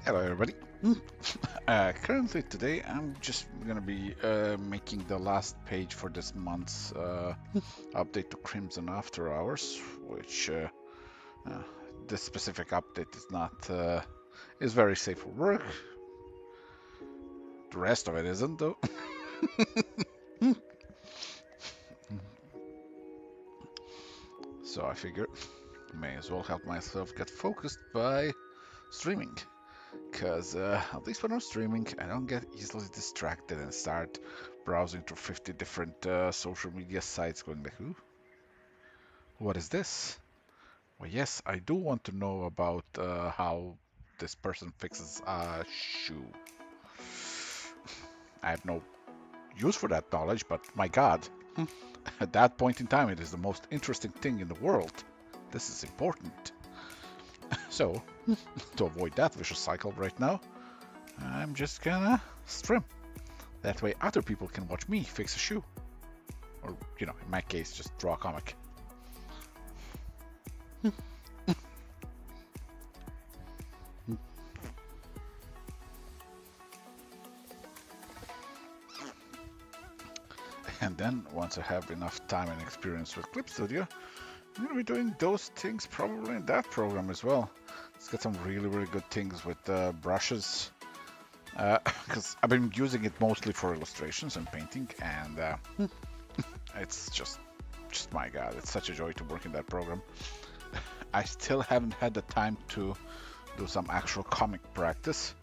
Hello everybody. Currently today I'm just gonna be making the last page for this month's update to Crimson After Hours, which this specific update is not is very safe for work. The rest of it isn't though. So I figure may as well help myself get focused by streaming. Because at least when I'm streaming, I don't get easily distracted and start browsing through 50 different social media sites going like, ooh, what is this? Well, yes, I do want to know about how this person fixes a shoe. I have no use for that knowledge, but my god, at that point in time, it is the most interesting thing in the world. This is important. So, to avoid that vicious cycle right now, I'm just gonna stream. That way other people can watch me fix a shoe. Or, you know, in my case, just draw a comic. And then, once I have enough time and experience with Clip Studio, I'm gonna be doing those things probably in that program as well. It's got some really good things with brushes. Because I've been using it mostly for illustrations and painting, and it's just my god, it's such a joy to work in that program. I still haven't had the time to do some actual comic practice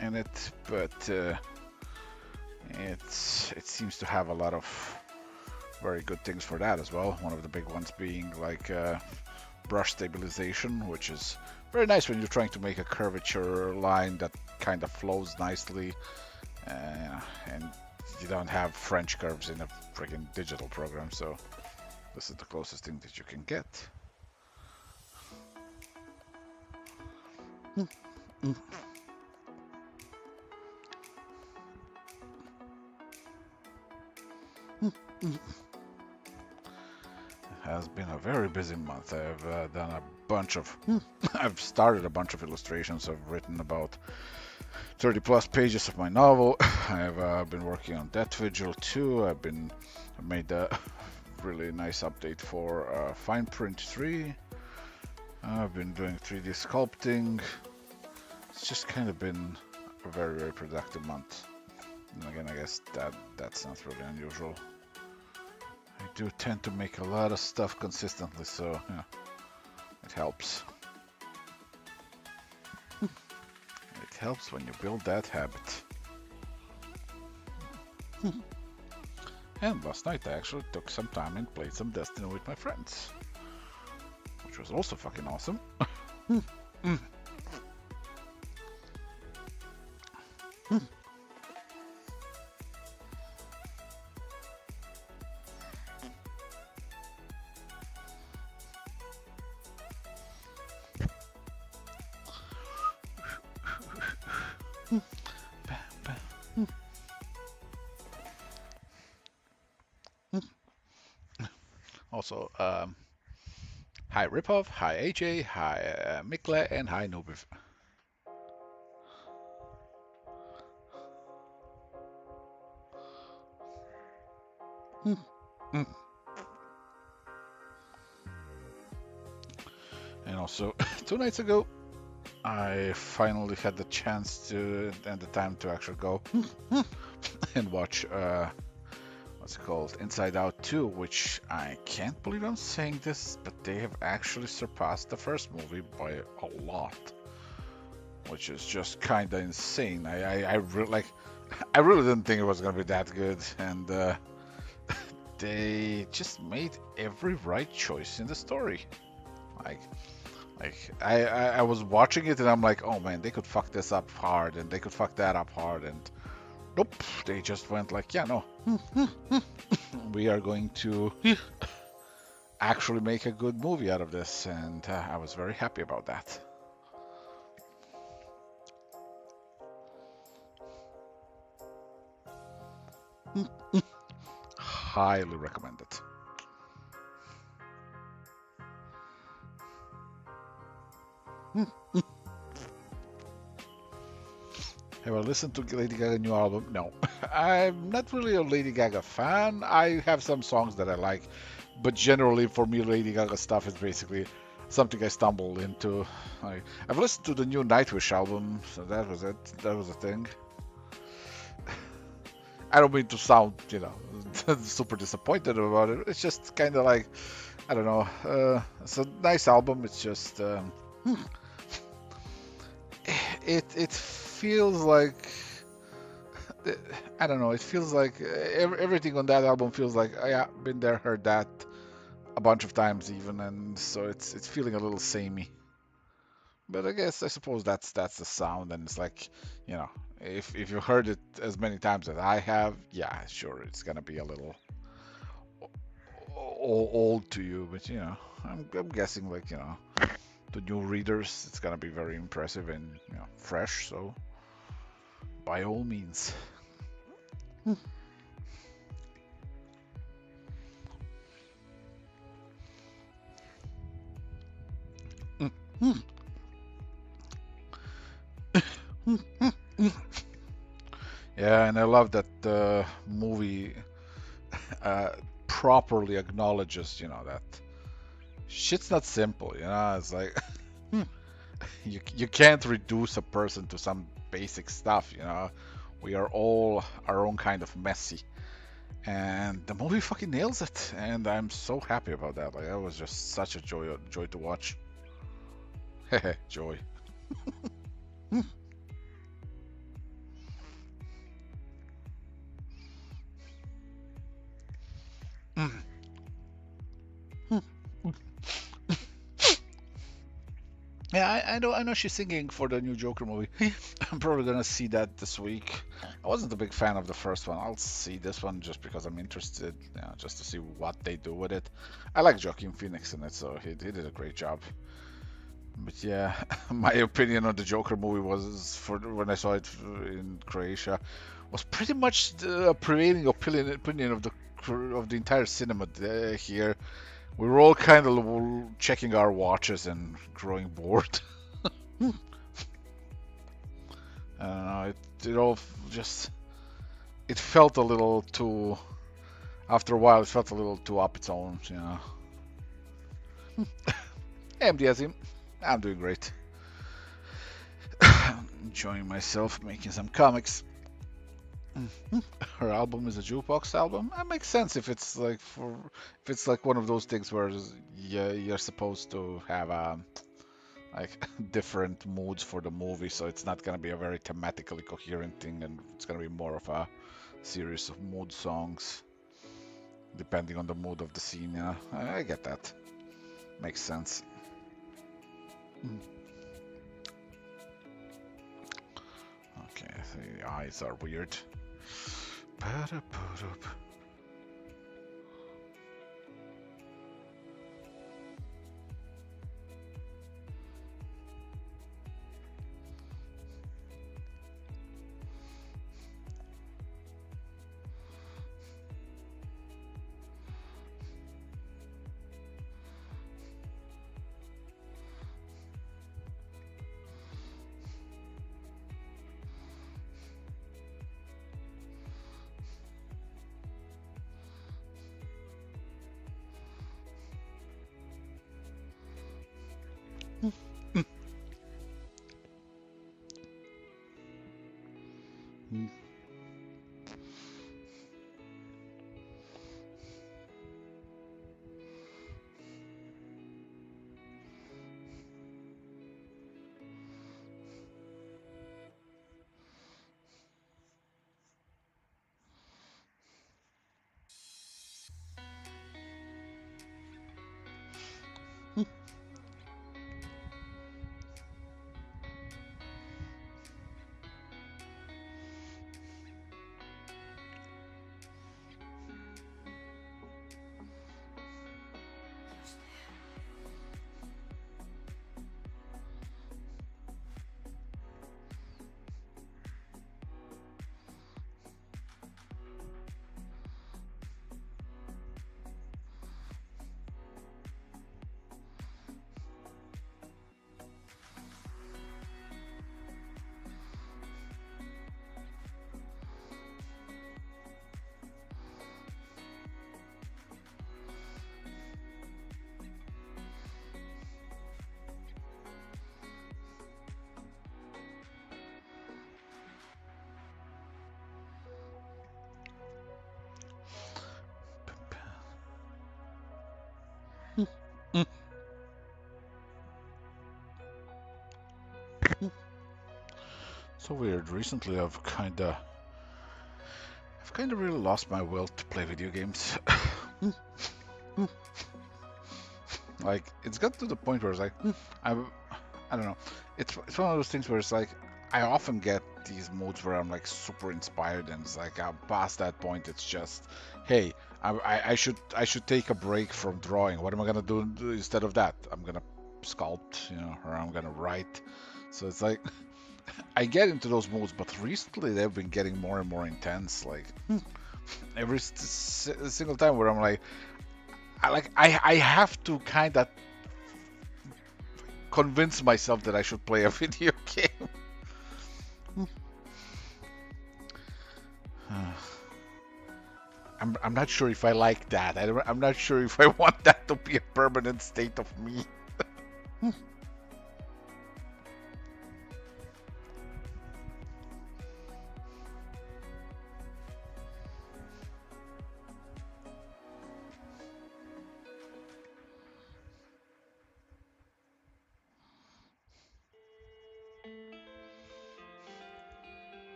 in it, but it seems to have a lot of very good things for that as well. One of the big ones being like brush stabilization, which is very nice when you're trying to make a curvature line that kind of flows nicely, and you don't have French curves in a friggin' digital program, so this is the closest thing that you can get. It has been a very busy month. I've done a bunch of I've started a bunch of illustrations. I've written about 30 plus pages of my novel. I've been working on Death Vigil too. I made a really nice update for Fine Print 3. I've been doing 3D sculpting. It's just kind of been a very productive month. And again, I guess that's not really unusual. I do tend to make a lot of stuff consistently, so yeah, it helps. It helps when you build that habit. And last night I actually took some time and played some Destiny with my friends, which was also fucking awesome. Also, hi Ripov, hi AJ, hi Mikle, and hi Nobiv. And also, 2 nights ago, I finally had the chance to and the time to actually go and watch what's it called? Inside Out 2, which I can't believe I'm saying this, but they have actually surpassed the first movie by a lot, which is just kind of insane. I really didn't think it was gonna be that good, and they just made every right choice in the story. Like, I was watching it and I'm like, oh man, they could fuck this up hard and they could fuck that up hard, and nope, they just went like, yeah, no, we are going to actually make a good movie out of this, and I was very happy about that. Highly recommend it. Have I listened to Lady Gaga's new album? No. I'm not really a Lady Gaga fan. I have some songs that I like, but generally for me, Lady Gaga stuff is basically something I stumbled into. I've listened to the new Nightwish album, so that was it. That was a thing. I don't mean to sound, super disappointed about it. It's just kind of like, I don't know. It's a nice album. It's just, it feels like, I don't know. It feels like everything on that album feels like, oh, yeah, been there, heard that a bunch of times even, and so it's feeling a little samey. But I suppose that's the sound, and it's like, if you heard it as many times as I have, yeah, sure, it's gonna be a little old to you, but I'm guessing like the new readers, it's gonna be very impressive and fresh. So by all means. Yeah, and I love that the movie properly acknowledges, that shit's not simple. It's like you can't reduce a person to some basic stuff. We are all our own kind of messy, and the movie fucking nails it, and I'm so happy about that. Like, that was just such a joy to watch. Joy. Yeah, I know she's singing for the new Joker movie. I'm probably gonna see that this week. I wasn't a big fan of the first one. I'll see this one just because I'm interested, just to see what they do with it. I like Joaquin Phoenix in it, so he did a great job. But yeah, my opinion on the Joker movie was, when I saw it in Croatia, was pretty much the prevailing opinion of the entire cinema here. We were all kind of checking our watches and growing bored. I don't know. It all just, it felt a little too. After a while, it felt a little too up its own. Hey, MDSM. I'm doing great. Enjoying myself, making some comics. Her album is a jukebox album. That makes sense if it's like one of those things where you're supposed to have like different moods for the movie, so it's not gonna be a very thematically coherent thing, and it's gonna be more of a series of mood songs depending on the mood of the scene. I get that. Makes sense. Okay, the eyes are weird. So weird. Recently, I've kind of really lost my will to play video games. Like, it's got to the point where it's like, I don't know. It's one of those things where it's like, I often get these modes where I'm like super inspired, and it's like past that point, it's just, hey, I should take a break from drawing. What am I gonna do instead of that? I'm gonna sculpt, or I'm gonna write. So it's like, I get into those modes, but recently they've been getting more and more intense. Like every single time where I'm like, I have to kind of convince myself that I should play a video game. I'm not sure if I like that. I'm not sure if I want that to be a permanent state of me.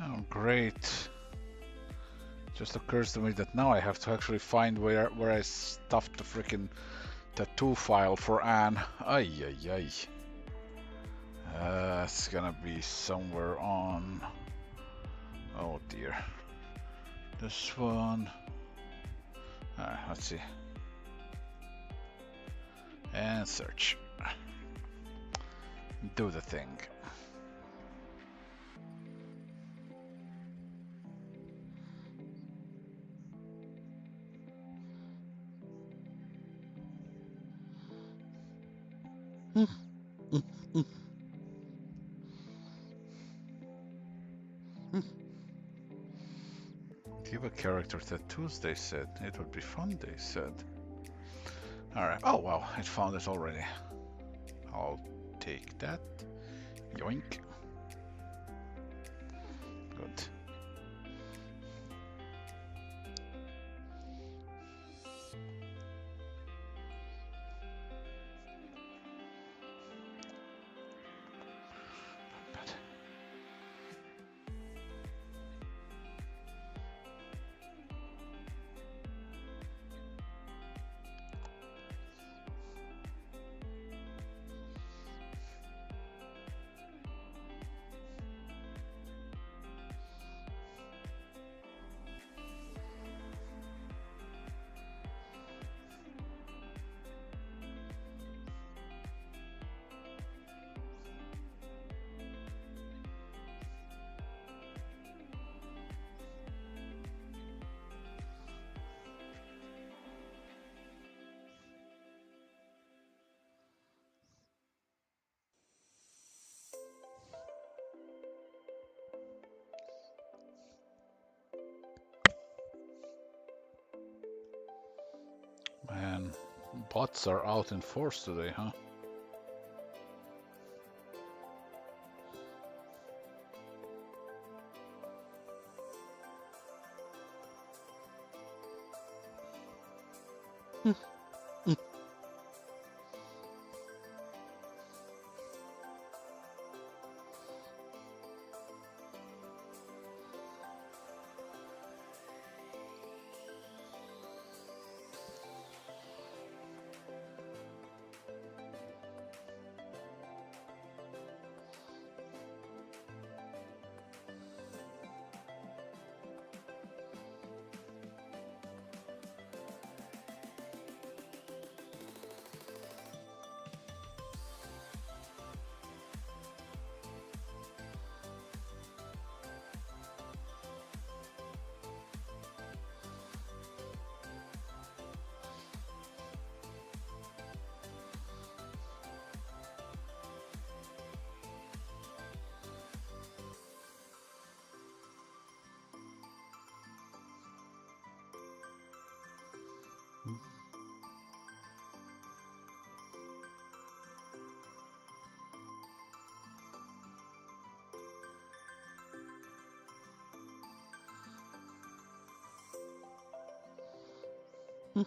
Oh, great. Just occurs to me that now I have to actually find where I stuffed the freaking tattoo file for Anne. Ay, ay, ay. It's gonna be somewhere on... Oh dear. This one... Alright, let's see. And search. Do the thing. Give a character tattoos, they said. It would be fun, they said. Alright. Oh, wow. I found it already. I'll take that. Yoink. Good. Man, bots are out in force today, huh? Mm.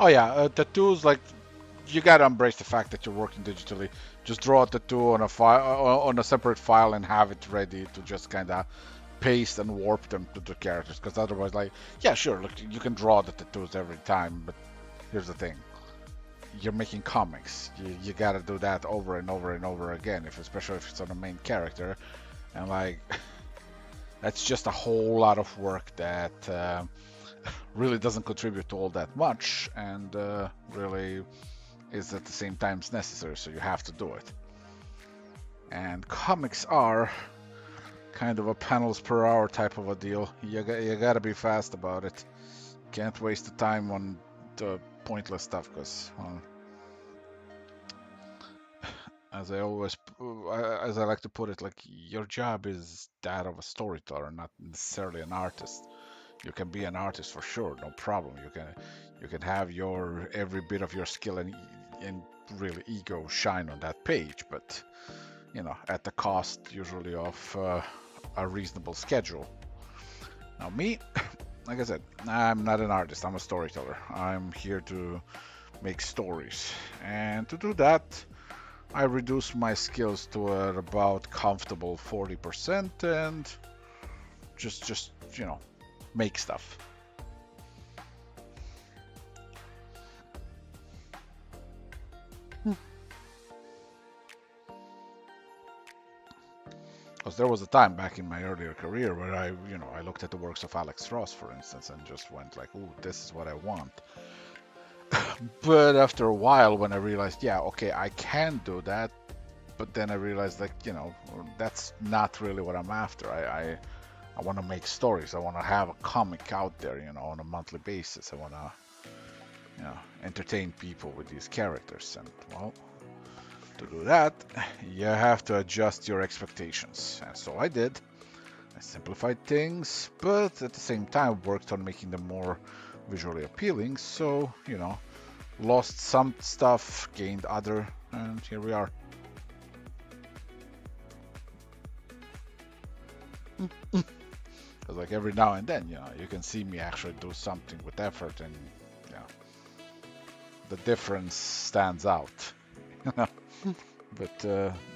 Oh yeah, tattoos, like, you gotta embrace the fact that you're working digitally. Just draw a tattoo on a file, on a separate file, and have it ready to just kind of paste and warp them to the characters. Because otherwise, like, yeah, sure, look, you can draw the tattoos every time, but here's the thing: you're making comics. You gotta do that over and over and over again, especially if it's on the main character, and like, that's just a whole lot of work that really doesn't contribute to all that much, and really is at the same time necessary, so you have to do it. And comics are kind of a panels per hour type of a deal. You gotta be fast about it. Can't waste the time on the pointless stuff, because as I always, as I like to put it, like, your job is that of a storyteller, not necessarily an artist. You can be an artist for sure, no problem. You can have your every bit of your skill and really ego shine on that page, but at the cost usually of a reasonable schedule. Now me, like I said, I'm not an artist. I'm a storyteller. I'm here to make stories, and to do that, I reduce my skills to about comfortable 40% and just make stuff. Because there was a time back in my earlier career where I looked at the works of Alex Ross, for instance, and just went like, "Ooh, this is what I want." But after a while, when I realized, yeah, okay, I can do that, but then I realized, like, that's not really what I'm after. I want to make stories. I want to have a comic out there, on a monthly basis. I want to, entertain people with these characters. And, well, to do that, you have to adjust your expectations. And so I did. I simplified things, but at the same time worked on making them more visually appealing. So, lost some stuff, gained other, and here we are. Because like every now and then, you can see me actually do something with effort, and the difference stands out. But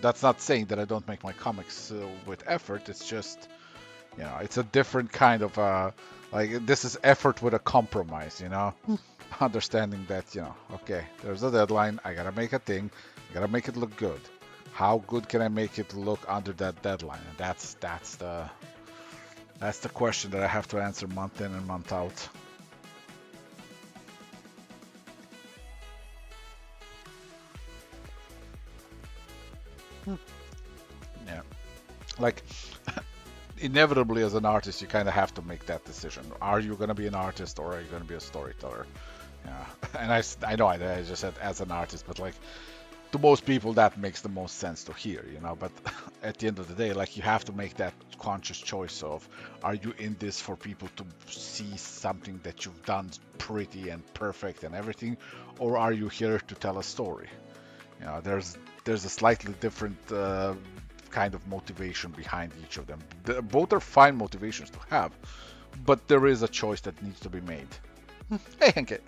that's not saying that I don't make my comics with effort. It's just, it's a different kind of like this is effort with a compromise, understanding that, okay, there's a deadline. I gotta make a thing. I gotta make it look good. How good can I make it look under that deadline? And that's the question that I have to answer month in and month out. Yeah, like inevitably as an artist, you kind of have to make that decision. Are you going to be an artist or are you going to be a storyteller? Yeah, and I know I just said as an artist, but like to most people that makes the most sense to hear, but at the end of the day, like you have to make that conscious choice of, are you in this for people to see something that you've done pretty and perfect and everything, or are you here to tell a story? There's a slightly different kind of motivation behind each of them. Both are fine motivations to have, but there is a choice that needs to be made. Hey, Henke.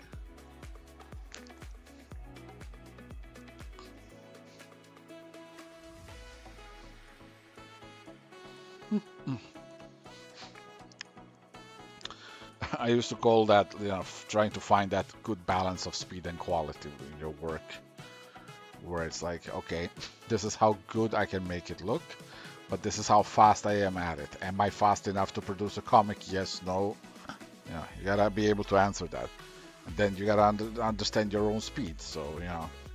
I used to call that, trying to find that good balance of speed and quality in your work, where it's like, okay, this is how good I can make it look, but this is how fast I am at it. Am I fast enough to produce a comic? Yes, no. You gotta be able to answer that. And then you gotta understand your own speed. So,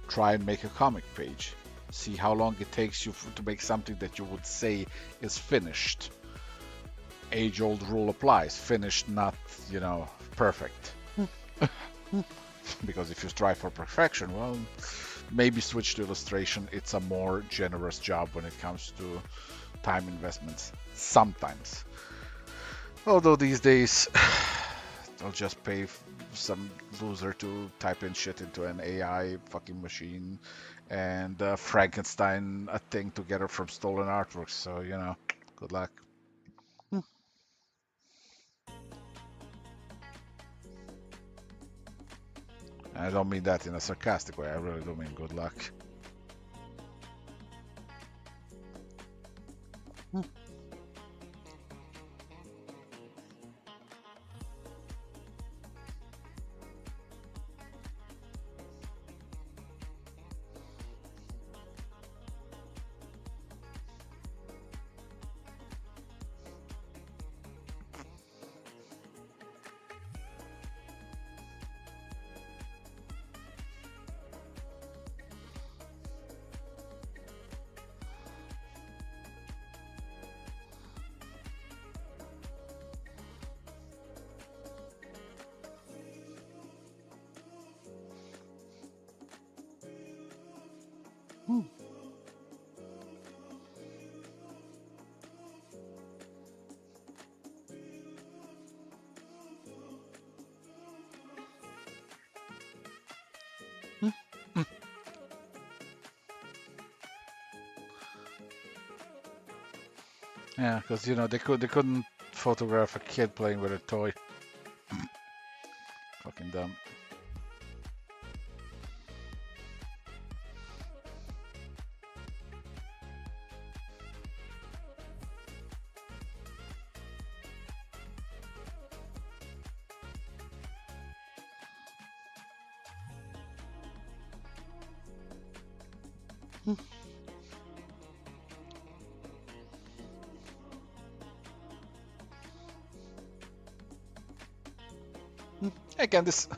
try and make a comic page. See how long it takes you to make something that you would say is finished. Age-old rule applies. Finished, not, perfect. Because if you strive for perfection, well, maybe switch to illustration. It's a more generous job when it comes to time investments. Sometimes. Although these days, I'll just pay some loser to type in shit into an AI fucking machine and Frankenstein a thing together from stolen artworks. So, good luck. I don't mean that in a sarcastic way. I really do mean good luck. Yeah, because they couldn't photograph a kid playing with a toy. Fucking dumb. Again, this.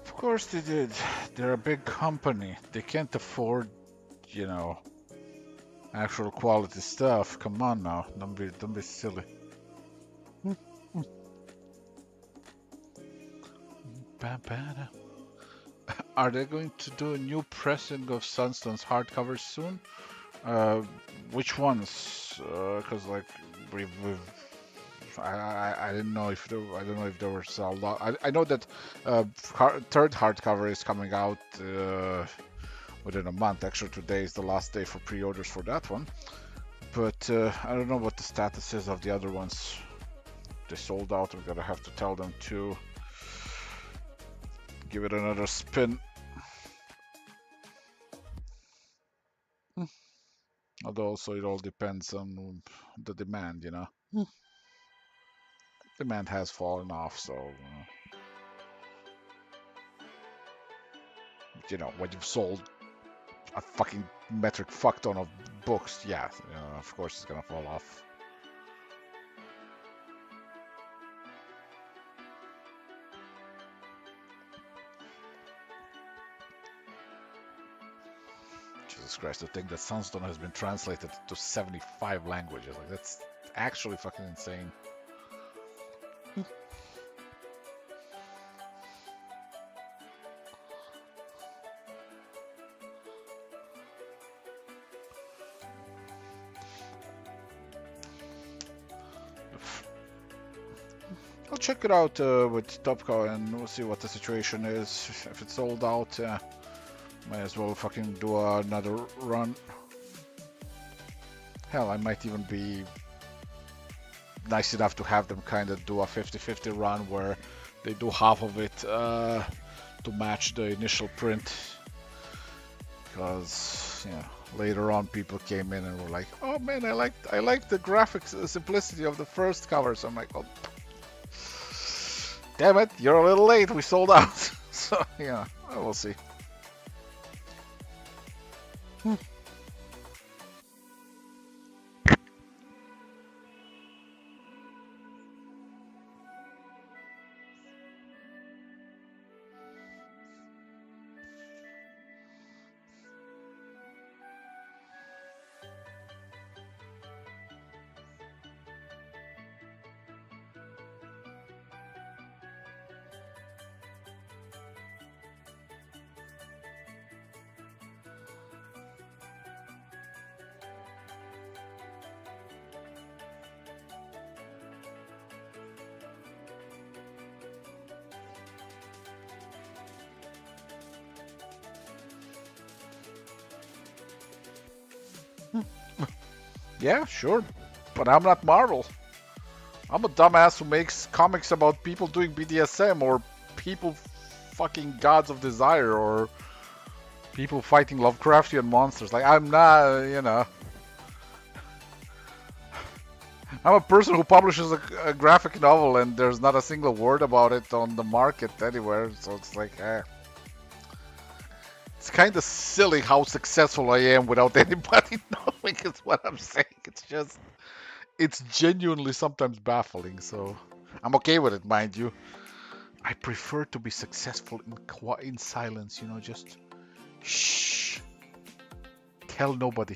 Of course they did. They're a big company. They can't afford, you know, actual quality stuff. Come on now, don't be silly. Are they going to do a new pressing of Sunstone's hardcovers soon? Uh, which ones? Because like we've I didn't know if I don't know if there were sold out. I know that third hardcover is coming out within a month. Actually, today is the last day for pre-orders for that one. But I don't know what the status is of the other ones. They sold out. We're gonna have to tell them to give it another spin. Although also it all depends on the demand, you know. Demand has fallen off, so you know when you've sold a fucking metric fuck ton of books, yeah, you know, of course it's gonna fall off. Jesus Christ, to think that Sunstone has been translated to 75 languages, like that's actually fucking insane. I'll check it out with Topco and we'll see what the situation is. If it's sold out, might as well fucking do another run. Hell, I might even be nice enough to have them kind of do a 50-50 run where they do half of it to match the initial print. Because, you know, later on people came in and were like, oh man, I like the graphics, the simplicity of the first cover. So I'm like, oh, damn it, you're a little late, we sold out. So, yeah, we'll see. Yeah, sure. But I'm not Marvel. I'm a dumbass who makes comics about people doing BDSM or people fucking gods of desire or people fighting Lovecraftian monsters. Like, I'm not, you know. I'm a person who publishes a graphic novel and there's not a single word about it on the market anywhere. So it's like, It's kind of silly how successful I am without anybody knowing is what I'm saying. It's genuinely sometimes baffling, so I'm okay with it, mind you. I prefer to be successful in silence, you know, just shh. Tell nobody.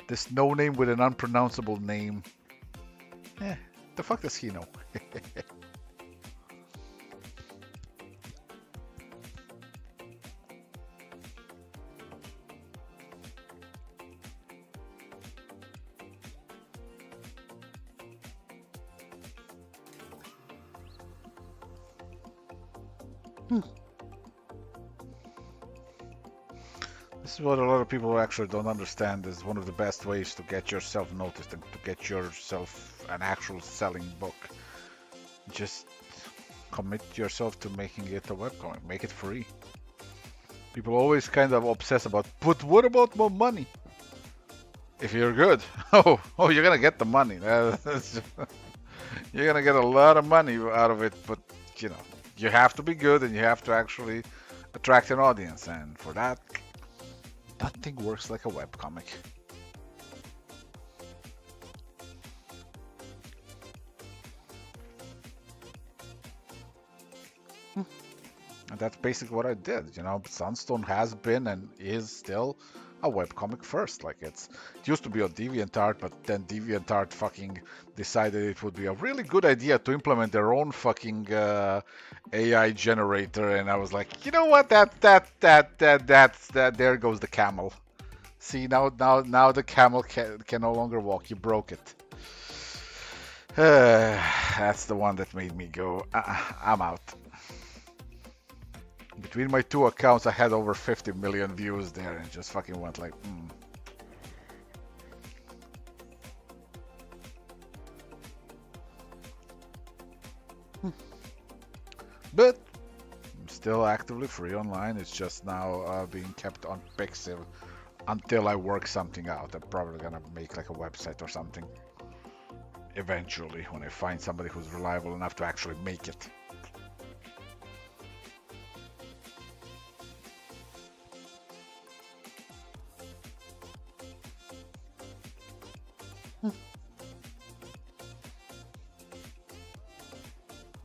This no name with an unpronounceable name. The fuck does he know? This is what a lot of people actually don't understand is one of the best ways to get yourself noticed and to get yourself an actual selling book Just commit yourself to making it a webcomic. Make it free. People always kind of obsess about, but what about more money? If you're good, you're gonna get the money. You're gonna get a lot of money out of it, but you know, you have to be good and you have to actually attract an audience, and for that, nothing works like a webcomic. And that's basically what I did. You know, Sunstone has been and is still a webcomic first. Like it used to be on DeviantArt, but then DeviantArt fucking decided it would be a really good idea to implement their own fucking AI generator, and I was like, you know what? That's there goes the camel. See, now the camel can no longer walk. You broke it. That's the one that made me go, I'm out. Between my two accounts, I had over 50 million views there, and just fucking went like, But I'm still actively free online. It's just now being kept on Pixel until I work something out. I'm probably gonna make like a website or something eventually when I find somebody who's reliable enough to actually make it.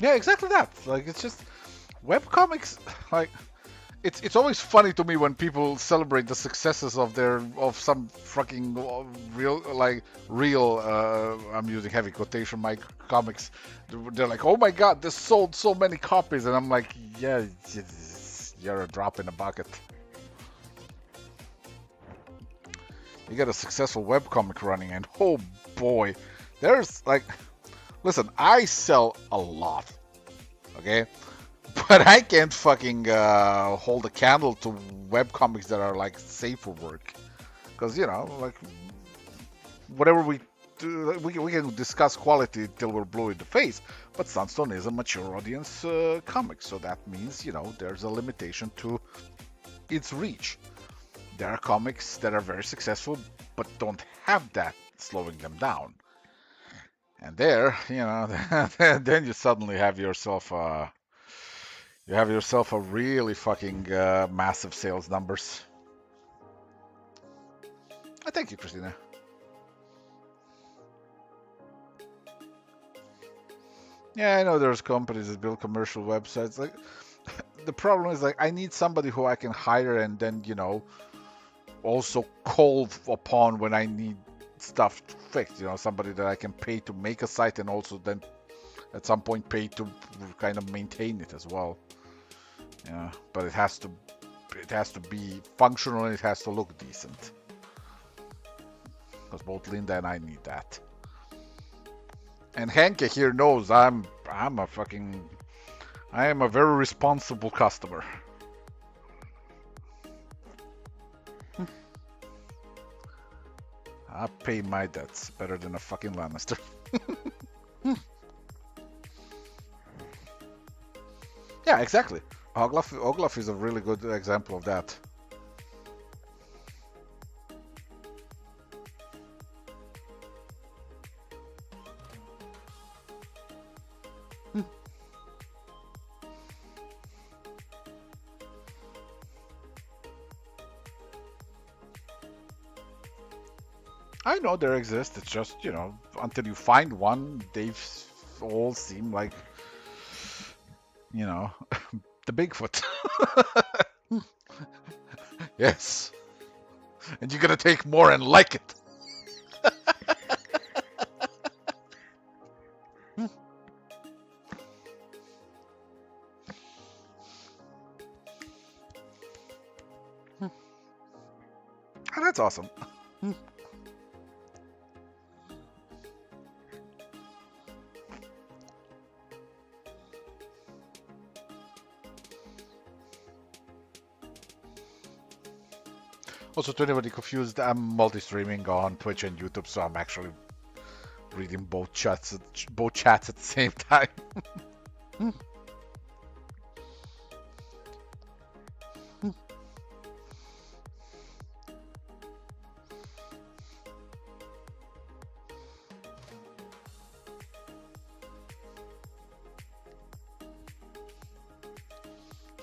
Yeah, exactly that. Like it's just webcomics. Like it's always funny to me when people celebrate the successes of some fucking real I'm using heavy quotation mark comics. They're like, oh my god, this sold so many copies, and I'm like, yeah, you're a drop in a bucket. You get a successful webcomic running, and oh boy, there's like. Listen, I sell a lot, okay? But I can't fucking hold a candle to webcomics that are like safe for work. Because, you know, like, whatever we do, we can discuss quality till we're blue in the face, but Sunstone is a mature audience comic, so that means, you know, there's a limitation to its reach. There are comics that are very successful, but don't have that slowing them down. And there, you know, then you suddenly have yourself a really fucking massive sales numbers. Thank you, Christina. Yeah, I know there's companies that build commercial websites. Like the problem is like I need somebody who I can hire and then, you know, also call upon when I need stuff fixed. You know, somebody that I can pay to make a site and also then at some point pay to kind of maintain it as well. Yeah, but it has to be functional and it has to look decent. Because both Linda and I need that. And Henke here knows I am a very responsible customer. I pay my debts better than a fucking Lannister. Yeah, exactly. Oglaf is a really good example of that. I know there exists. It's just, you know, until you find one, they all seem like, you know, the Bigfoot. Yes. And you're gonna take more and like it. Oh, that's awesome. Also, to anybody confused, I'm multi-streaming on Twitch and YouTube, so I'm actually reading both chats at the same time.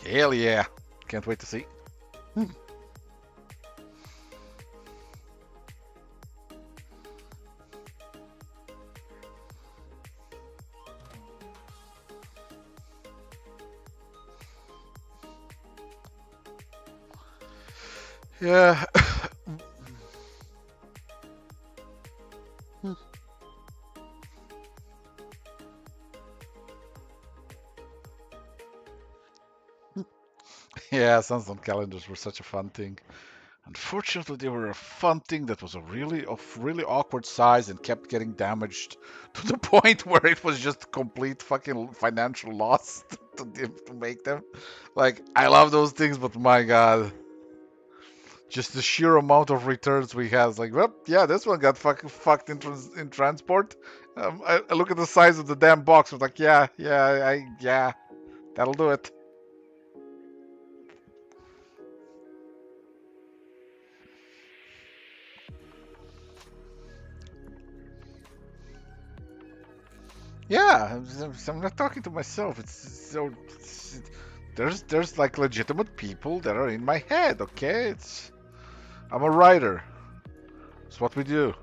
Hell yeah. Can't wait to see. Yeah. Yeah, Sunstone calendars were such a fun thing. Unfortunately, they were a fun thing that was of really awkward size and kept getting damaged to the point where it was just complete fucking financial loss to make them. Like, I love those things, but my god, just the sheer amount of returns we had. It's like, well, yeah, this one got fucked in transport. I look at the size of the damn box. I was like, yeah, that'll do it. Yeah, I'm not talking to myself. There's like legitimate people that are in my head. Okay, I'm a writer. It's what we do.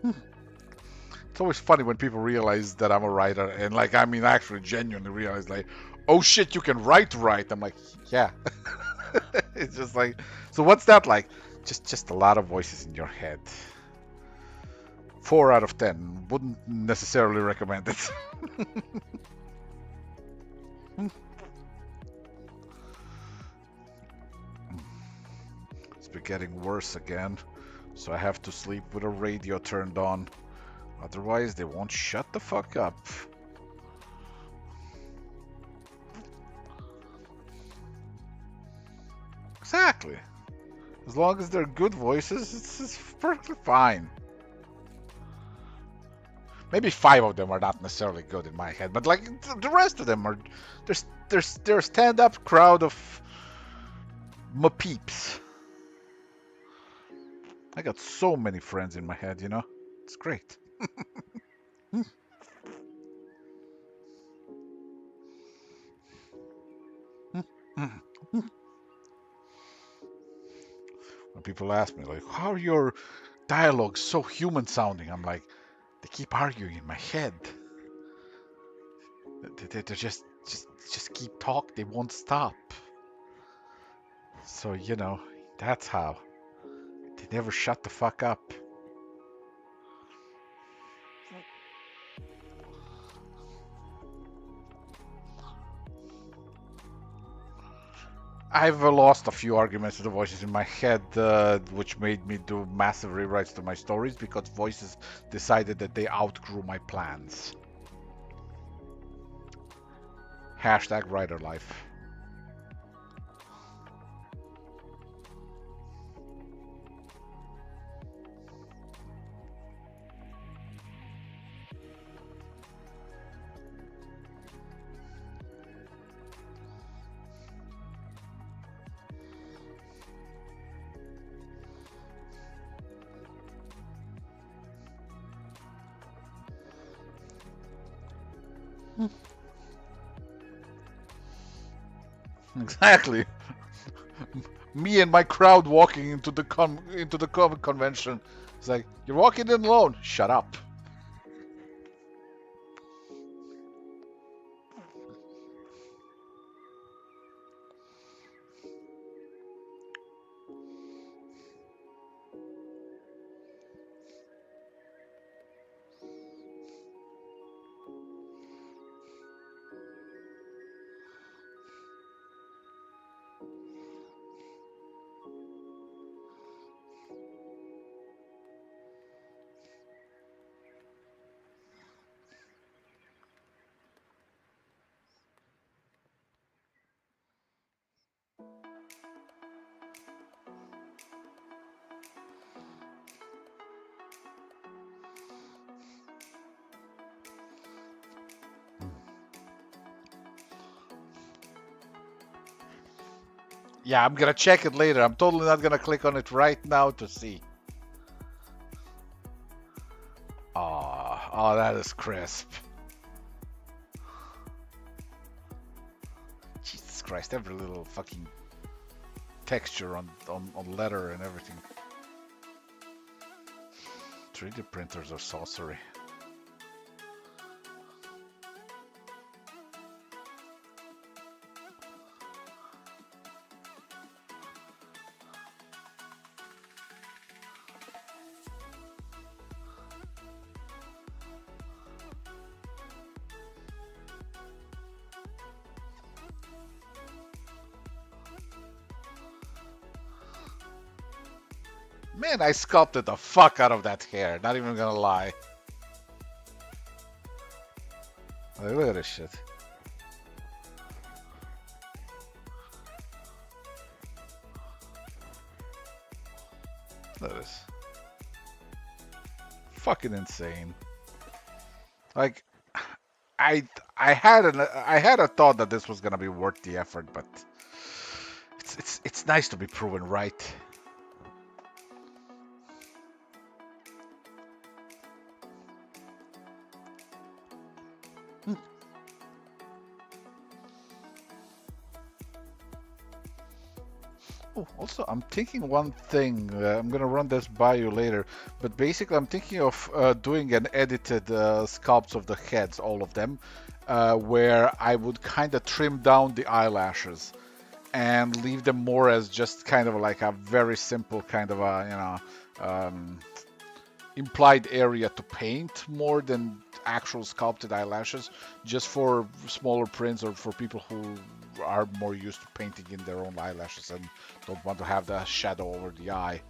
It's always funny when people realize that I'm a writer, and like I mean, actually genuinely realize like, oh shit, you can write. I'm like, yeah. It's just like, so what's that like? Just a lot of voices in your head. 4 out of 10. Wouldn't necessarily recommend it. It's been getting worse again, so I have to sleep with a radio turned on. Otherwise, they won't shut the fuck up. Exactly. As long as they're good voices, it's perfectly fine. Maybe 5 of them are not necessarily good in my head, but like the rest of them are. There's stand-up crowd of my peeps. I got so many friends in my head, you know? It's great. When people ask me, like, how are your dialogues so human sounding? I'm like, they keep arguing in my head. They're just keep talk. They won't stop. So, you know, that's how. They never shut the fuck up. I've lost a few arguments to the voices in my head, which made me do massive rewrites to my stories because voices decided that they outgrew my plans. Hashtag writer life. Exactly. Me and my crowd walking into the comic convention. It's like, you're walking in alone. Shut up. Yeah, I'm gonna check it later. I'm totally not gonna click on it right now to see. Oh, that is crisp. Jesus Christ, every little fucking texture on letter and everything. 3D printers are sorcery. Man, I sculpted the fuck out of that hair. Not even gonna lie. Like, look at this shit. Look at this. Fucking insane. Like, I had a thought that this was gonna be worth the effort, but it's nice to be proven right. Oh, also, I'm thinking one thing. I'm gonna run this by you later, but basically, I'm thinking of doing an edited sculpts of the heads, all of them, where I would kind of trim down the eyelashes and leave them more as just kind of like a very simple kind of a, implied area to paint more than actual sculpted eyelashes, just for smaller prints or for people who are more used to painting in their own eyelashes and don't want to have the shadow over the eye.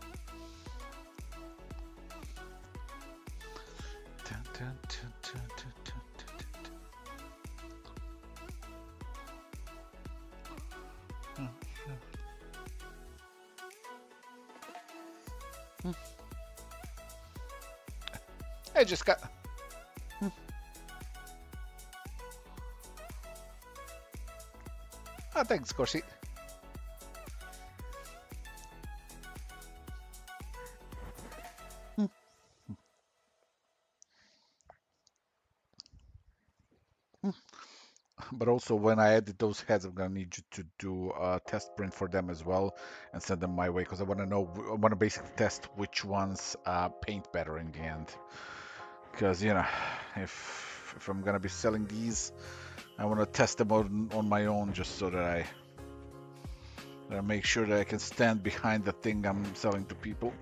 I just got. Oh, thanks, Corsi. But also, when I edit those heads, I'm gonna need you to do a test print for them as well and send them my way because I want to know, I want to basically test which ones paint better in the end. Because if I'm gonna be selling these, I want to test them on my own just so that I make sure that I can stand behind the thing I'm selling to people.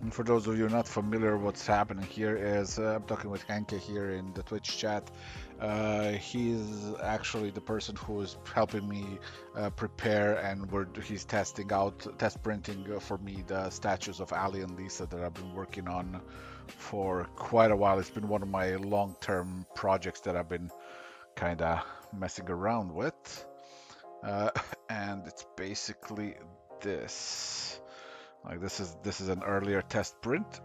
And for those of you not familiar, what's happening here is I'm talking with Henke here in the Twitch chat. He's actually the person who is helping me prepare, and he's test printing for me the statues of Ali and Lisa that I've been working on for quite a while. It's been one of my long-term projects that I've been kind of messing around with, and it's basically this. Like this is an earlier test print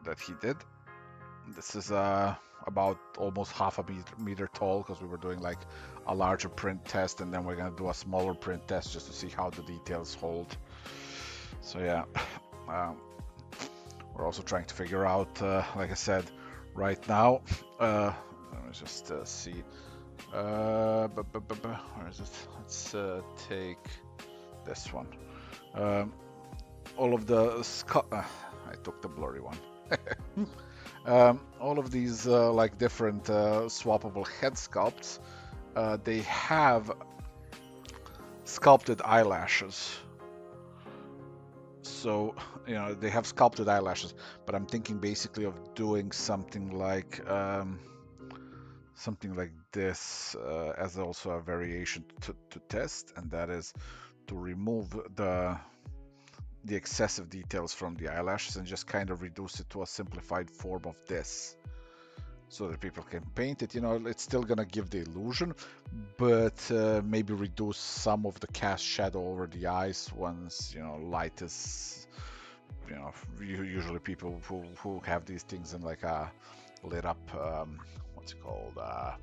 that he did. This is about almost half a meter tall because we were doing like a larger print test, and then we're gonna do a smaller print test just to see how the details hold. So yeah, we're also trying to figure out, like I said, right now. Let me just see. Where is it? Let's take this one. All of the I took the blurry one. All of these like different swappable head sculpts, they have sculpted eyelashes. So they have sculpted eyelashes, but I'm thinking basically of doing something like this as also a variation to test, and that is to remove the excessive details from the eyelashes and just kind of reduce it to a simplified form of this. so that people can paint it. You know, it's still gonna give the illusion, but maybe reduce some of the cast shadow over the eyes once, you know, light is, you know, usually people who have these things in like a lit up, what's it called? I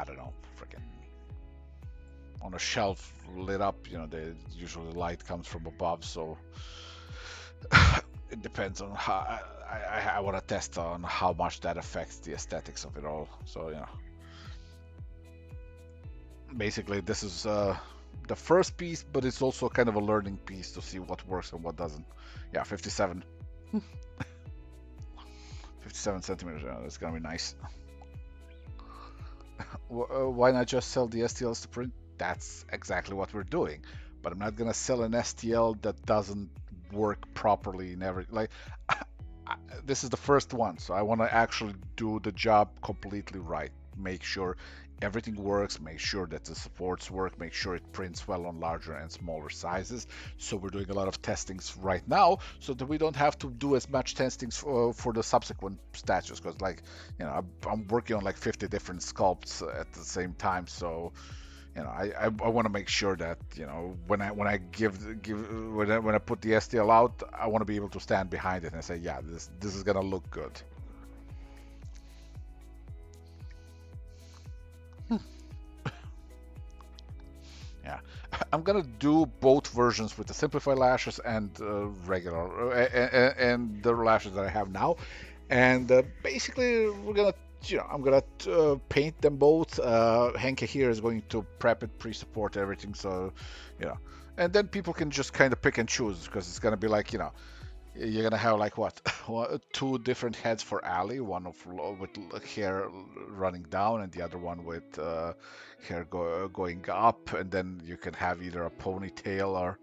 don't know, freaking on a shelf lit up. You know, usually light comes from above, so it depends on how. I want to test on how much that affects the aesthetics of it all. So you know, basically this is the first piece, but it's also kind of a learning piece to see what works and what doesn't. Yeah, 57. 57 centimeters. Yeah, that's gonna be nice. Why not just sell the STLs to print? That's exactly what we're doing. But I'm not gonna sell an STL that doesn't work properly in every like. This is the first one, so I want to actually do the job completely right. Make sure everything works, make sure that the supports work, make sure it prints well on larger and smaller sizes. So we're doing a lot of testings right now so that we don't have to do as much testings for the subsequent statues, because like, you know, I'm working on like 50 different sculpts at the same time. So you know, I want to make sure that, you know, when I when I put the STL out, I want to be able to stand behind it and say, yeah, this is gonna look good. Yeah, I'm gonna do both versions with the simplified lashes and regular and the lashes that I have now, and basically we're gonna, you know, I'm gonna paint them both. Henke here is going to prep it, pre-support everything, so you know, and then people can just kind of pick and choose, because it's gonna be like, you know, you're gonna have like what, two different heads for Ali, one with hair running down, and the other one with hair going up, and then you can have either a ponytail or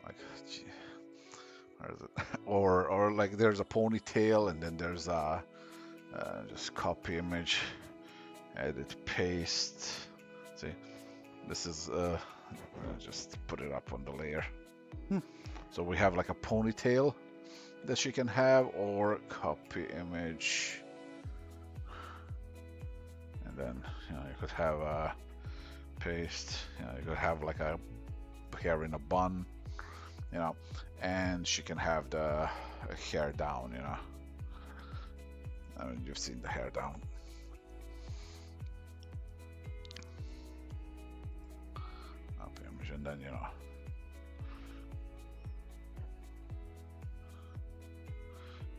like, gee, where is it? or like there's a ponytail, and then there's a just copy image, edit, paste. See, this is just put it up on the layer. So we have like a ponytail that she can have, or copy image, and then, you know, you could have a paste. You know, you could have like a hair in a bun, you know, and she can have the hair down, you know. I mean, you've seen the hair down. Copy image, and then, you know,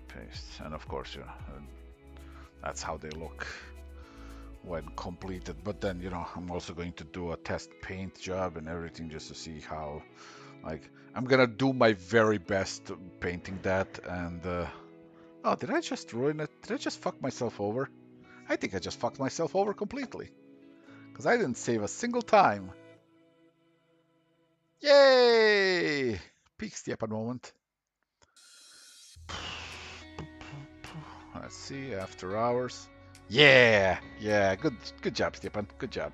paste, and of course, you know, that's how they look when completed. But then, you know, I'm also going to do a test paint job and everything, just to see how, like, I'm gonna do my very best painting that. And oh, did I just ruin it? Did I just fuck myself over? I think I just fucked myself over completely, because I didn't save a single time. Yay! Peak Stepan moment. Let's see, after hours. Yeah, yeah, good job, Stepan. Good job.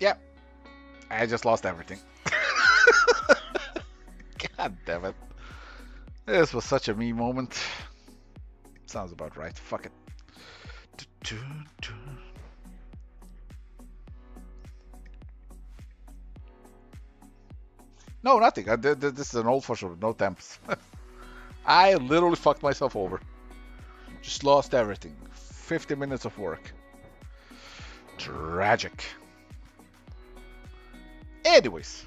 Yep, I just lost everything. God damn it. This was such a me moment. Sounds about right. Fuck it. No, nothing. This is an old fossil with no temps. I literally fucked myself over. Just lost everything. 50 minutes of work. Tragic. Anyways.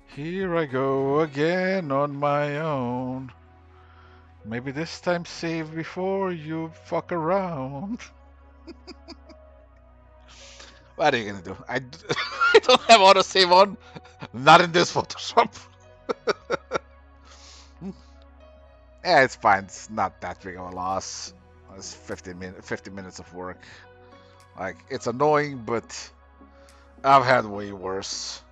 Here I go again on my own. Maybe this time save before you fuck around. What are you gonna do? I don't have autosave on. Not in this Photoshop. Yeah, it's fine. It's not that big of a loss. It's 50 minutes of work. Like, it's annoying, but I've had way worse.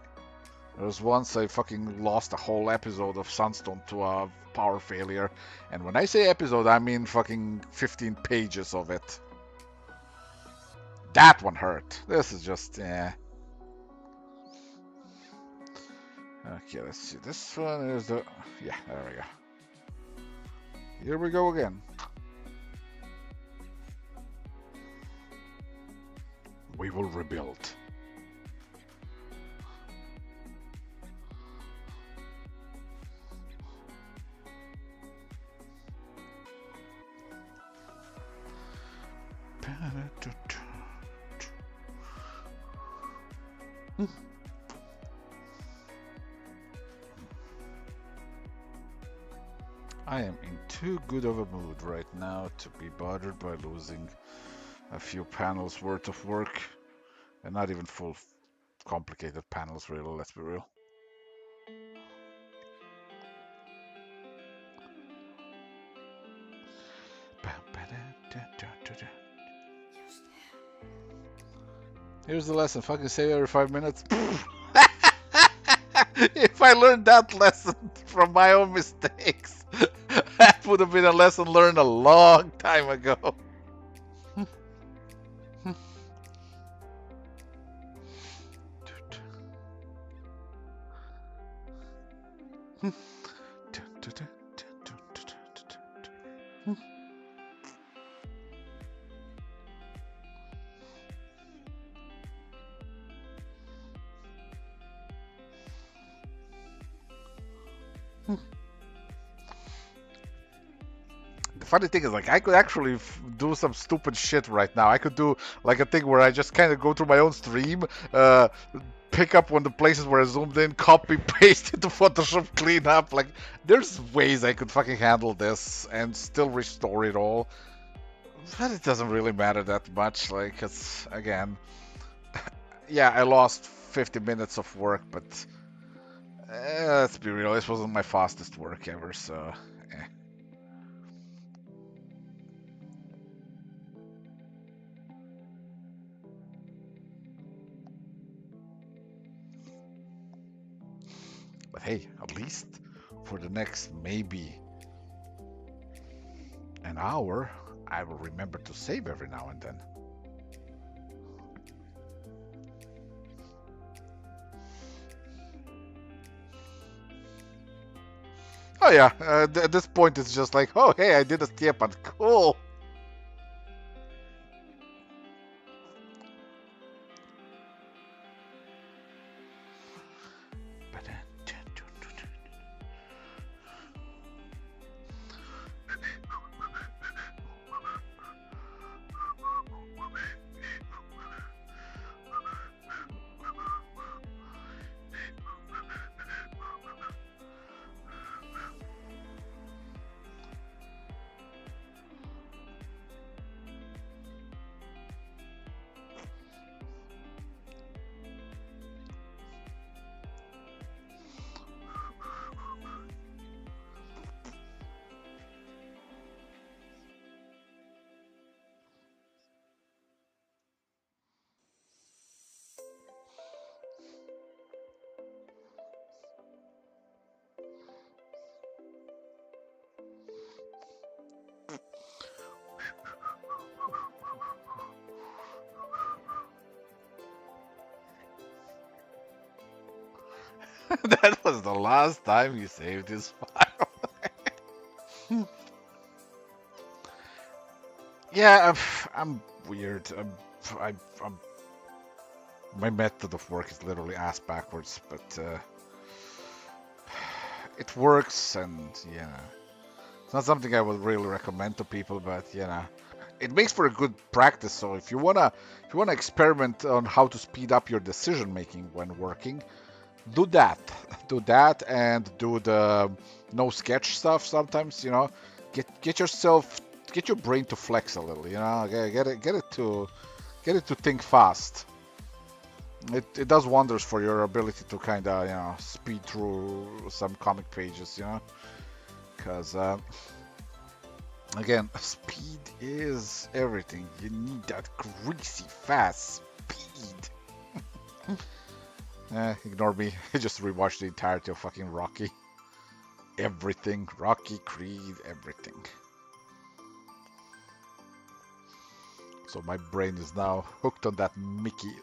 There was once I fucking lost a whole episode of Sunstone to a power failure. And when I say episode, I mean fucking 15 pages of it. That one hurt. This is just, eh. Okay, let's see. This one is the... Yeah, there we go. Here we go again. We will rebuild. I am in too good of a mood right now to be bothered by losing a few panels worth of work, and not even full complicated panels really, let's be real. Here's the lesson, fucking save every 5 minutes. If I learned that lesson from my own mistakes, that would have been a lesson learned a long time ago. The funny thing is, like, I could actually do some stupid shit right now. I could do like a thing where I just kind of go through my own stream, pick up one of the places where I zoomed in, copy, paste into Photoshop, clean up. Like, there's ways I could fucking handle this and still restore it all. But it doesn't really matter that much. Like, it's, again, yeah, I lost 50 minutes of work, but let's be real, this wasn't my fastest work ever, so eh. But hey, at least for the next maybe an hour, I will remember to save every now and then. Oh yeah, at this point it's just like, oh hey, I did a steerpad, cool. That was the last time you saved his file. Yeah, I'm weird. My method of work is literally ass backwards, but it works, and yeah, it's not something I would really recommend to people, but it makes for a good practice. So if you wanna experiment on how to speed up your decision making when working, do that. Do that, and do the no sketch stuff sometimes. Get your brain to flex a little. Get it to think fast. It does wonders for your ability to kind of speed through some comic pages. Because again, speed is everything. You need that greasy, fast speed. Ignore me. I just rewatched the entirety of fucking Rocky. Everything. Rocky, Creed, everything. So my brain is now hooked on that Mickey.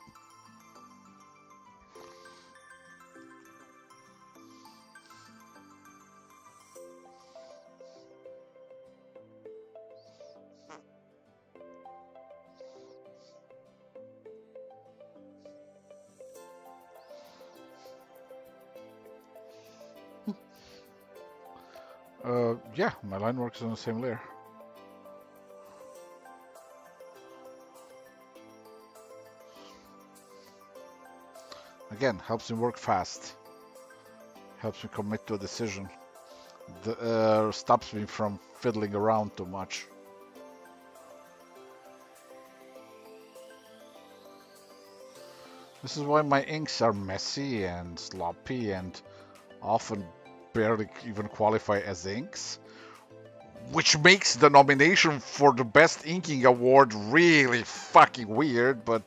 Yeah, my line works on the same layer. Again, helps me work fast. Helps me commit to a decision. Stops me from fiddling around too much. This is why my inks are messy and sloppy and often barely even qualify as inks, which makes the nomination for the Best Inking Award really fucking weird, but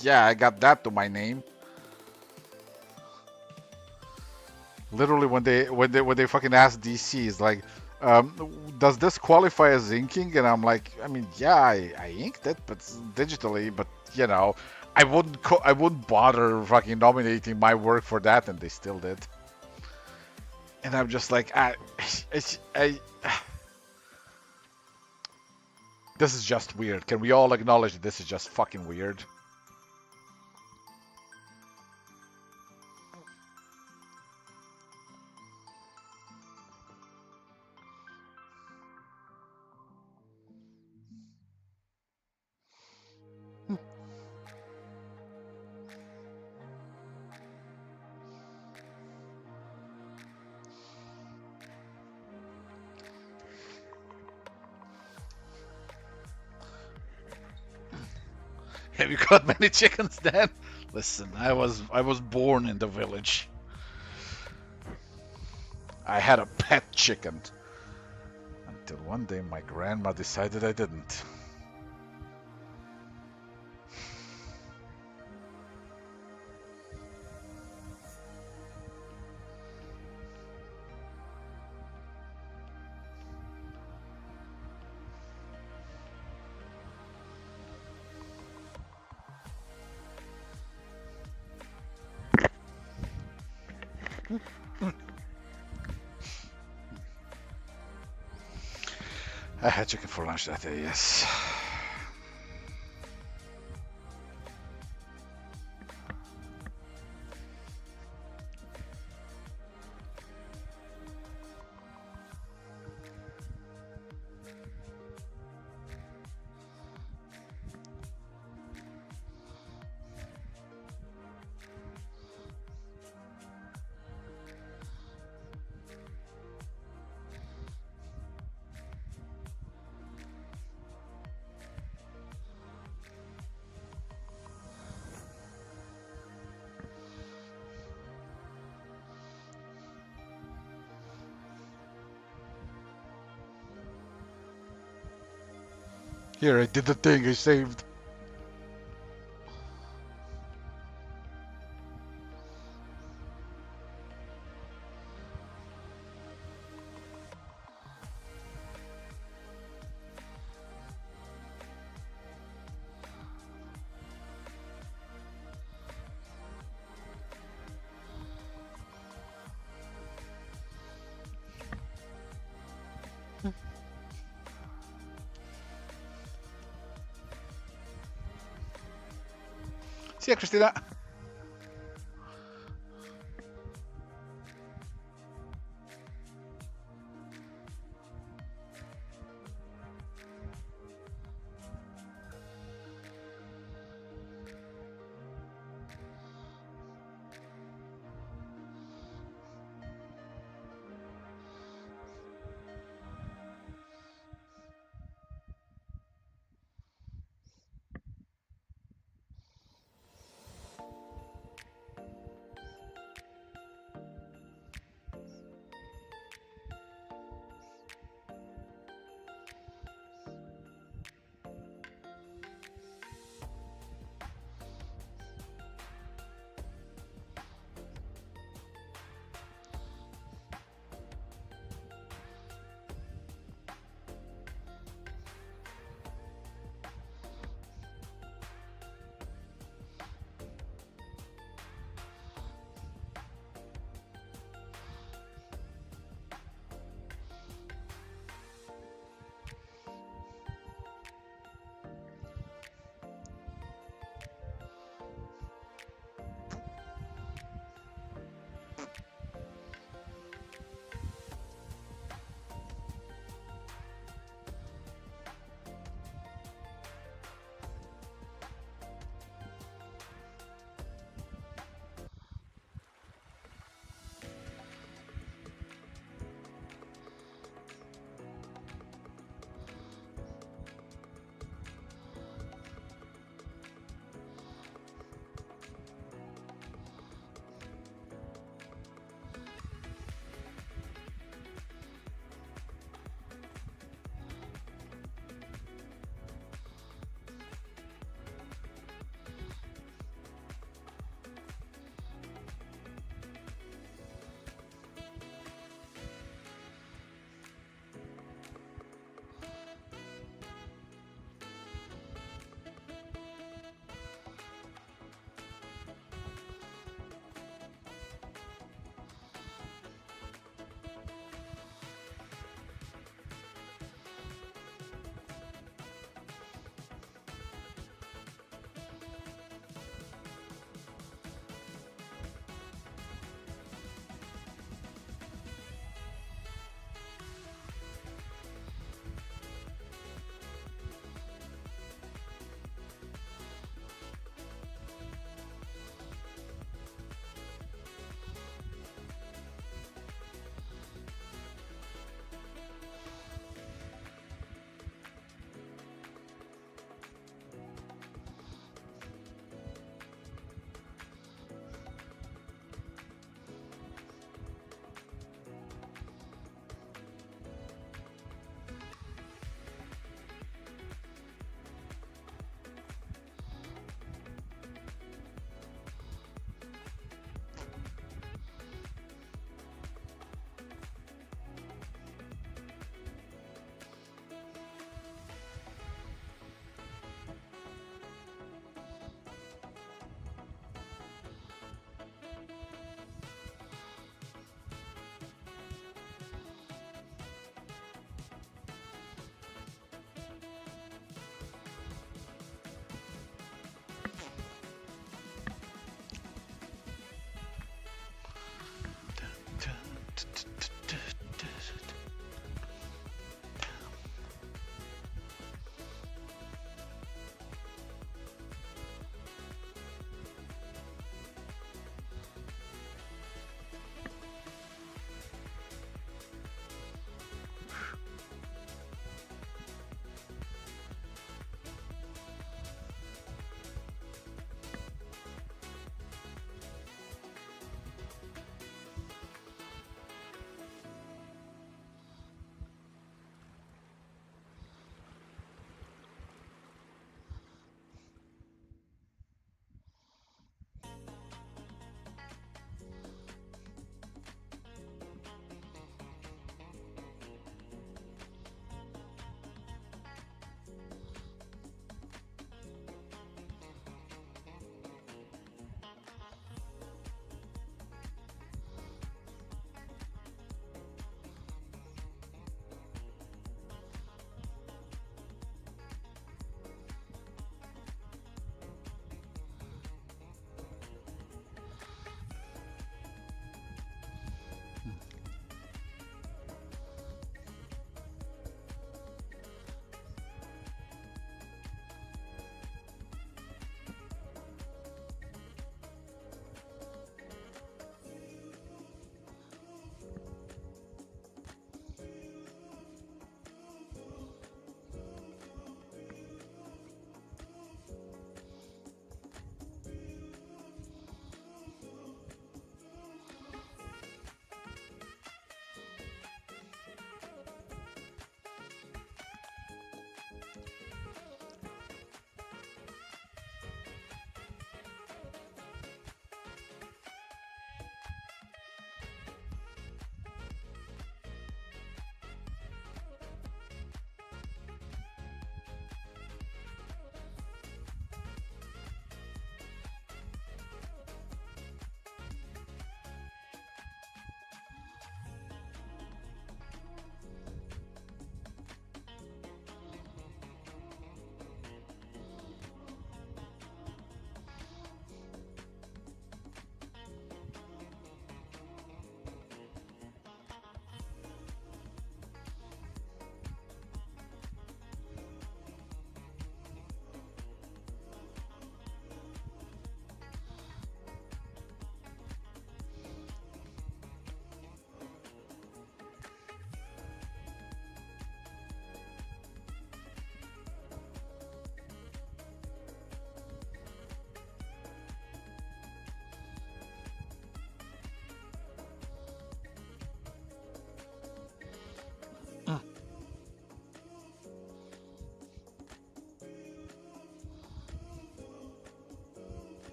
yeah, I got that to my name. Literally, when they fucking asked DC, it's like, does this qualify as inking? And I'm like, I mean, yeah, I inked it, but digitally. But you know, I wouldn't bother fucking nominating my work for that, and they still did. And I'm just like, I this is just weird. Can we all acknowledge that this is just fucking weird? Have you got many chickens, Dan? Listen, I was born in the village. I had a pet chicken until one day my grandma decided I didn't. I had chicken for lunch that day, yes. Here, I did the thing, I saved. See ya, Christina.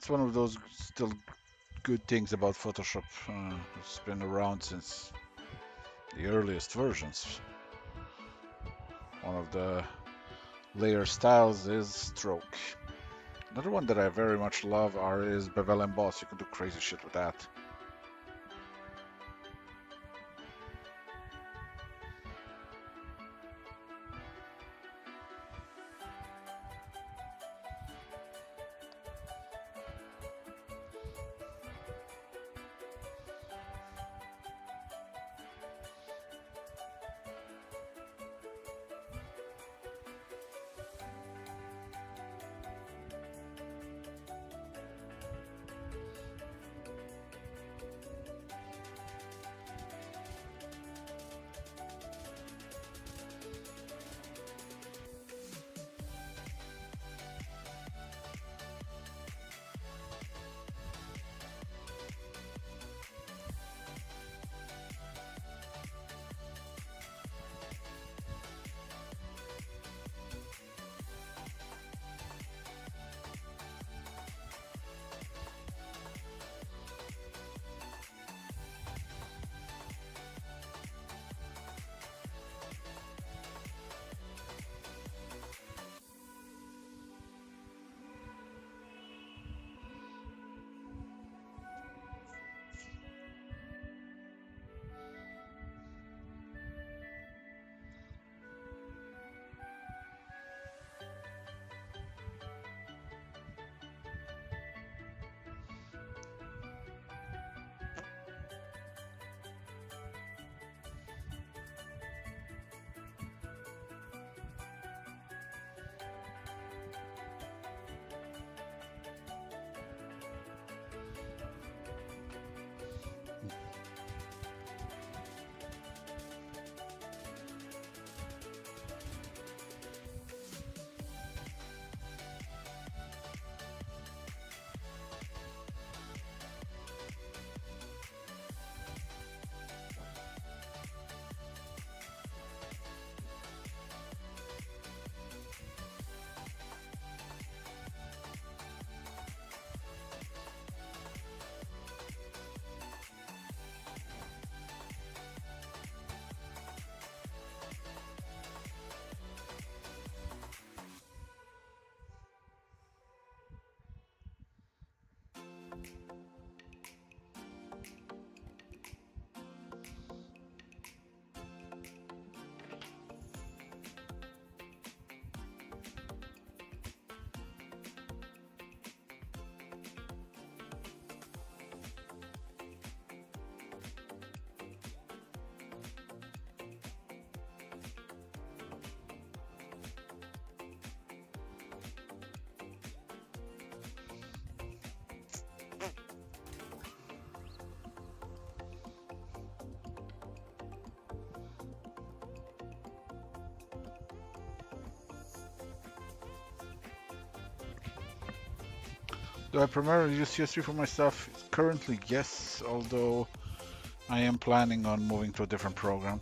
That's one of those still good things about Photoshop. It's been around since the earliest versions. One of the layer styles is stroke. Another one that I very much love is bevel emboss. You can do crazy shit with that. Do I primarily use CS3 for my stuff? Currently, yes, although I am planning on moving to a different program.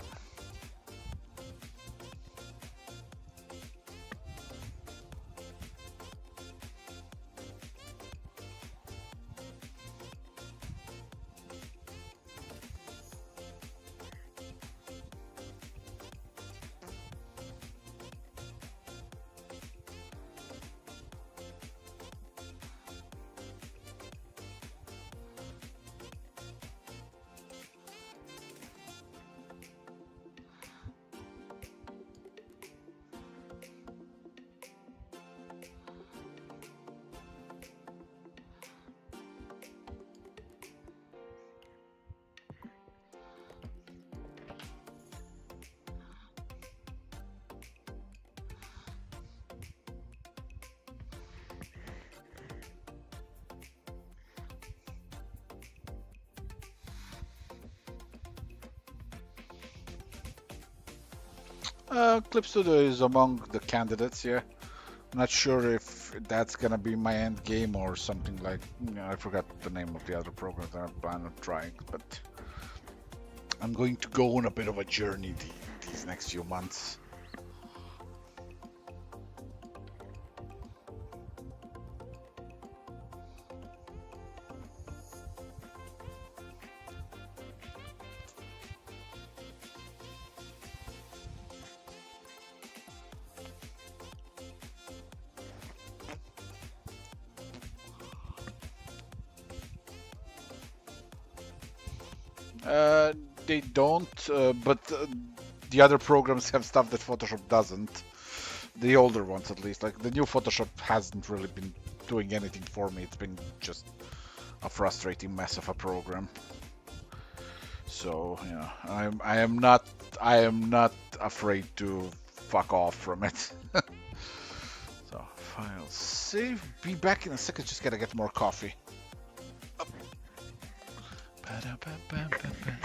Clip Studio is among the candidates, yeah. I'm not sure if that's gonna be my end game or something like, I forgot the name of the other program that I plan on trying, but I'm going to go on a bit of a journey these next few months. They don't, but the other programs have stuff that Photoshop doesn't. The older ones, at least. Like the new Photoshop hasn't really been doing anything for me. It's been just a frustrating mess of a program. So, you know, I am not afraid to fuck off from it. So, file save. Be back in a second. Just gotta get more coffee. Up. Ba-da-ba-ba-ba-ba.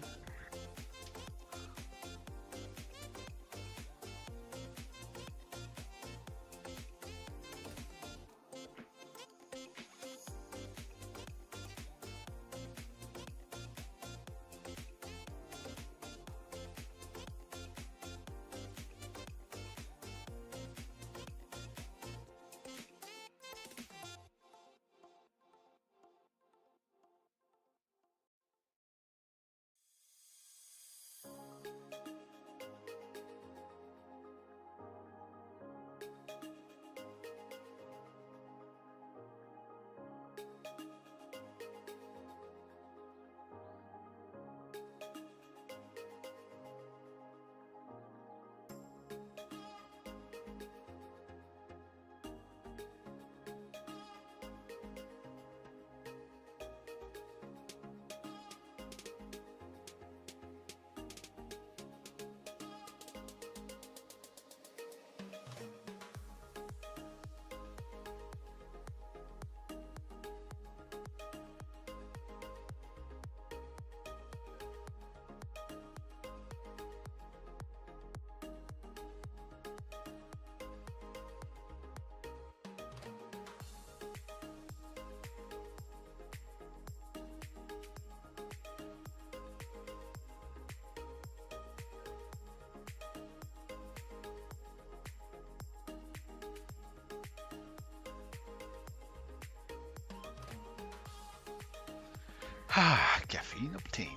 Caffeine obtained.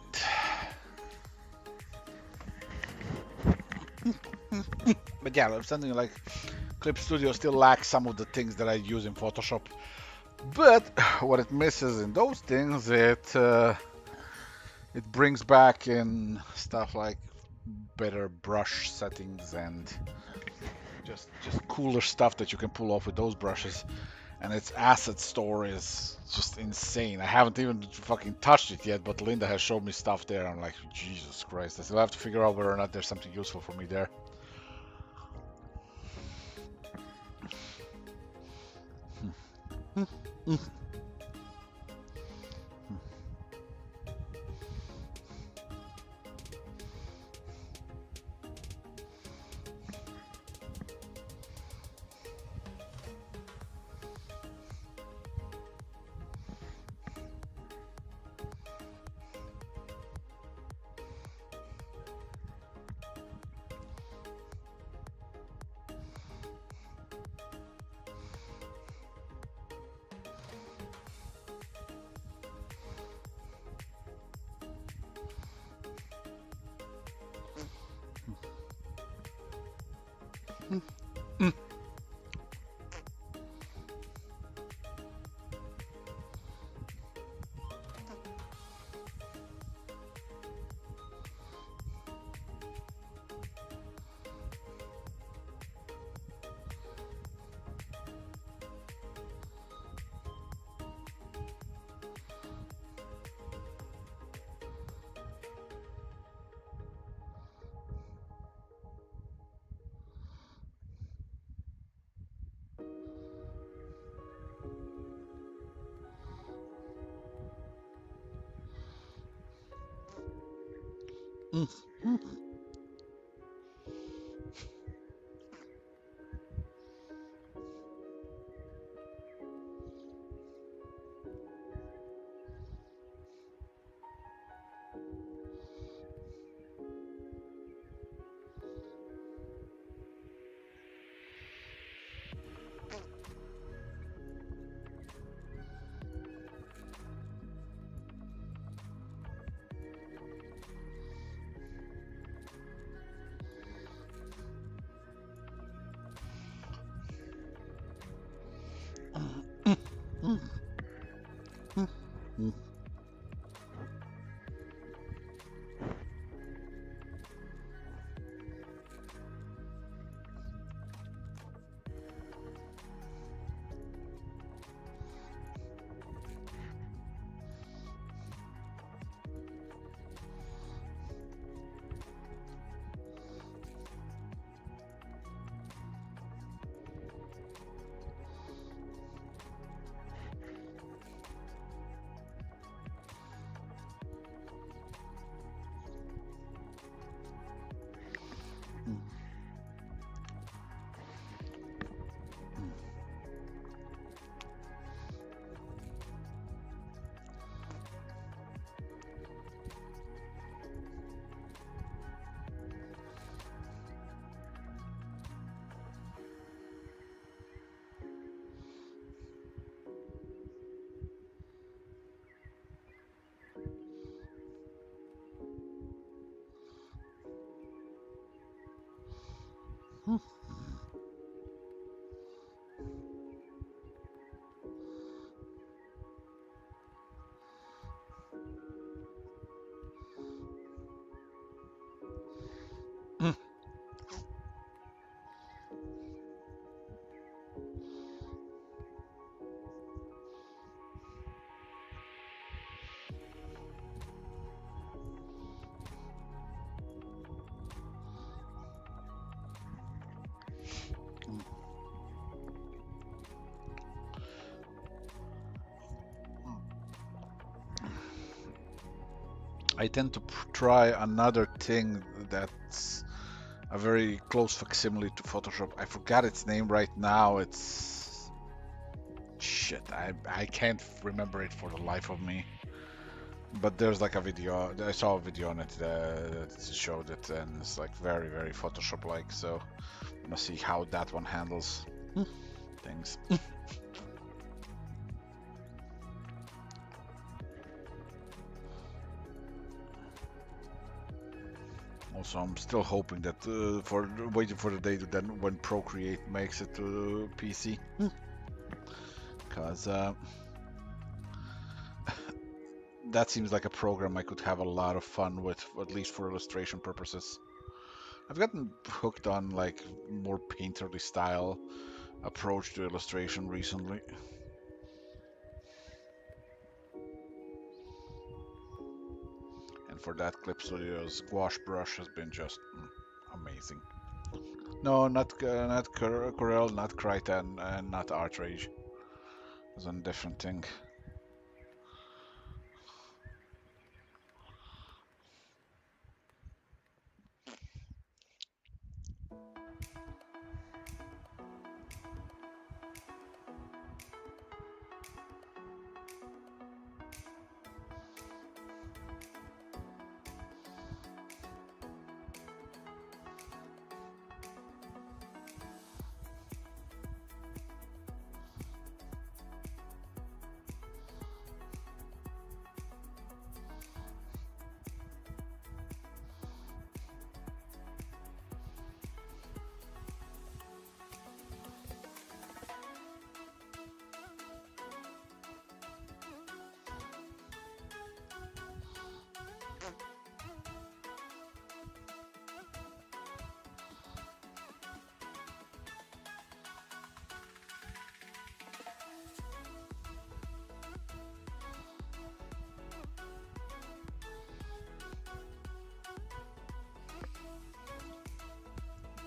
But yeah, something like Clip Studio still lacks some of the things that I use in Photoshop. But what it misses in those things, it brings back in stuff like better brush settings and just cooler stuff that you can pull off with those brushes. And its asset store is just insane. I haven't even fucking touched it yet, but Linda has showed me stuff there. I'm like, Jesus Christ. I still have to figure out whether or not there's something useful for me there. Hmm. Hmm. I tend to try another thing that's a very close facsimile to Photoshop. I forgot its name right now. It's shit. I can't remember it for the life of me. But there's like a video. I saw a video on it that showed it, and it's like very Photoshop-like. So I'm gonna see how that one handles things. Also, I'm still hoping that waiting for the day to then when Procreate makes it to PC, because that seems like a program I could have a lot of fun with, at least for illustration purposes. I've gotten hooked on like more painterly style approach to illustration recently. And for that, Clip Studio's gouache brush has been just amazing. No, not Corel, not Crichton, and not Artrage. It's a different thing.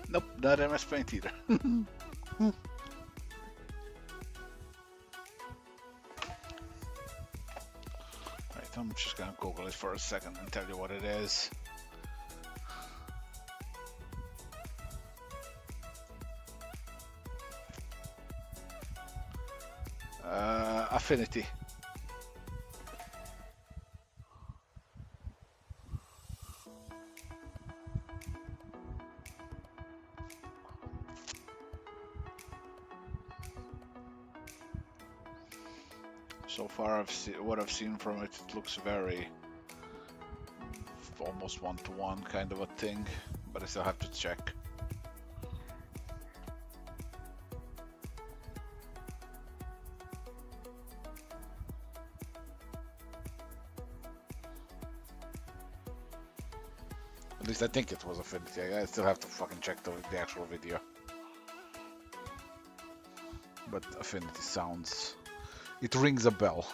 Nope, not MS Paint either. Right, I'm just gonna Google it for a second and tell you what it is. Affinity. So far, what I've seen from it, it looks very almost one-to-one kind of a thing, but I still have to check. At least I think it was Affinity. I still have to fucking check the actual video. But Affinity sounds... It rings a bell.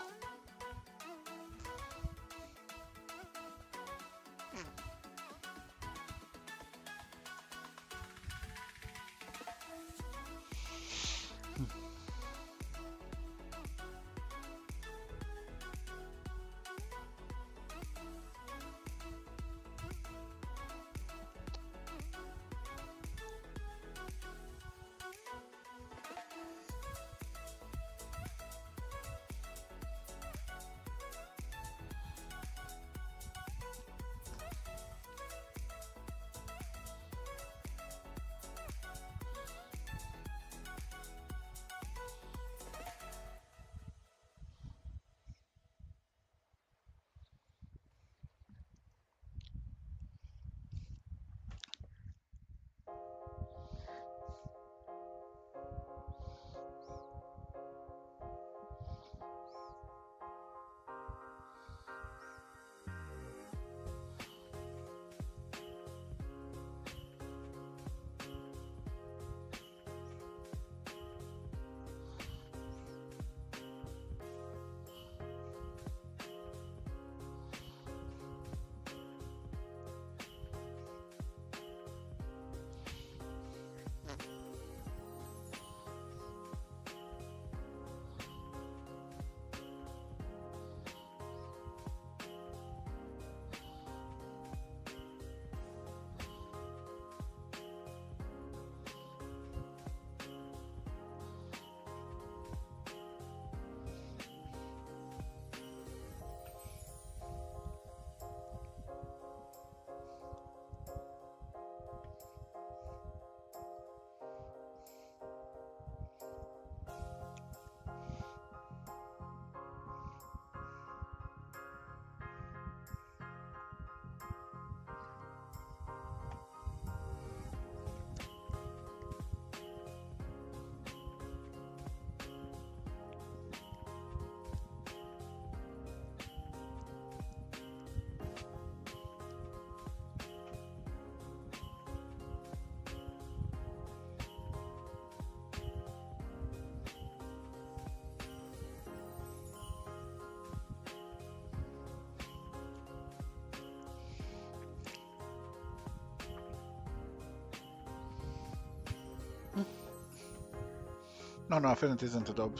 No, Affinity isn't Adobe.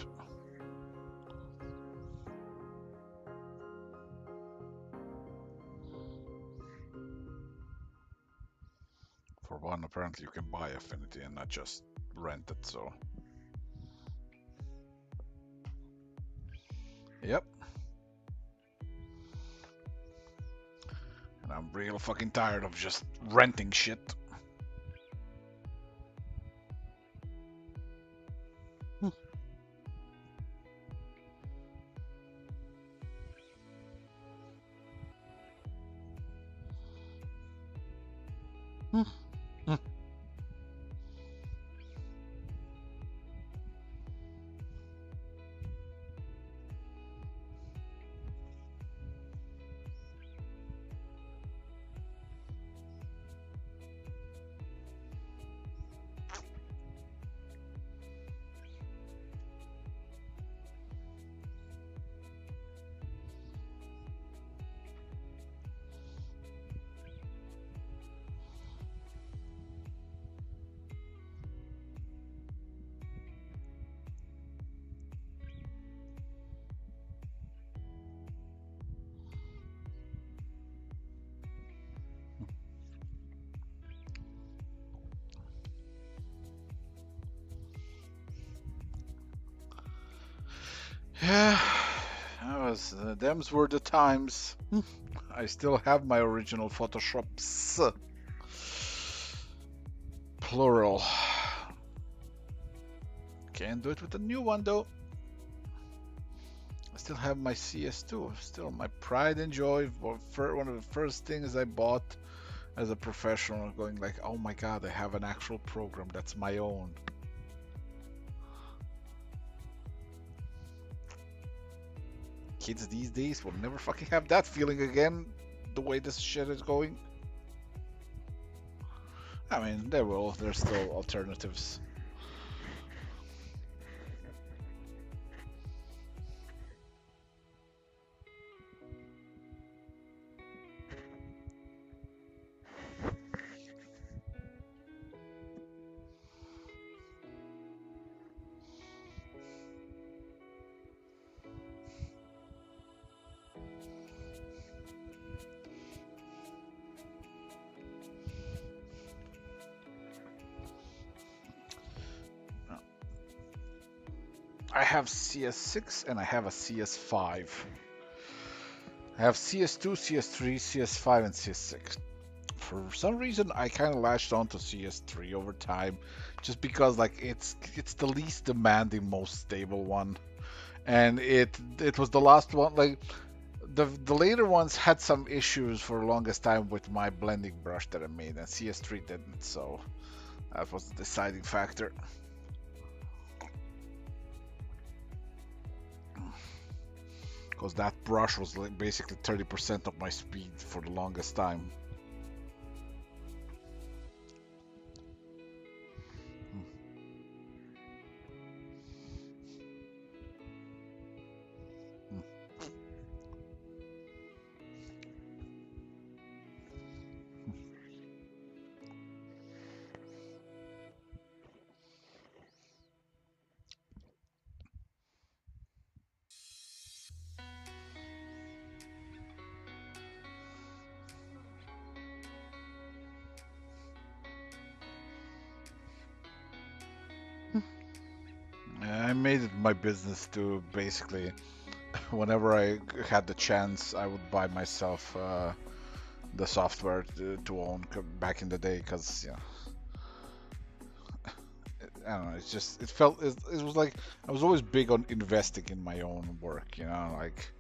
For one, apparently you can buy Affinity and not just rent it, so... Yep. And I'm real fucking tired of just renting shit. Yeah, them's were the times. I still have my original Photoshops. Plural. Can't do it with the new one though. I still have my CS2. Still my pride and joy. One of the first things I bought as a professional, going like, oh my god, I have an actual program that's my own. Kids these days will never fucking have that feeling again, the way this shit is going. I mean, there will. There's still alternatives. I have CS6 and I have a CS5. I have CS2, CS3, CS5, and CS6. For some reason, I kind of latched on to CS3 over time, just because like it's the least demanding, most stable one, and it was the last one. Like the later ones had some issues for the longest time with my blending brush that I made, and CS3 didn't. So that was the deciding factor. Because that brush was like basically 30% of my speed for the longest time. I made it my business to basically, whenever I had the chance, I would buy myself the software to own back in the day, because I don't know, it was like I was always big on investing in my own work, like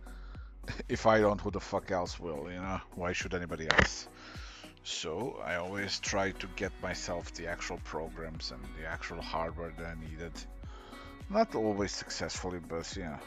if I don't, who the fuck else will, why should anybody else? So I always try to get myself the actual programs and the actual hardware that I needed. Not always successfully, but yeah.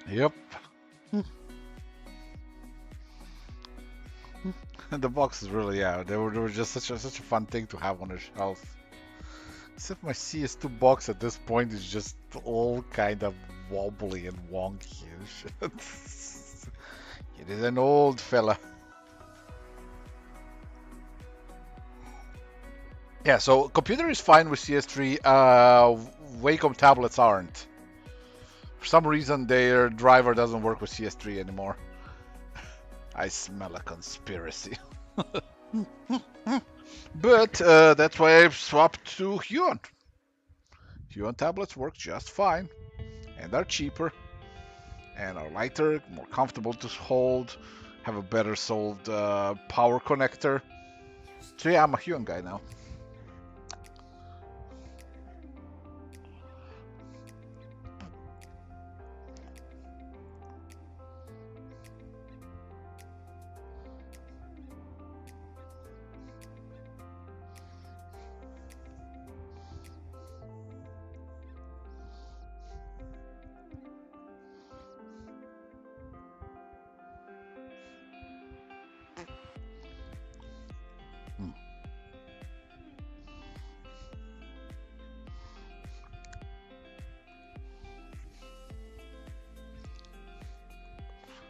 Yep. The boxes really, yeah, they were just such a fun thing to have on a shelf. Except my CS2 box at this point is just all kind of wobbly and wonky and shit. It is an old fella. Yeah, so computer is fine with CS3. Wacom tablets aren't. For some reason, their driver doesn't work with CS3 anymore. I smell a conspiracy. But that's why I've swapped to Huon. Huon tablets work just fine and are cheaper and are lighter, more comfortable to hold, have a better solved power connector. So yeah, I'm a Huon guy now.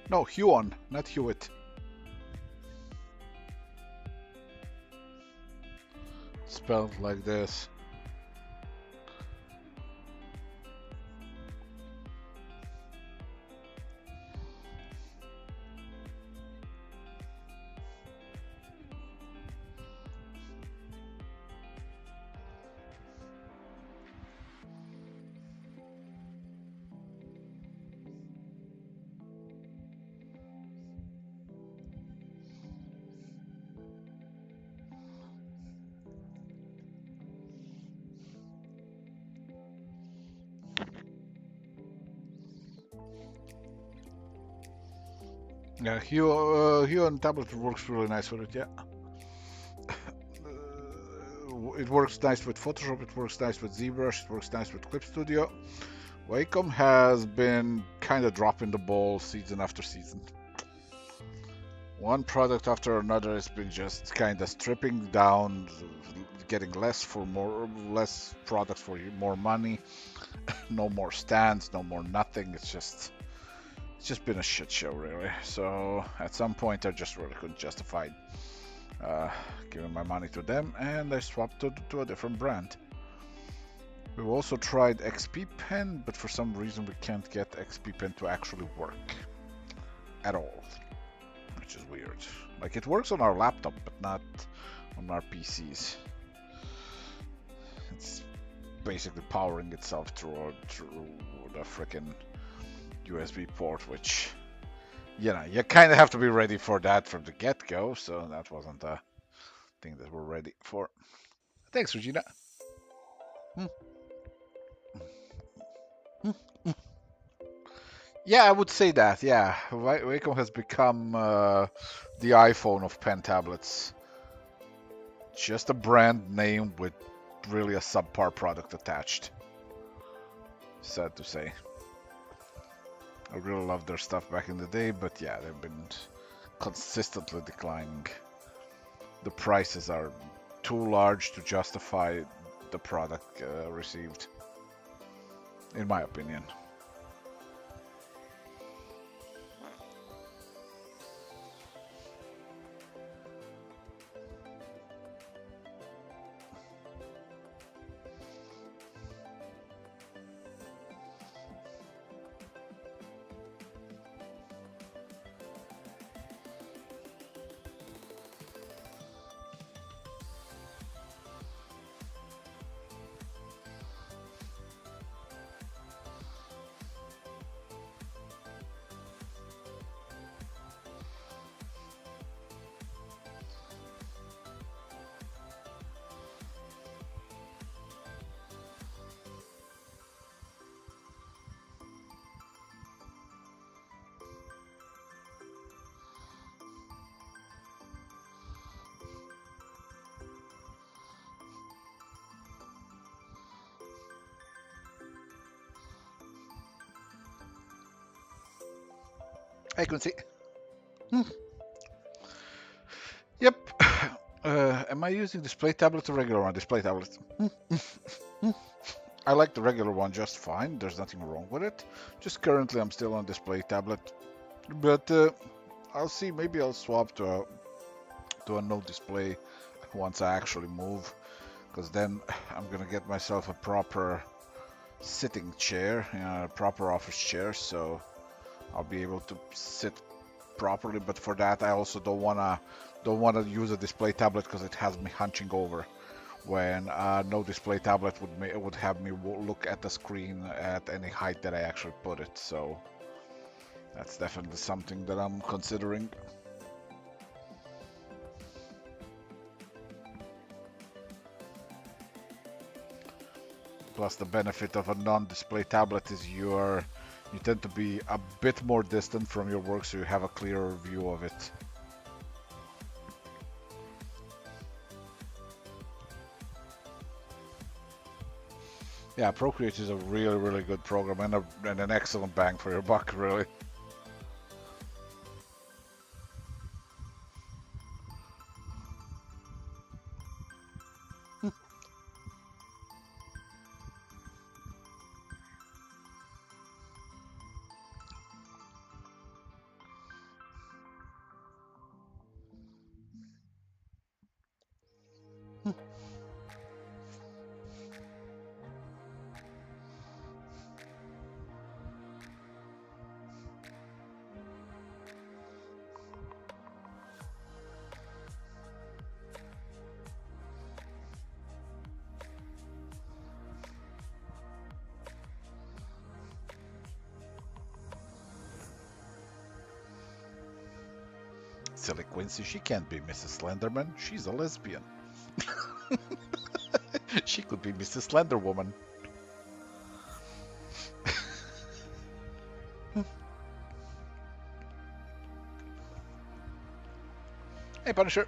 No, Huon, not Hewitt. Spelled like this. Yeah, Huon tablet works really nice with it, yeah. It works nice with Photoshop, it works nice with ZBrush, it works nice with Clip Studio. Wacom has been kind of dropping the ball season after season. One product after another has been just kind of stripping down, getting less products for more money, no more stands, no more nothing. It's just been a shit show, really. So at some point, I just really couldn't justify giving my money to them, and I swapped to a different brand. We've also tried XP Pen, but for some reason we can't get XP Pen to actually work at all, which is weird. Like, it works on our laptop, but not on our PCs. It's basically powering itself through the frickin' USB port, which, you know, you kind of have to be ready for that from the get-go, so that wasn't a thing that we're ready for. Thanks, Regina. Yeah, I would say that, yeah. Wacom has become the iPhone of pen tablets. Just a brand name with really a subpar product attached. Sad to say. I really loved their stuff back in the day, but yeah, they've been consistently declining. The prices are too large to justify the product received, in my opinion. I can see. Yep. Am I using display tablet or regular one? Display tablet. I like the regular one just fine. There's nothing wrong with it. Just currently I'm still on display tablet. But I'll see. Maybe I'll swap to a no display once I actually move. Because then I'm gonna get myself a proper sitting chair, a proper office chair. So I'll be able to sit properly. But for that, I also don't wanna use a display tablet because it has me hunching over. When no display tablet would have me look at the screen at any height that I actually put it. So that's definitely something that I'm considering. Plus the benefit of a non-display tablet is you tend to be a bit more distant from your work, so you have a clearer view of it. Yeah, Procreate is a really, really good program and an excellent bang for your buck, really. Silly Quincy, she can't be Mrs. Slenderman. She's a lesbian. She could be Mrs. Slenderwoman. Hey, Punisher.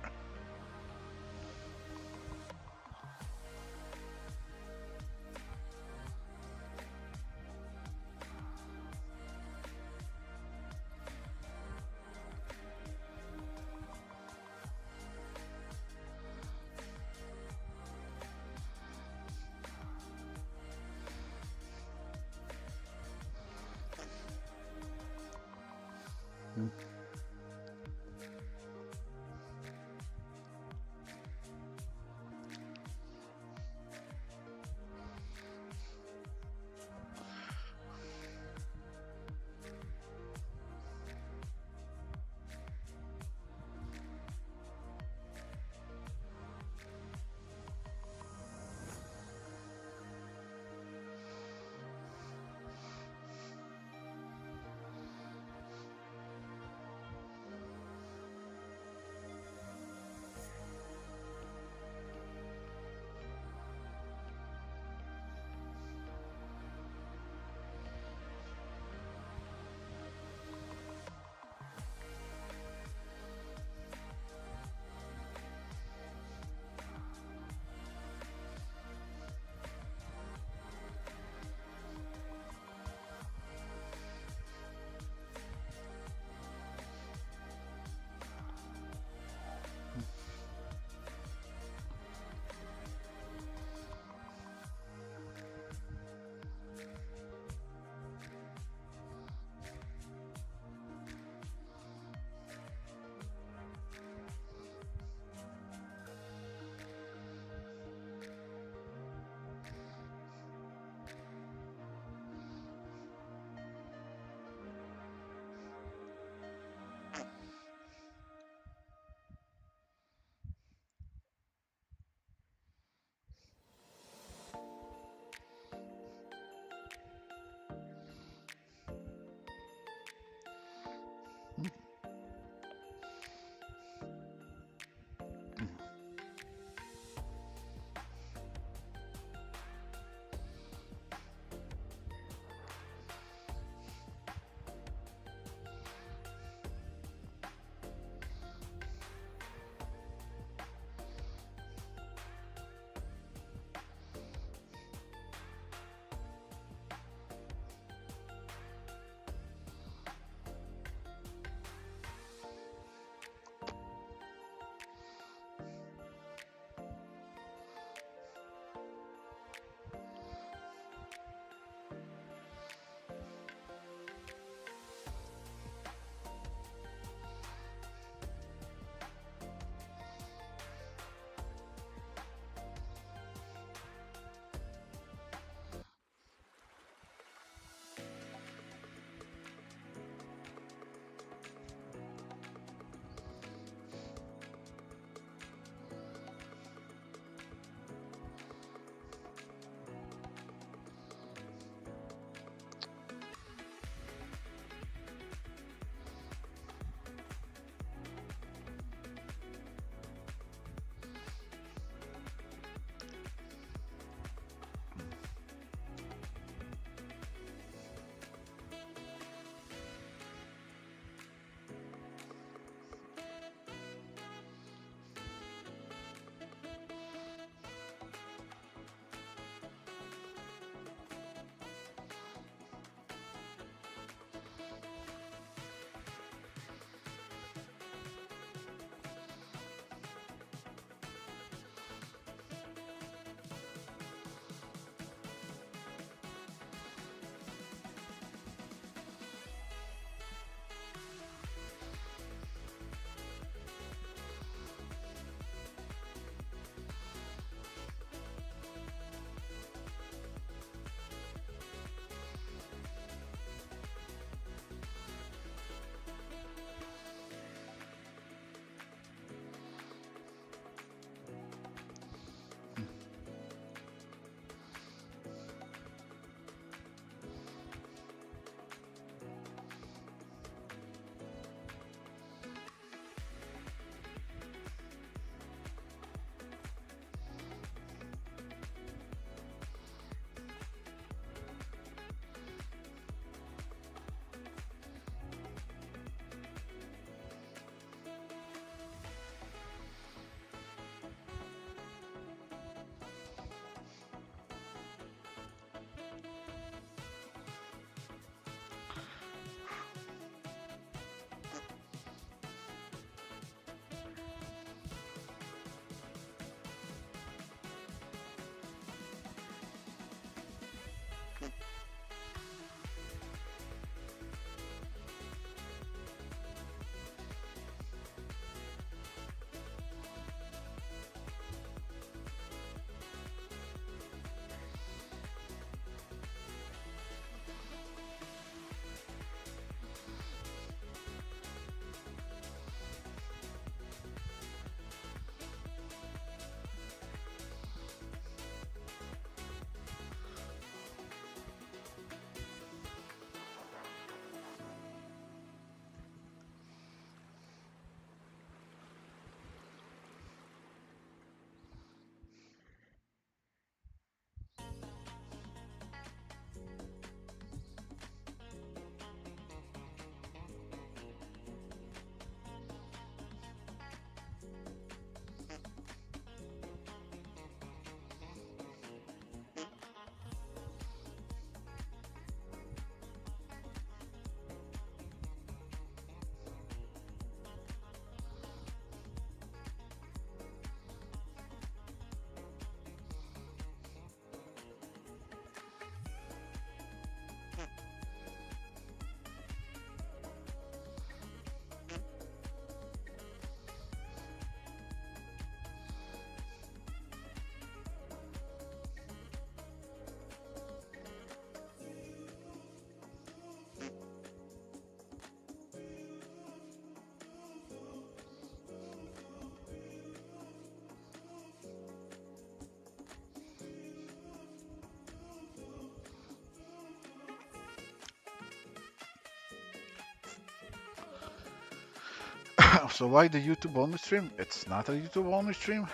So why the YouTube only stream? It's not a YouTube only stream.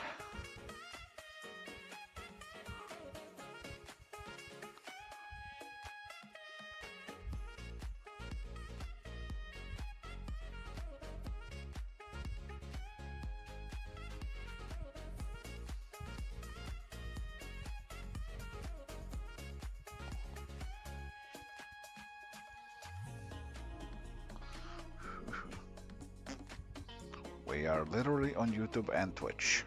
We are literally on YouTube and Twitch.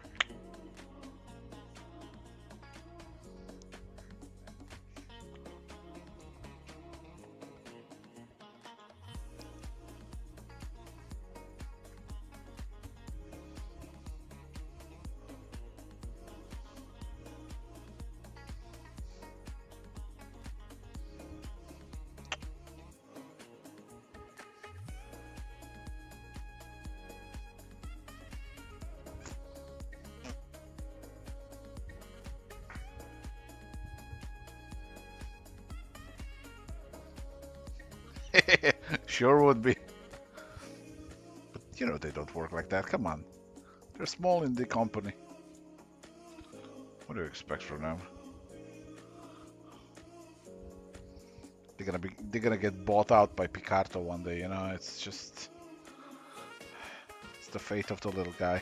Sure would be. But you know they don't work like that. Come on. They're small in the company. What do you expect from them? They're gonna get bought out by Picarto one day, you know, it's just it's the fate of the little guy.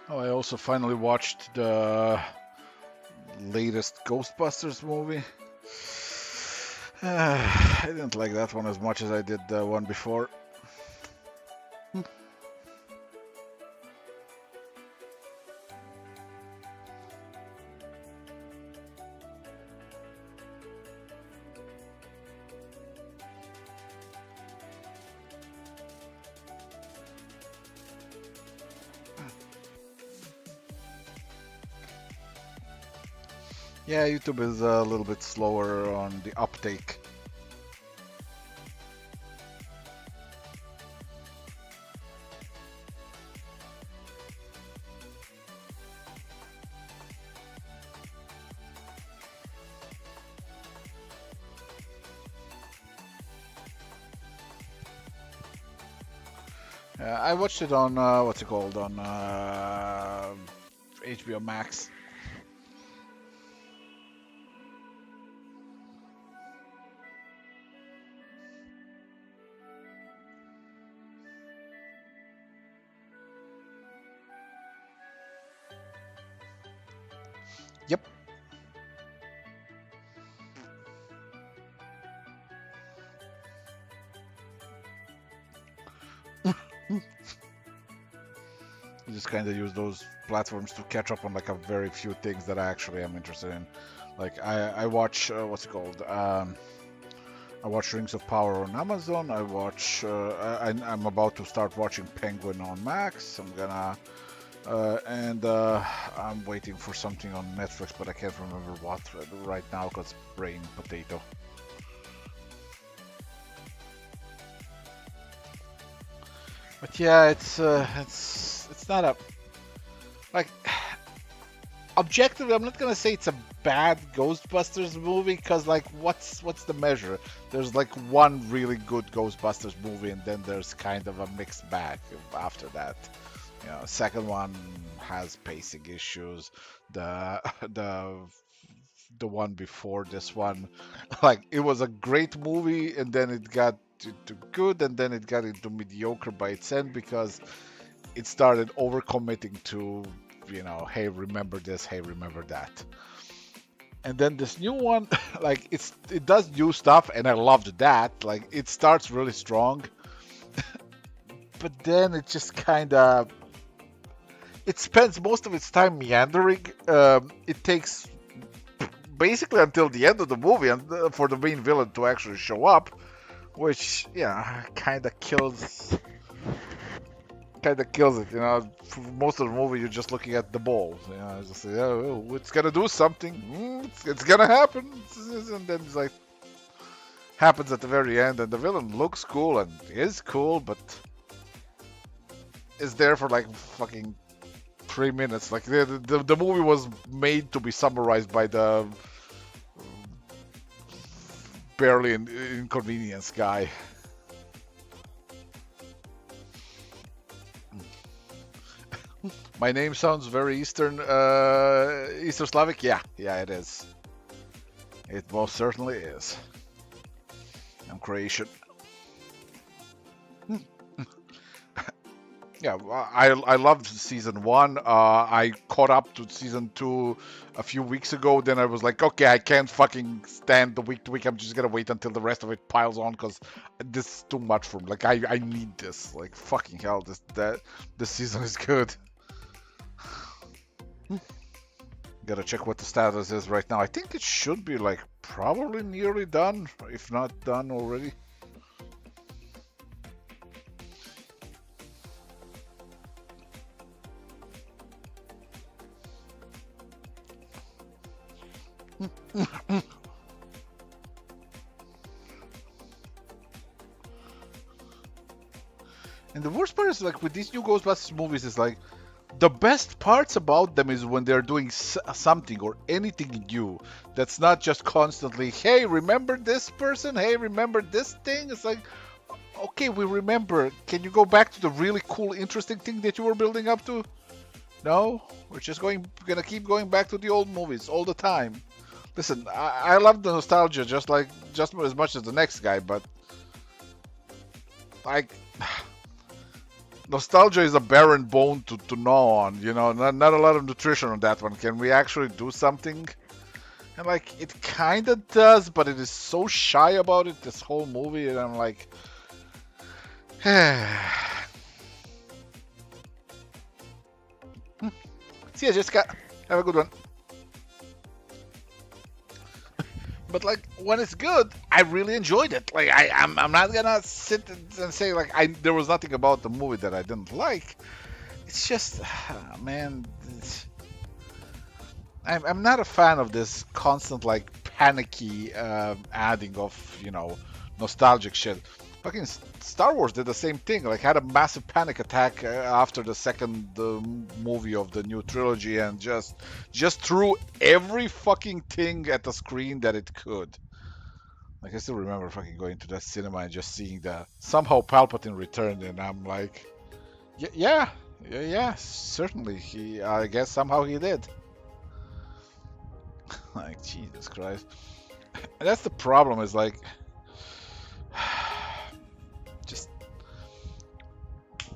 Oh, I also finally watched the latest Ghostbusters movie. I didn't like that one as much as I did the one before. Yeah, YouTube is a little bit slower on the uptake. I watched it on what's it called, on HBO Max. Yep. You just kind of use those platforms to catch up on like a very few things that I actually am interested in. Like I watch what's it called? I watch Rings of Power on Amazon. I watch. I'm about to start watching Penguin on Max. I'm gonna. And I'm waiting for something on Netflix, but I can't remember what right now because brain potato. But yeah, it's not a like objectively. I'm not gonna say it's a bad Ghostbusters movie because like what's the measure? There's like one really good Ghostbusters movie, and then there's kind of a mixed bag after that. You know, second one has pacing issues. The the one before this one, like it was a great movie, and then it got to good, and then it got into mediocre by its end because it started overcommitting to, hey, remember this, hey, remember that. And then this new one, like it does new stuff, and I loved that. Like it starts really strong, but then it just kind of it spends most of its time meandering. It takes basically until the end of the movie and for the main villain to actually show up, which kind of kills it. For most of the movie, you're just looking at the ball. It's just oh, it's gonna do something. It's gonna happen, and then it's like happens at the very end, and the villain looks cool and is cool, but is there for like fucking 3 minutes. Like the movie was made to be summarized by the barely inconvenience guy. My name sounds very Eastern Slavic. Yeah, it is. It most certainly is. I'm Croatian. Yeah, I loved season 1. I caught up to season 2 a few weeks ago. Then I was like, okay, I can't fucking stand the week to week. I'm just gonna wait until the rest of it piles on because this is too much for me. Like I need this. Like fucking hell, this season is good. Gotta check what the status is right now. I think it should be like probably nearly done, if not done already. And the worst part is like with these new Ghostbusters movies is like the best parts about them is when they're doing something or anything new that's not just constantly, hey, remember this person? Hey, remember this thing? It's like, okay, we remember. Can you go back to the really cool, interesting thing that you were building up to? No, we're just gonna keep going back to the old movies all the time. Listen, I love the nostalgia just as much as the next guy, but like nostalgia is a barren bone to gnaw on, not a lot of nutrition on that one. Can we actually do something? And like it kind of does, but it is so shy about it this whole movie, and I'm like, see you, Jessica. Have a good one. But like when it's good, I really enjoyed it. Like I'm not gonna sit and say like there was nothing about the movie that I didn't like. It's just, man, I'm not a fan of this constant like panicky adding of nostalgic shit. Fucking Star Wars did the same thing. Like had a massive panic attack after the second movie of the new trilogy, and just threw every fucking thing at the screen that it could. Like I still remember fucking going to that cinema and just seeing that somehow Palpatine returned, and I'm like, yeah, certainly I guess somehow he did. Like Jesus Christ, and that's the problem. Is like. Just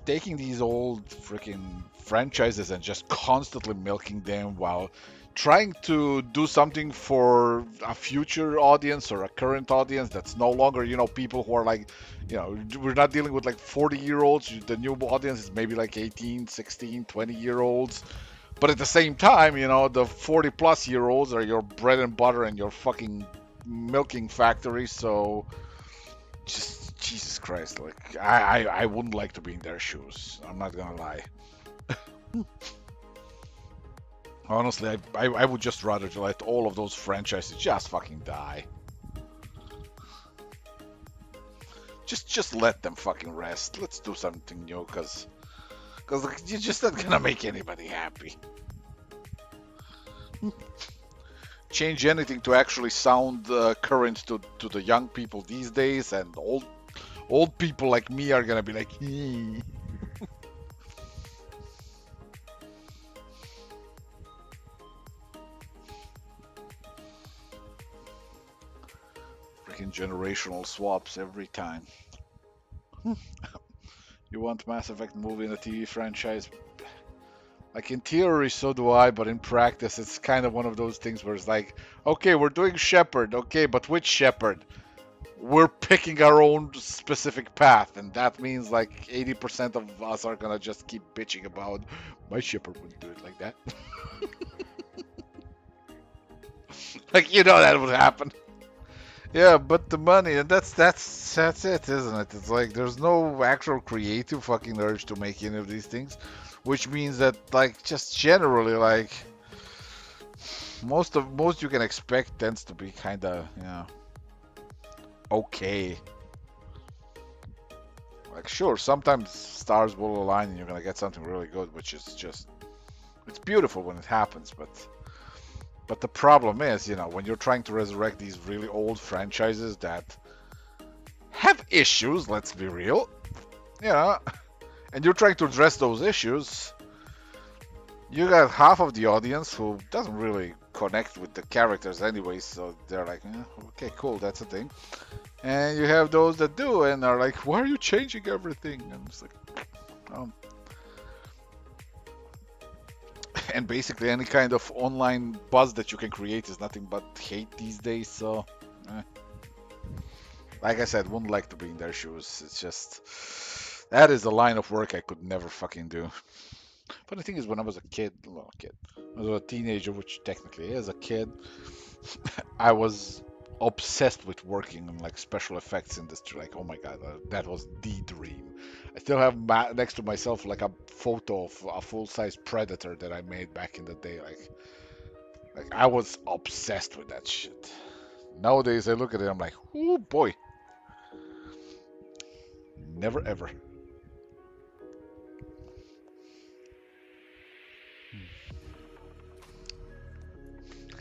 taking these old freaking franchises and just constantly milking them while trying to do something for a future audience or a current audience that's no longer, people who are like, we're not dealing with like 40-year-olds. The new audience is maybe like 18, 16, 20-year-olds. But at the same time, the 40-plus-year-olds are your bread and butter and your fucking milking factory. So just Jesus Christ, like I wouldn't like to be in their shoes. I'm not gonna lie. Honestly, I would just rather let all of those franchises just fucking die. Just let them fucking rest. Let's do something new, cause you're just not gonna make anybody happy. Change anything to actually sound current to the young people these days, and old people like me are gonna be like, freaking generational swaps every time. You want Mass Effect movie in a TV franchise? Like in theory, so do I, but in practice, it's kind of one of those things where it's like, okay, we're doing Shepard, okay, but which Shepard? We're picking our own specific path, and that means like 80% of us are gonna just keep bitching about my Shepard wouldn't do it like that. Like that would happen. Yeah, but the money, and that's it, isn't it? It's like there's no actual creative fucking urge to make any of these things, which means that like just generally like most you can expect tends to be kind of okay. Like sure, sometimes stars will align and you're gonna get something really good, which is just it's beautiful when it happens, but the problem is, when you're trying to resurrect these really old franchises that have issues, let's be real, and you're trying to address those issues, you got half of the audience who doesn't really connect with the characters anyway, so they're like, okay, cool, that's a thing. And you have those that do and are like, why are you changing everything? And it's like, and basically any kind of online buzz that you can create is nothing but hate these days, so like I said, wouldn't like to be in their shoes. It's just that is a line of work I could never fucking do. But the thing is, when I was a kid, I was a teenager, which technically is a kid, I was obsessed with working in like special effects industry. Like, oh my god, that was the dream. I still have next to myself like a photo of a full-size Predator that I made back in the day. Like I was obsessed with that shit. Nowadays, I look at it, I'm like, oh boy, never ever.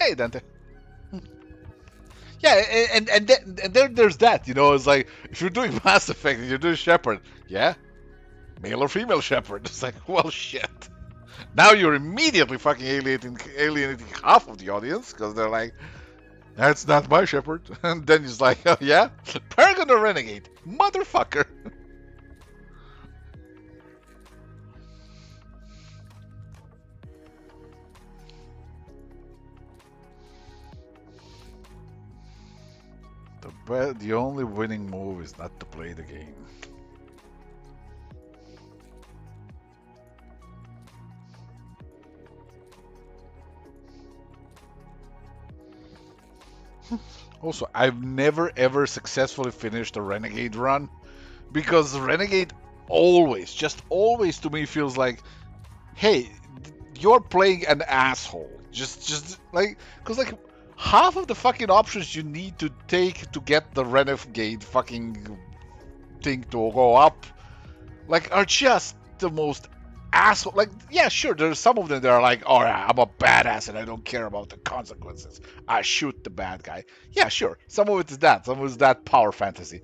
Hey, Dante. Yeah, and there's that, it's like if you're doing Mass Effect and you're doing Shepard, yeah, male or female Shepard. It's like, well, shit. Now you're immediately fucking alienating half of the audience because they're like, that's not my Shepard. And then he's like, oh yeah, Paragon or Renegade, motherfucker. The only winning move is not to play the game. Also, I've never ever successfully finished a Renegade run because Renegade always, just always to me feels like, hey, you're playing an asshole. Just like, because like half of the fucking options you need to take to get the Renegade fucking thing to go up, like, are just the most asshole. Like, yeah, sure, there's some of them that are like, oh yeah, I'm a badass and I don't care about the consequences. I shoot the bad guy. Yeah, sure. Some of it is that. Some of it is that power fantasy.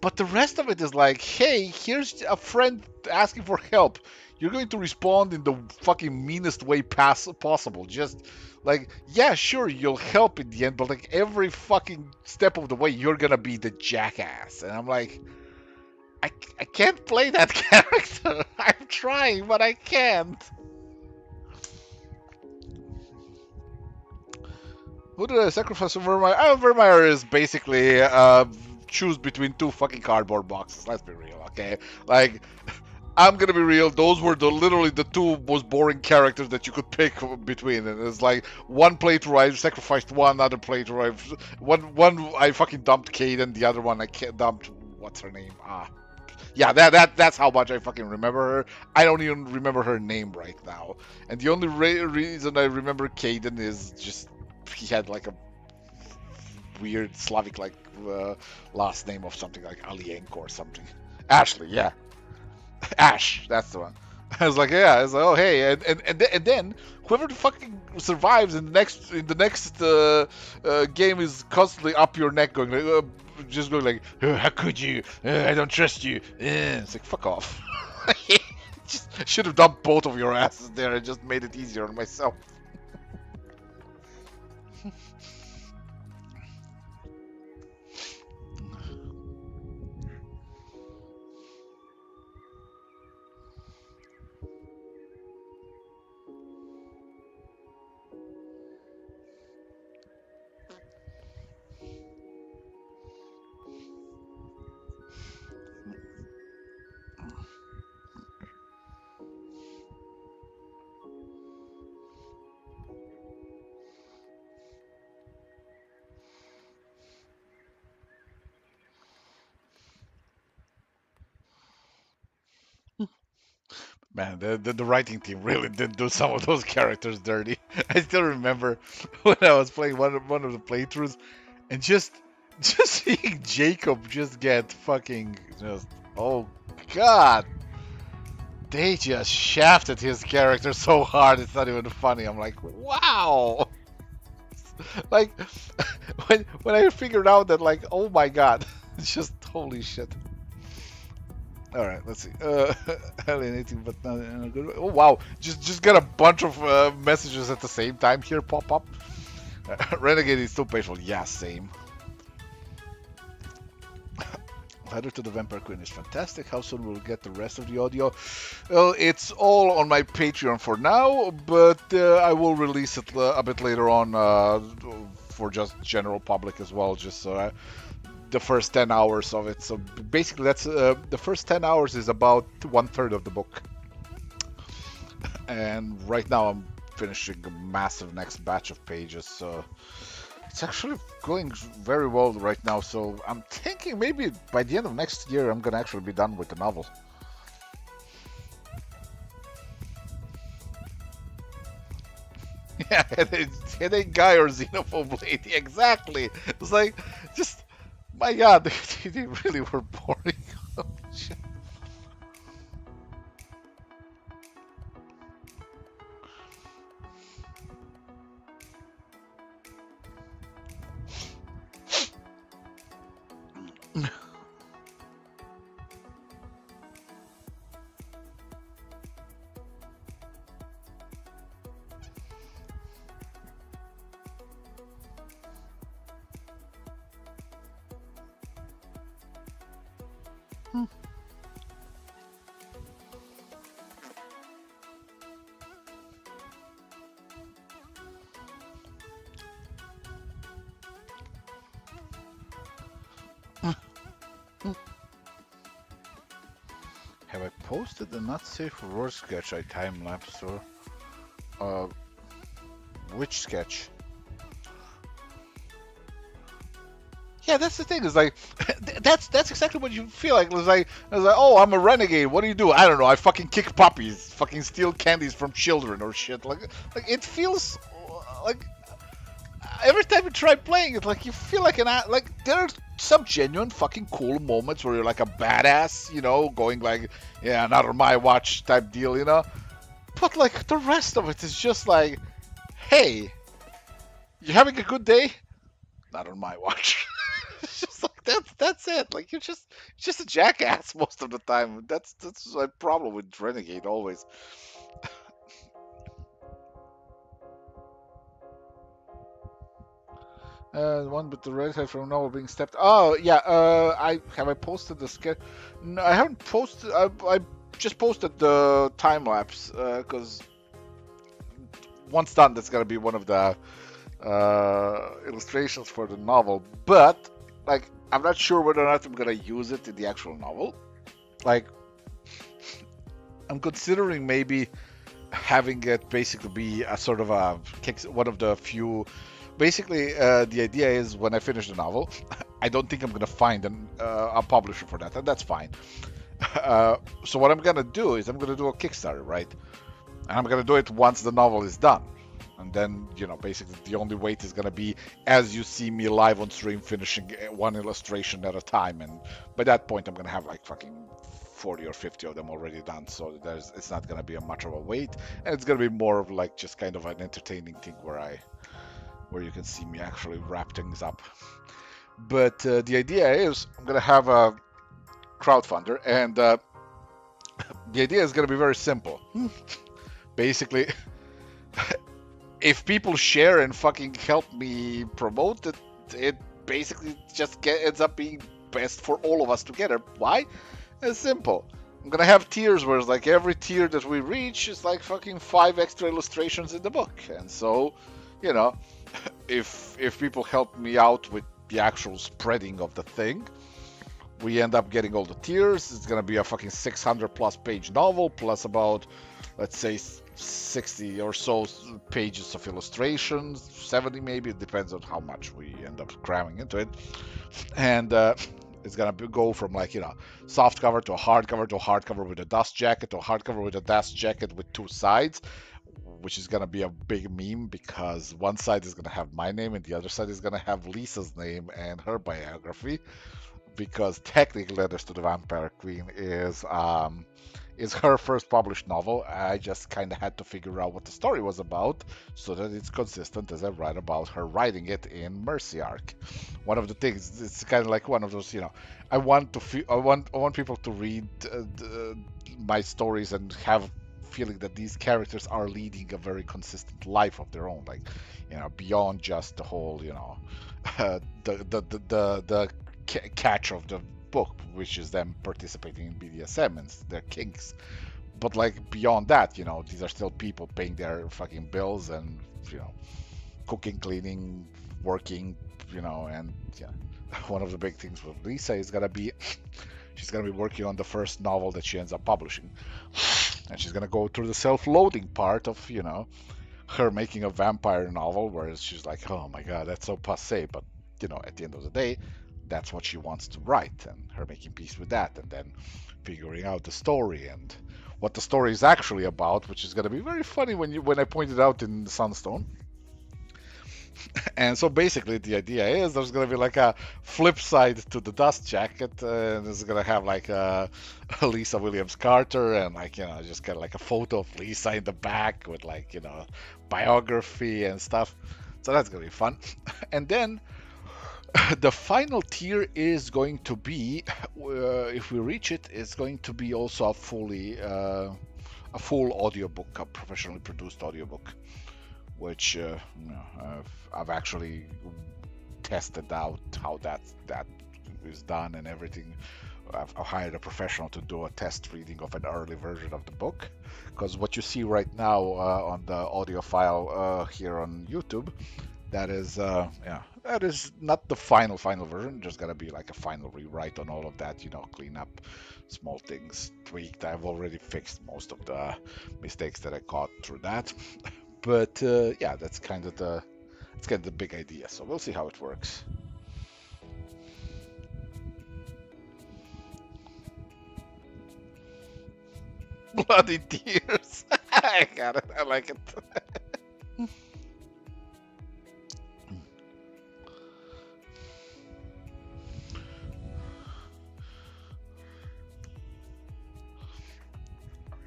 But the rest of it is like, hey, here's a friend asking for help. You're going to respond in the fucking meanest way possible. Just like, yeah, sure, you'll help in the end, but like every fucking step of the way, you're gonna be the jackass. And I'm like, I can't play that character. I'm trying, but I can't. Who did I sacrifice for Vermeer? Vermeer is basically choose between two fucking cardboard boxes. Let's be real, okay? Like, I'm gonna be real. Those were literally the two most boring characters that you could pick between, and it's like one playthrough I sacrificed one, other playthrough one I fucking dumped Kate, and the other one I dumped what's her name? Yeah, that's how much I fucking remember her. I don't even remember her name right now. And the only reason I remember Caden is just he had like a weird Slavic like last name of something like Alienko or something. Ashley, yeah, Ash, that's the one. I was like, yeah, I was like, oh hey, and then whoever the fucking survives in the next game is constantly up your neck, going like, just going like, how could you? I don't trust you. It's like, fuck off. Just should have dumped both of your asses there and just made it easier on myself. Man, the writing team really did do some of those characters dirty. I still remember when I was playing one of the playthroughs, and just seeing Jacob just get fucking just oh god, they just shafted his character so hard it's not even funny. I'm like, wow. Like when I figured out that like oh my god, it's just holy shit. All right, let's see. Alienating, but not in a good way. Oh wow, just got a bunch of messages at the same time here pop up. Renegade is too painful. Yeah, same. Letter to the Vampire Queen is fantastic. How soon will we get the rest of the audio? Well, it's all on my Patreon for now, but I will release it a bit later on for just general public as well, just so the first 10 hours of it. So basically, that's the first 10 hours is about 1/3 of the book. And right now I'm finishing a massive next batch of pages, so it's actually going very well right now. So I'm thinking maybe by the end of next year I'm gonna actually be done with the novel. Yeah, headache guy or xenophobe lady, exactly. It's like, just, my god, they really were boring. Oh, shit. Have I posted the not safe for work sketch I time lapsed or which sketch? Yeah, that's the thing. Is like that's exactly what you feel like. It's like, oh, I'm a renegade. What do you do? I don't know. I fucking kick puppies, fucking steal candies from children or shit. Like it feels like every time you try playing it, like you feel like like there are some genuine fucking cool moments where you're like a badass, you know, going like, yeah, not on my watch type deal, you know. But like the rest of it is just like, hey, you having a good day? Not on my watch. It's just like that's it. Like you're just a jackass most of the time. That's my problem with Renegade always. One with the red hair from novel being stepped. Oh yeah. I posted the sketch. No, I haven't posted. I just posted the time lapse because once done, that's gonna be one of the illustrations for the novel. But like, I'm not sure whether or not I'm gonna use it in the actual novel. Like, I'm considering maybe having it basically be a sort of a one of the few. Basically, the idea is when I finish the novel, I don't think I'm gonna find a publisher for that, and that's fine. So what I'm gonna do is I'm gonna do a Kickstarter, right? And I'm gonna do it once the novel is done. And then, you know, basically the only wait is gonna be as you see me live on stream finishing one illustration at a time. And by that point, I'm gonna have like fucking 40 or 50 of them already done. So it's not gonna be a much of a wait, and it's gonna be more of like just kind of an entertaining thing where you can see me actually wrap things up. But the idea is I'm gonna have a crowdfunder, and the idea is gonna be very simple. Basically, if people share and fucking help me promote it, it basically just ends up being best for all of us together. Why? It's simple. I'm gonna have tiers where it's like every tier that we reach is like fucking 5 extra illustrations in the book. And so, you know, if people help me out with the actual spreading of the thing, we end up getting all the tiers. It's gonna be a fucking 600 plus page novel plus about, let's say, 60 or so pages of illustrations, 70 maybe, it depends on how much we end up cramming into it. And It's gonna go from like, soft cover to a hardcover with a dust jacket to a hardcover with a dust jacket with two sides, which is gonna be a big meme because one side is gonna have my name and the other side is gonna have Lisa's name and her biography. Because technically, Letters to the Vampire Queen is her first published novel. I just kind of had to figure out what the story was about so that it's consistent as I write about her writing it in Mercy Arc. One of the things, it's kind of like one of those, I want people to read my stories and have feeling that these characters are leading a very consistent life of their own, like, beyond just the whole, the catch of the book, which is them participating in BDSM and their kinks. But like beyond that, these are still people paying their fucking bills and cooking, cleaning, working, and yeah. One of the big things with Lisa is gonna be she's gonna be working on the first novel that she ends up publishing, and she's gonna go through the self-loading part of her making a vampire novel, where she's like, oh my god, that's so passe, but at the end of the day, that's what she wants to write, and her making peace with that, and then figuring out the story and what the story is actually about, which is going to be very funny when I pointed out in Sunstone. And so basically the idea is there's going to be like a flip side to the dust jacket, and it's going to have like a Lisa Williams Carter, and like, just kind of like a photo of Lisa in the back with like, biography and stuff. So that's going to be fun. And then the final tier is going to be, if we reach it, it's going to be also a full audiobook, a professionally produced audiobook, which I've actually tested out how that is done and everything. I've hired a professional to do a test reading of an early version of the book, because what you see right now on the audio file here on YouTube, that is not the final version. Just gotta be like a final rewrite on all of that, clean up small things, tweaked. I've already fixed most of the mistakes that I caught through that. But yeah, that's kind of the big idea. So we'll see how it works. Bloody tears. I got it. I like it.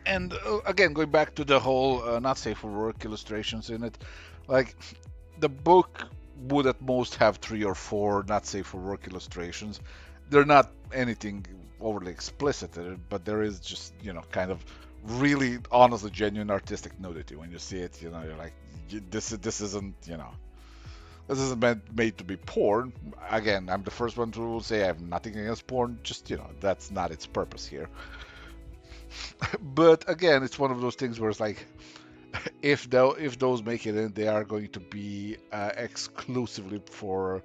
And again, going back to the whole not safe for work illustrations in it, like the book would at most have 3 or 4 not safe for work illustrations. They're not anything overly explicit, but there is just kind of really honestly genuine artistic nudity. When you see it, you're like, this isn't this isn't made to be porn. Again, I'm the first one to say I have nothing against porn. Just that's not its purpose here. But again, it's one of those things where it's like, if those make it in, they are going to be exclusively for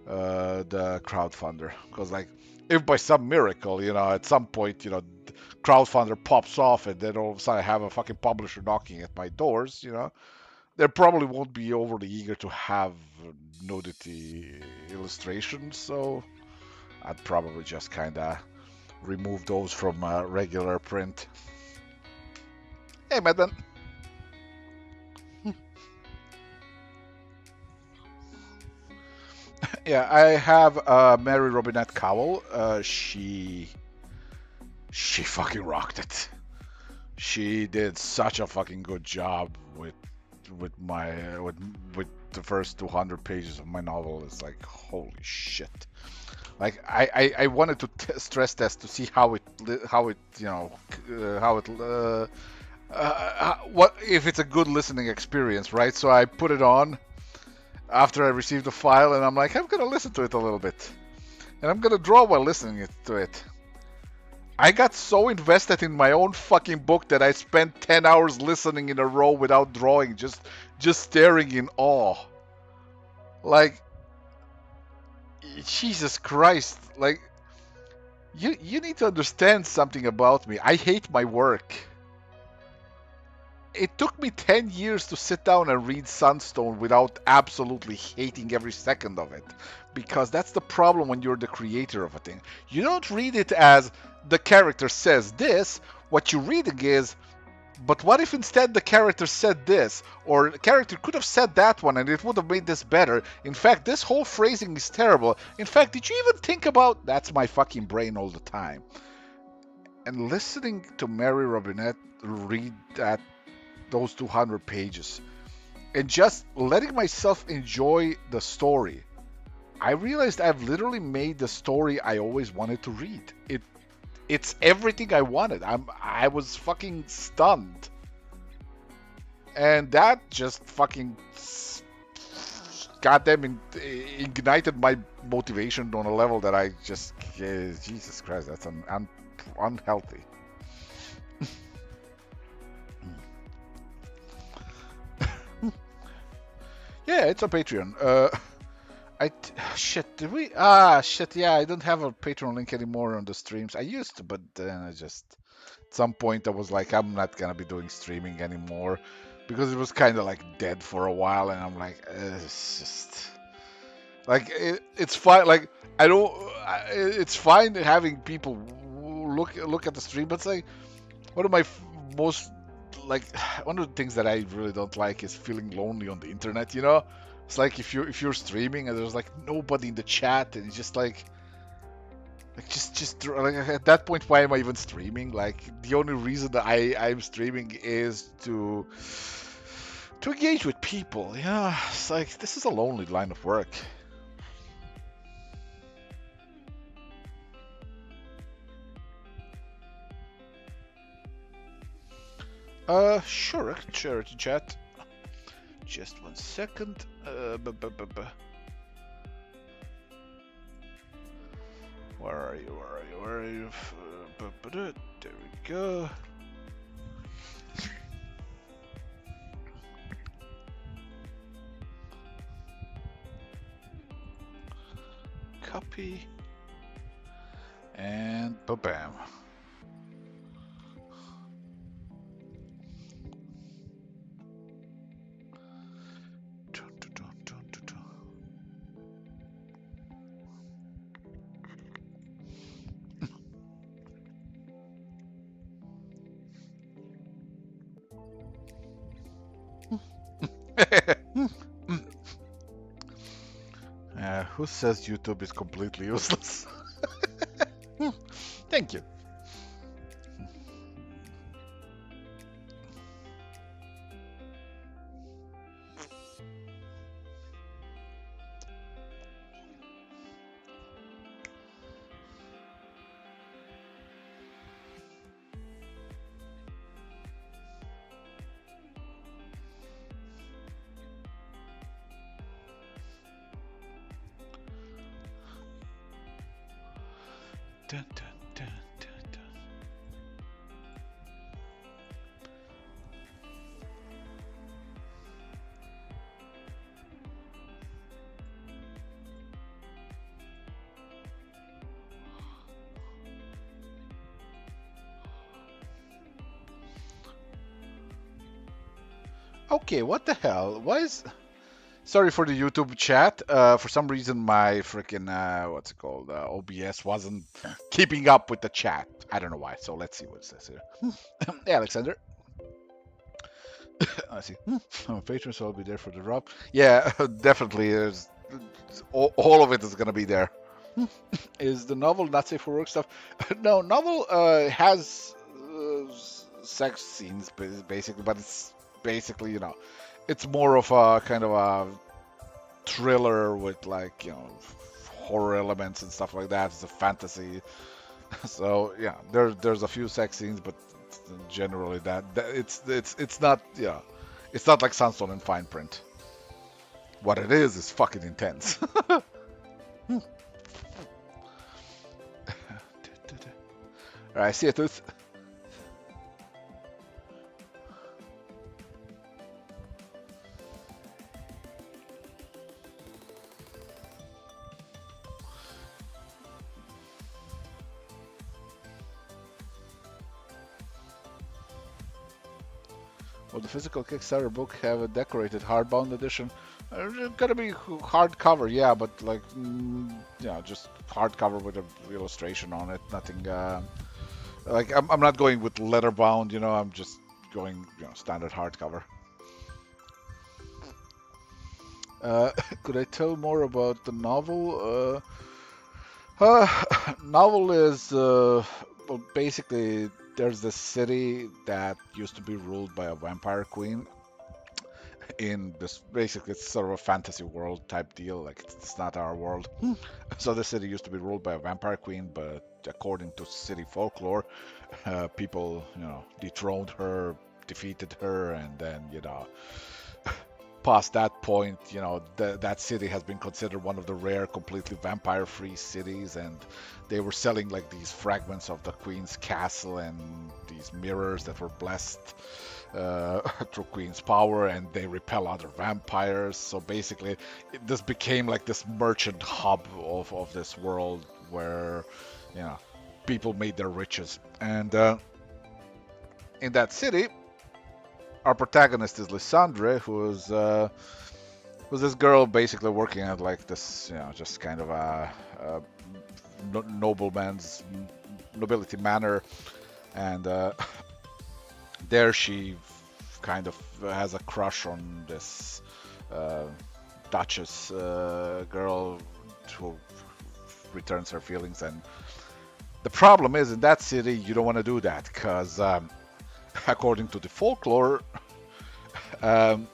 the crowdfunder. Because like, if by some miracle, at some point, crowdfunder pops off and then all of a sudden I have a fucking publisher knocking at my doors, they probably won't be overly eager to have nudity illustrations. So I'd probably just kind of remove those from regular print. Hey, Madman. Yeah, I have Mary Robinette Cowell. She fucking rocked it. She did such a fucking good job with the first 200 pages of my novel. It's like, holy shit. Like I wanted to stress test to see what if it's a good listening experience, right? So I put it on after I received the file, and I'm like, I'm gonna listen to it a little bit, and I'm gonna draw while listening to it. I got so invested in my own fucking book that I spent 10 hours listening in a row without drawing, just staring in awe. Like, Jesus Christ, like, you need to understand something about me. I hate my work. it took me 10 years to sit down and read Sunstone without absolutely hating every second of it. Because that's the problem when you're the creator of a thing. You don't read it as the character says this. What you're reading is, but what if instead the character said this? Or the character could have said that one and it would have made this better. In fact, this whole phrasing is terrible. In fact, did you even think about that's my fucking brain all the time? And listening to Mary Robinette read those 200 pages and just letting myself enjoy the story, I realized I've literally made the story I always wanted to read. It's everything I wanted. I was fucking stunned. And that just fucking goddamn ignited my motivation on a level that I just Jesus Christ, that's unhealthy. Yeah, it's on Patreon. Shit, did we? Shit, yeah, I don't have a Patreon link anymore on the streams. I used to, but then at some point I was like, I'm not gonna be doing streaming anymore because it was kind of like dead for a while, and I'm like, it's just like it's fine. Like I don't, it's fine having people look at the stream, but it's like one of my most like one of the things that I really don't like is feeling lonely on the internet. You know, it's like if you're streaming and there's like nobody in the chat, and it's just like just like at that point, why am I even streaming? Like the only reason that I'm streaming is to engage with people. Yeah, it's like this is a lonely line of work. Sure, I can share it in chat. Just 1 second. Where are you? Where are you? There we go. Copy. And bam. Who says YouTube is completely useless? Thank you. Dun, dun, dun, dun, dun. Okay, what the hell? Why is... Sorry for the YouTube chat. For some reason, my freaking what's it called? OBS wasn't keeping up with the chat. I don't know why. So let's see what it says here. Hey, Alexander. I see. Patrons, so I'll be there for the drop. Yeah, definitely. All of it is gonna be there. Is the novel not safe for work stuff? No, novel has sex scenes basically, but it's basically it's more of a kind of a thriller with like horror elements and stuff like that. It's a fantasy, so yeah, there's a few sex scenes, but generally it's not it's not like Sunstone in fine print. What it is fucking intense. Alright, see you, Tooth. Will the physical Kickstarter book have a decorated hardbound edition? It's gonna be hardcover, yeah, but like, yeah, just hardcover with an illustration on it. Nothing. Like I'm not going with letterbound, you know. I'm just going, standard hardcover. Could I tell more about the novel? Novel is well, basically there's this city that used to be ruled by a vampire queen. In this, basically, it's sort of a fantasy world type deal. Like it's not our world. So the city used to be ruled by a vampire queen, but according to city folklore, people, dethroned her, defeated her, and then, past that point, that city has been considered one of the rare, completely vampire-free cities, and they were selling like these fragments of the queen's castle and these mirrors that were blessed through queen's power, and they repel other vampires. So basically, this became like this merchant hub of this world where, people made their riches. And in that city, our protagonist is Lysandre, who's this girl basically working at like this, just kind of a nobleman's nobility manor, and there she kind of has a crush on this Duchess girl who returns her feelings. And the problem is, in that city, you don't want to do that because, according to the folklore, um,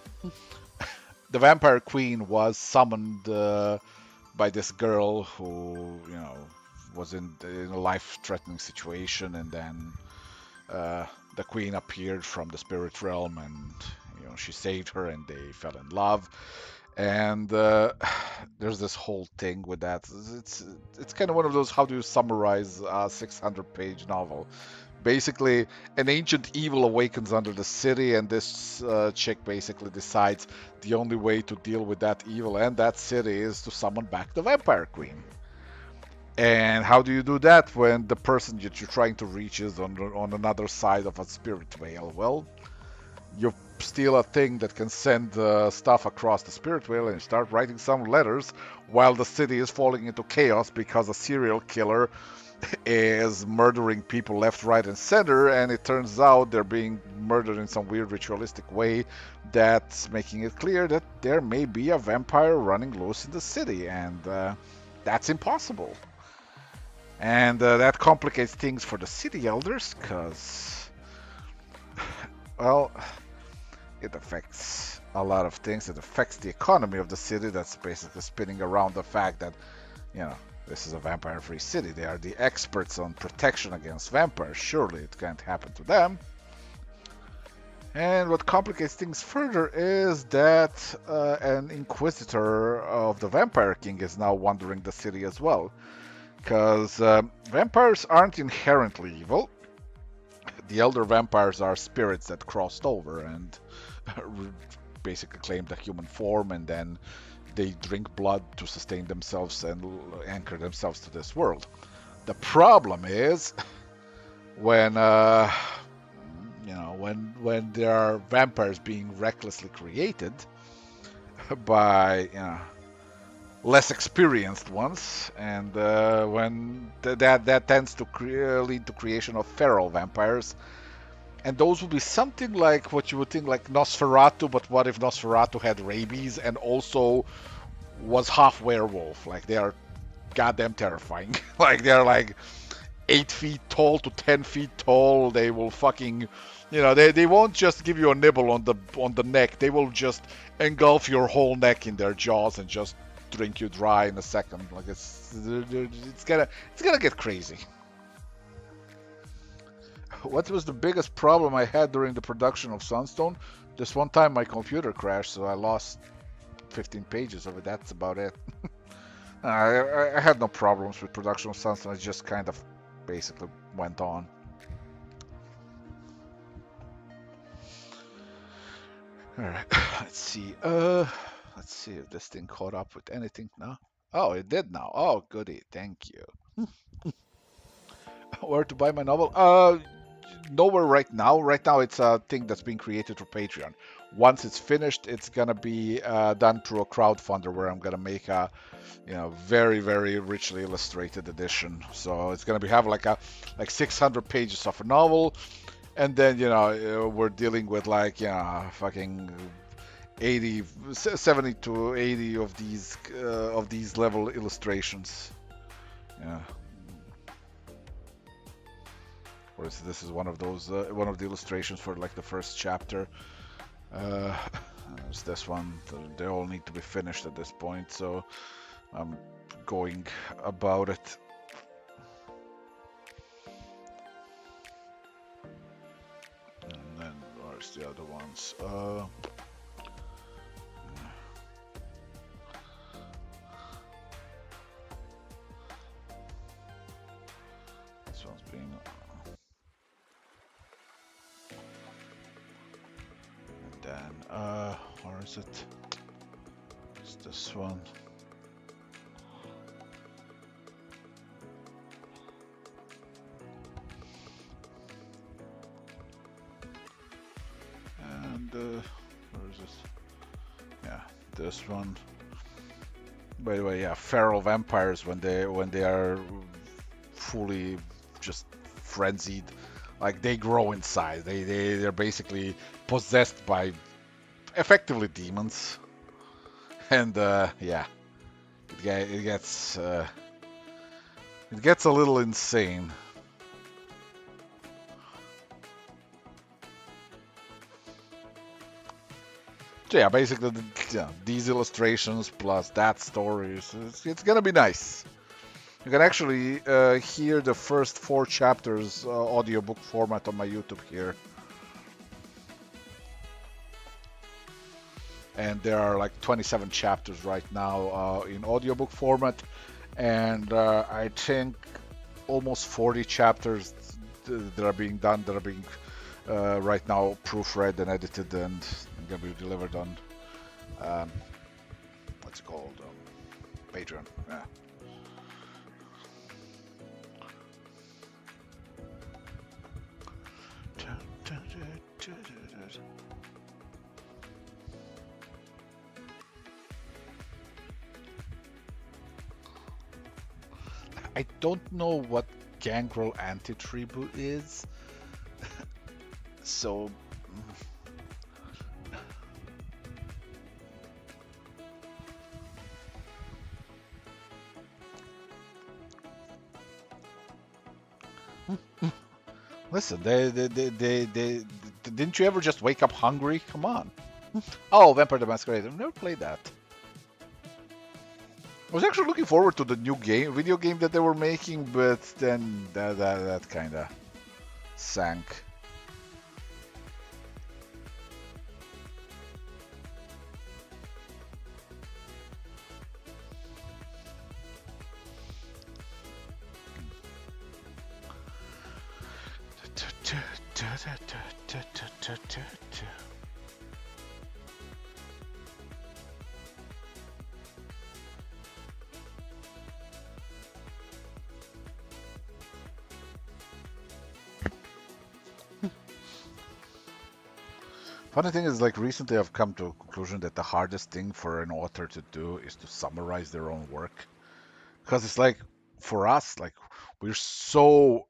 the vampire queen was summoned by this girl who, was in a life-threatening situation, and then the queen appeared from the spirit realm, and she saved her, and they fell in love. And there's this whole thing with that. It's kind of one of those, how do you summarize a 600-page novel? Basically, an ancient evil awakens under the city, and this chick basically decides the only way to deal with that evil and that city is to summon back the vampire queen. And how do you do that when the person that you're trying to reach is on another side of a spirit veil? Well, you steal a thing that can send stuff across the spirit veil and start writing some letters while the city is falling into chaos because a serial killer is murdering people left, right, and center, and it turns out they're being murdered in some weird ritualistic way that's making it clear that there may be a vampire running loose in the city, and that's impossible. And that complicates things for the city elders, because, well, it affects a lot of things. It affects the economy of the city that's basically spinning around the fact that, this is a vampire-free city. They are the experts on protection against vampires. Surely it can't happen to them. And what complicates things further is that an inquisitor of the Vampire King is now wandering the city as well. Because vampires aren't inherently evil. The elder vampires are spirits that crossed over and basically claimed a human form, and then they drink blood to sustain themselves and anchor themselves to this world. The problem is when when there are vampires being recklessly created by less experienced ones, and when that tends to lead to creation of feral vampires. And those would be something like what you would think like Nosferatu, but what if Nosferatu had rabies and also was half werewolf? Like, they are goddamn terrifying. Like, they're like 8 feet tall to 10 feet tall. They will fucking, they won't just give you a nibble on the neck. They will just engulf your whole neck in their jaws and just drink you dry in a second. Like, it's gonna get crazy. What was the biggest problem I had during the production of Sunstone? Just one time my computer crashed, so I lost 15 pages of it. That's about it. I had no problems with production of Sunstone. It just kind of basically went on. Alright, let's see. Let's see if this thing caught up with anything now. Oh, it did now. Oh, goody. Thank you. Where to buy my novel? nowhere right now. Right now, it's a thing that's being created through Patreon. Once it's finished, it's gonna be done through a crowdfunder where I'm gonna make a, very, very richly illustrated edition. So it's gonna be have like 600 pages of a novel, and then we're dealing with like fucking 70 to 80 of these level illustrations. Yeah. Whereas this is one of those one of the illustrations for like the first chapter. There's this one. They all need to be finished at this point, so I'm going about it. And then where's the other ones? This one's being. And then, where is it? It's this one. And where is this? Yeah, this one. By the way, yeah, feral vampires when they are fully just frenzied, like they grow in size. They're basically possessed by effectively demons, and yeah, it gets a little insane. So yeah, basically, these illustrations plus that story, it's gonna be nice. You can actually hear the first 4 chapters audiobook format on my YouTube here. And there are like 27 chapters right now in audiobook format, and I think almost 40 chapters that are being done, that are being right now proofread and edited and gonna be delivered on what's it called, Patreon. Yeah. I don't know what Gangrel Anti-Tribu is, so listen, they didn't you ever just wake up hungry? Come on. Oh, Vampire the Masquerade. I've never played that. I was actually looking forward to the new video game that they were making, but then that kind of sank. Funny thing is, like, recently I've come to a conclusion that the hardest thing for an author to do is to summarize their own work. Because it's like, for us, like, we're so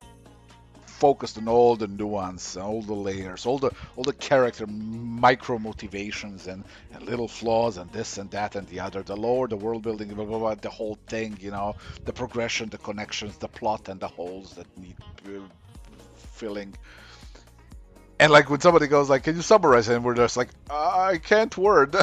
focused on all the nuance, all the layers, all the character micro motivations and little flaws and this and that and the other, the lore, the world building, blah, blah, blah, the whole thing, the progression, the connections, the plot, and the holes that need filling. And like when somebody goes like, "Can you summarize it?" and we're just like, "I can't word."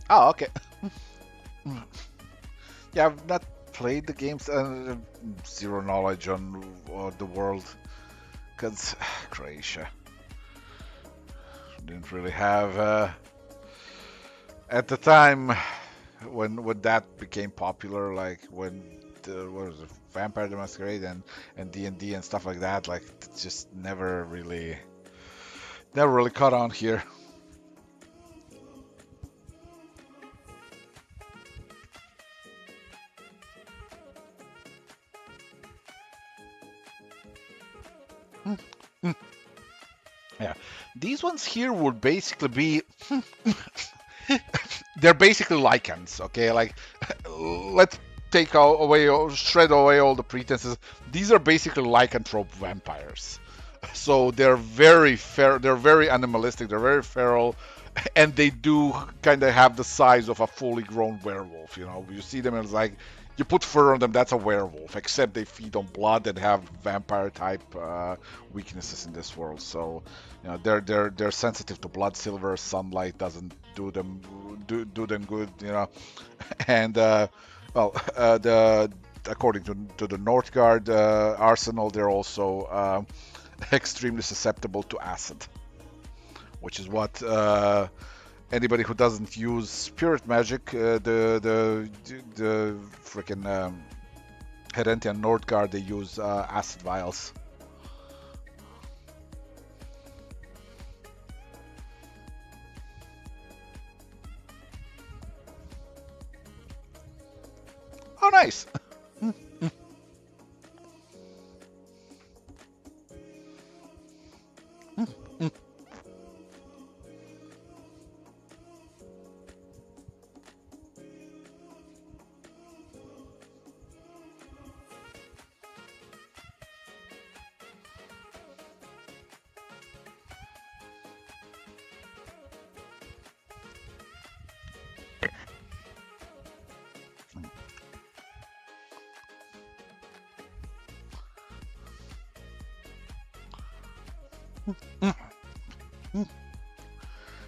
Oh, okay. Yeah, I've not played the games and zero knowledge on the world, because Croatia didn't really have at the time when that became popular, like when what was it, Vampire the Masquerade and D&D and stuff like that, like it just never really caught on here. These ones here would basically be they're basically lichens, okay? Like, let's shred away all the pretenses. These are basically lycanthrope vampires. So they're they're very animalistic, they're very feral, and they do kind of have the size of a fully grown werewolf. You know, you see them and it's like, you put fur on them, that's a werewolf, except they feed on blood and have vampire type weaknesses in this world. So, you know, they're sensitive to blood silver. Sunlight doesn't do them good. You know, and the according to the Northgard arsenal, they're also extremely susceptible to acid, which is what anybody who doesn't use spirit magic, the freaking Herenti and Nordgard, they use acid vials. Oh, nice.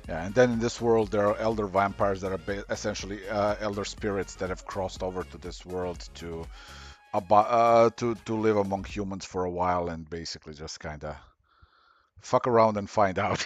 Yeah, and then in this world there are elder vampires that are essentially elder spirits that have crossed over to this world to live among humans for a while and basically just kind of fuck around and find out.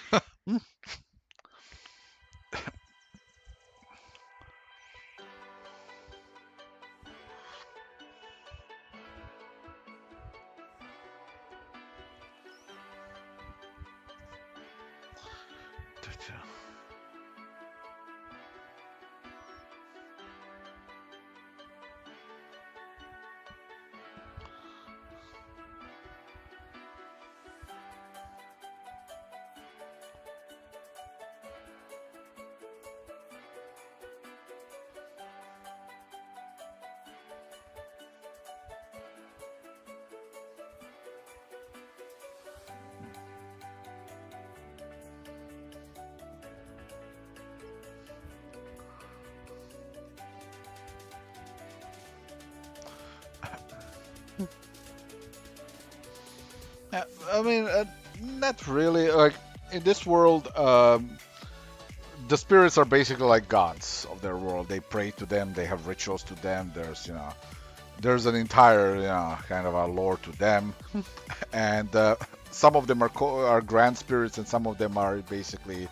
I mean, not really. Like in this world, the spirits are basically like gods of their world. They pray to them. They have rituals to them. There's an entire, kind of a lore to them, and some of them are grand spirits, and some of them are basically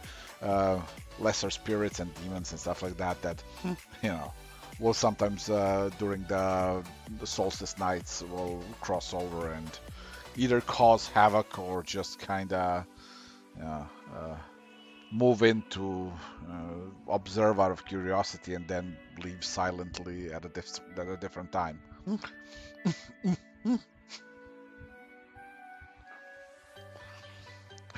lesser spirits and demons and stuff like that. That you know will sometimes during the solstice nights will cross over and either cause havoc or just kind of move in to observe out of curiosity and then leave silently at a different time.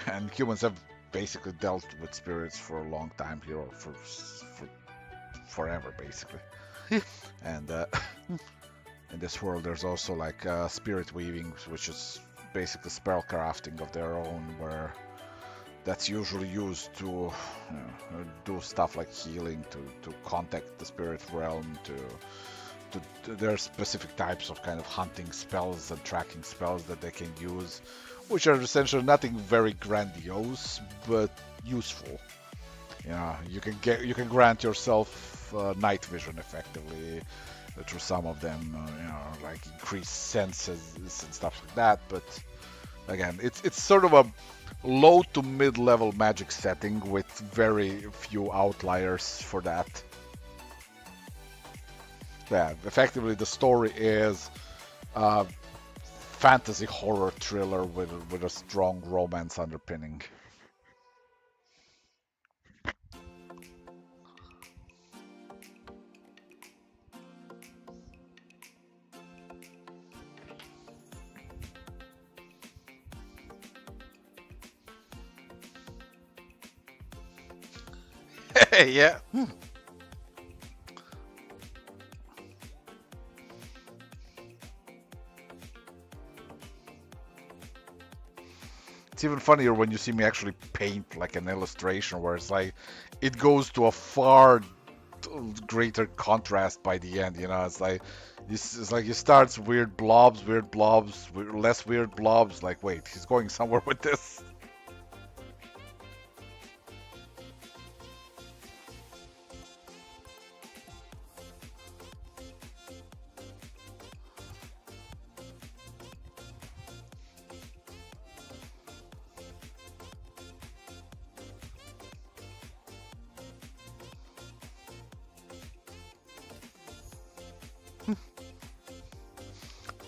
And humans have basically dealt with spirits for a long time here, or for forever, basically. And in this world, there's also like spirit weaving, which is basically spell crafting of their own, where that's usually used to do stuff like healing, to contact the spirit realm, there are specific types of kind of hunting spells and tracking spells that they can use, which are essentially nothing very grandiose, but useful. You can grant yourself night vision effectively through some of them, like increased senses and stuff like that. But again, it's sort of a low to mid-level magic setting with very few outliers for that. Yeah, effectively the story is a fantasy horror thriller with a strong romance underpinning. Yeah. It's even funnier when you see me actually paint like an illustration where it's like it goes to a far greater contrast by the end, you know. It's like you start weird blobs, less weird blobs. Like, wait, he's going somewhere with this.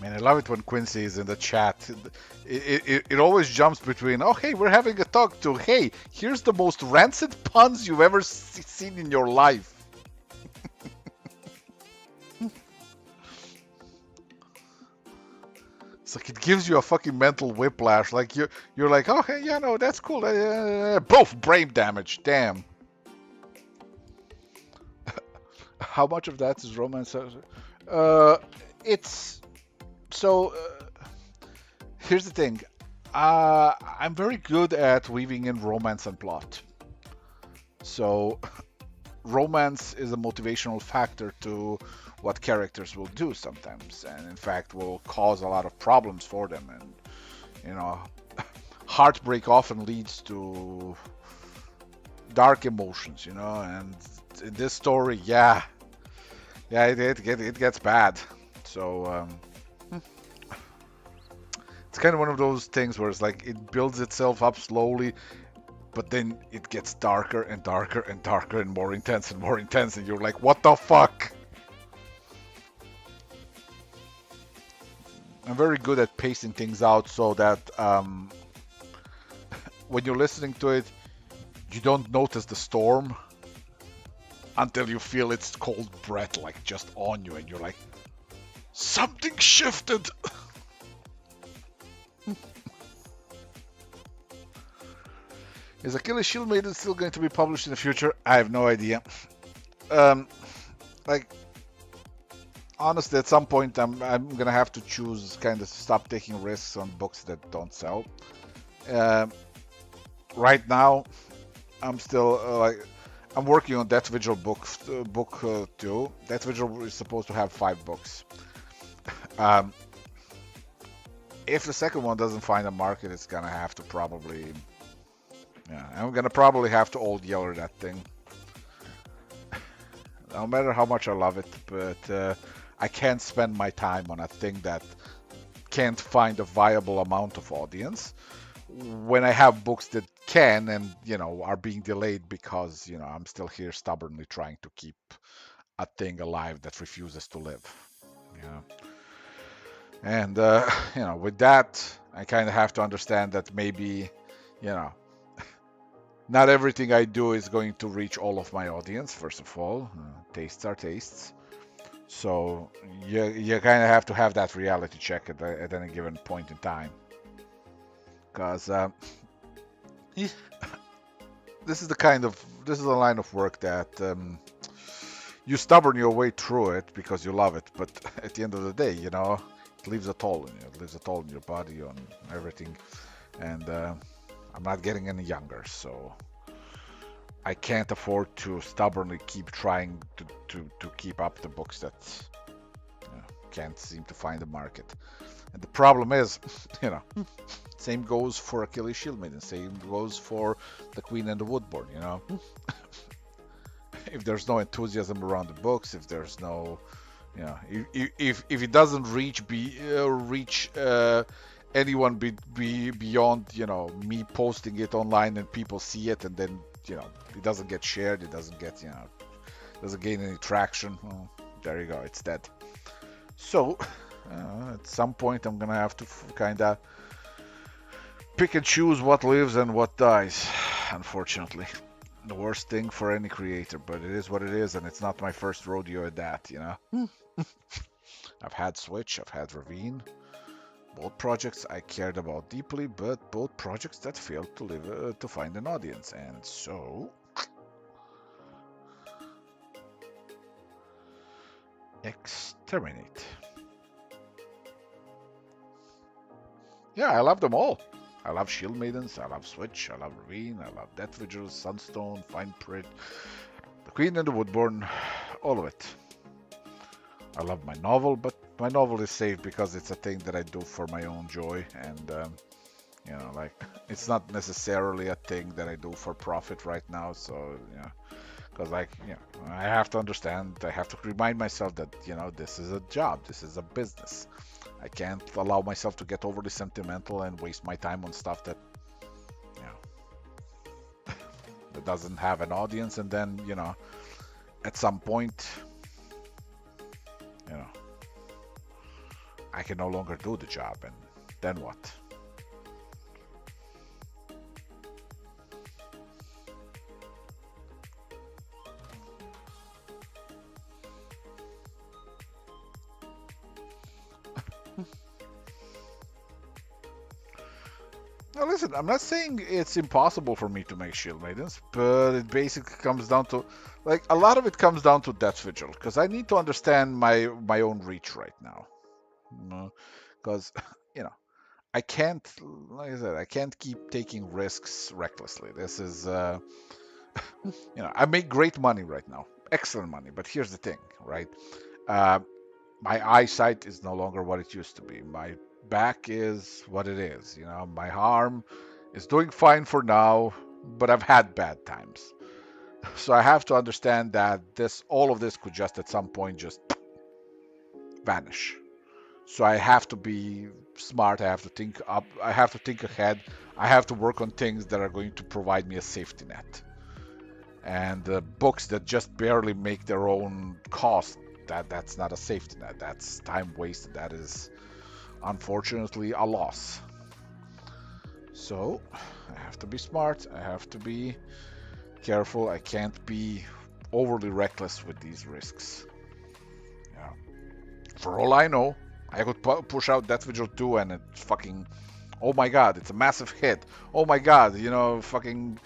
Man, I love it when Quincy is in the chat. It always jumps between, oh, hey, we're having a talk, to, hey, here's the most rancid puns you've ever seen in your life. It's like it gives you a fucking mental whiplash. Like you're like, oh, hey, yeah, no, that's cool. Both brain damage. Damn. How much of that is romance? It's so. Here's the thing. I'm very good at weaving in romance and plot. So, romance is a motivational factor to what characters will do sometimes, and in fact will cause a lot of problems for them. And you know, heartbreak often leads to dark emotions. You know, and in this story, yeah, it gets bad. So. It's kind of one of those things where it's like it builds itself up slowly, but then it gets darker and darker and darker and more intense, and you're like, what the fuck? I'm very good at pacing things out so that when you're listening to it, you don't notice the storm until you feel its cold breath like just on you, and you're like, something shifted. Is Achilles Shield Maiden still going to be published in the future? I have no idea. Like, honestly, at some point, I'm gonna have to choose, kind of stop taking risks on books that don't sell. Right now, I'm still I'm working on Death Vigil book 2. Death Vigil is supposed to have 5 books. If the second one doesn't find a market, it's gonna have to probably. Yeah, I'm gonna probably have to old yeller that thing. No matter how much I love it, but I can't spend my time on a thing that can't find a viable amount of audience when I have books that can and, you know, are being delayed because, you know, I'm still here stubbornly trying to keep a thing alive that refuses to live. Yeah. And, you know, with that, I kind of have to understand that maybe, you know, not everything I do is going to reach all of my audience, first of all. Tastes are tastes. So you kind of have to have that reality check at any given point in time. Because this is a line of work that you stubborn your way through it because you love it. But at the end of the day, you know, it leaves a toll on you. It leaves a toll on your body, on everything. And I'm not getting any younger, so I can't afford to stubbornly keep trying to keep up the books that can't seem to find a market. And the problem is, you know, same goes for Achilles Shield Maiden, same goes for The Queen and the Woodborn, you know. If there's no enthusiasm around the books, if there's no, you know, if it doesn't reach anyone beyond, you know, me posting it online and people see it and then, you know, it doesn't get shared, it doesn't get, you know, doesn't gain any traction, well, there you go, it's dead. So at some point I'm gonna have to kind of pick and choose what lives and what dies, unfortunately. The worst thing for any creator, but it is what it is, and it's not my first rodeo at that, you know. I've had Switch, I've had Ravine, both projects I cared about deeply, but both projects that failed to find an audience, and so Exterminate. Yeah, I love them all. I love Shield Maidens, I love Switch, I love Ravine, I love Death Vigils, Sunstone, Fine Print, The Queen and the Woodborn, all of it. I love my novel, but my novel is safe because it's a thing that I do for my own joy, and you know, like it's not necessarily a thing that I do for profit right now. So yeah, because like I have to understand, I have to remind myself that this is a job, this is a business. I can't allow myself to get overly sentimental and waste my time on stuff that that doesn't have an audience, and then at some point you know I can no longer do the job, and then what? Now listen, I'm not saying it's impossible for me to make Shield Maidens, but it basically comes down to, like, a lot of it comes down to Death Vigil, because I need to understand my own reach right now. Because, you know, I can't, like I said, I can't keep taking risks recklessly. This is, I make great money right now, excellent money, but here's the thing, right? Uh, my eyesight is no longer what it used to be. My back is what it is. My arm is doing fine for now, but I've had bad times. So I have to understand that all of this could just at some point just vanish. So I have to be smart. I have to think up. I have to think ahead. I have to work on things that are going to provide me a safety net. And books that just barely make their own cost, that's not a safety net. That's time wasted. That is unfortunately a loss. So I have to be smart. I have to be careful. I can't be overly reckless with these risks. Yeah. For all I know, I could push out Death Vigil 2 and it's fucking, oh my god, it's a massive hit. Oh my god, fucking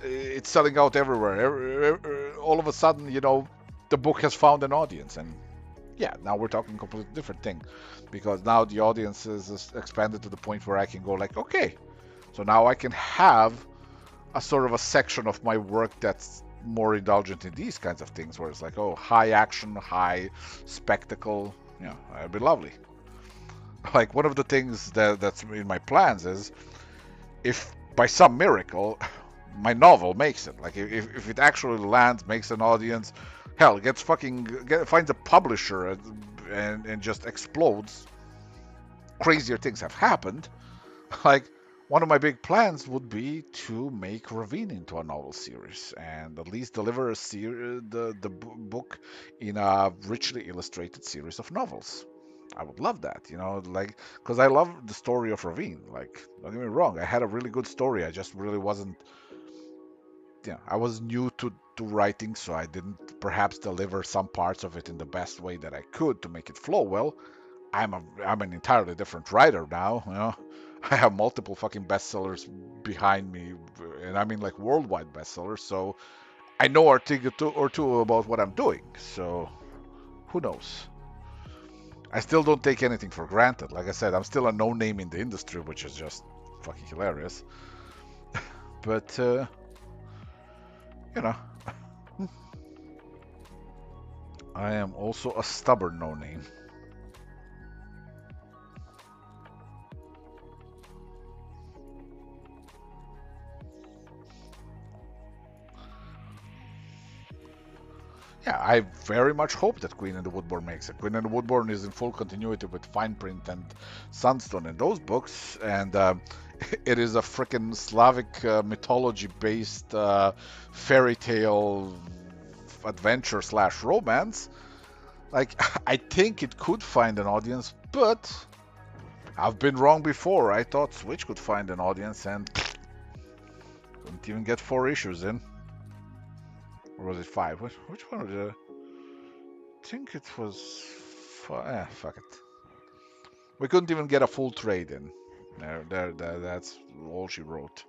it's selling out everywhere. All of a sudden, the book has found an audience, and yeah, now we're talking a completely different thing, because now the audience is expanded to the point where I can go like, okay, so now I can have a sort of a section of my work that's more indulgent in these kinds of things, where it's like, oh, high action, high spectacle, it'd be lovely. Like, one of the things that's in my plans is, if by some miracle my novel makes it, like if it actually lands, makes an audience, hell, finds a publisher and just explodes, crazier things have happened. Like, one of my big plans would be to make Ravine into a novel series, and at least deliver the book in a richly illustrated series of novels. I would love that, like, because I love the story of Ravine. Like, don't get me wrong, I had a really good story. I just really wasn't, I was new to writing, so I didn't perhaps deliver some parts of it in the best way that I could to make it flow well. I'm an entirely different writer now. I have multiple fucking bestsellers behind me, and I mean like worldwide bestsellers. So I know a thing or two about what I'm doing. So who knows? I still don't take anything for granted. Like I said, I'm still a no name in the industry, which is just fucking hilarious. But you know, I am also a stubborn no name. Yeah, I very much hope that Queen and the Woodborn makes it. Queen and the Woodborn is in full continuity with Fine Print and Sunstone and those books, and it is a freaking Slavic mythology-based fairy tale adventure slash romance. Like, I think it could find an audience, but I've been wrong before. I thought Switch could find an audience and couldn't even get 4 issues in. Or was it 5? Which one was it? I think it was. Fuck it. We couldn't even get a full trade in. That's all she wrote.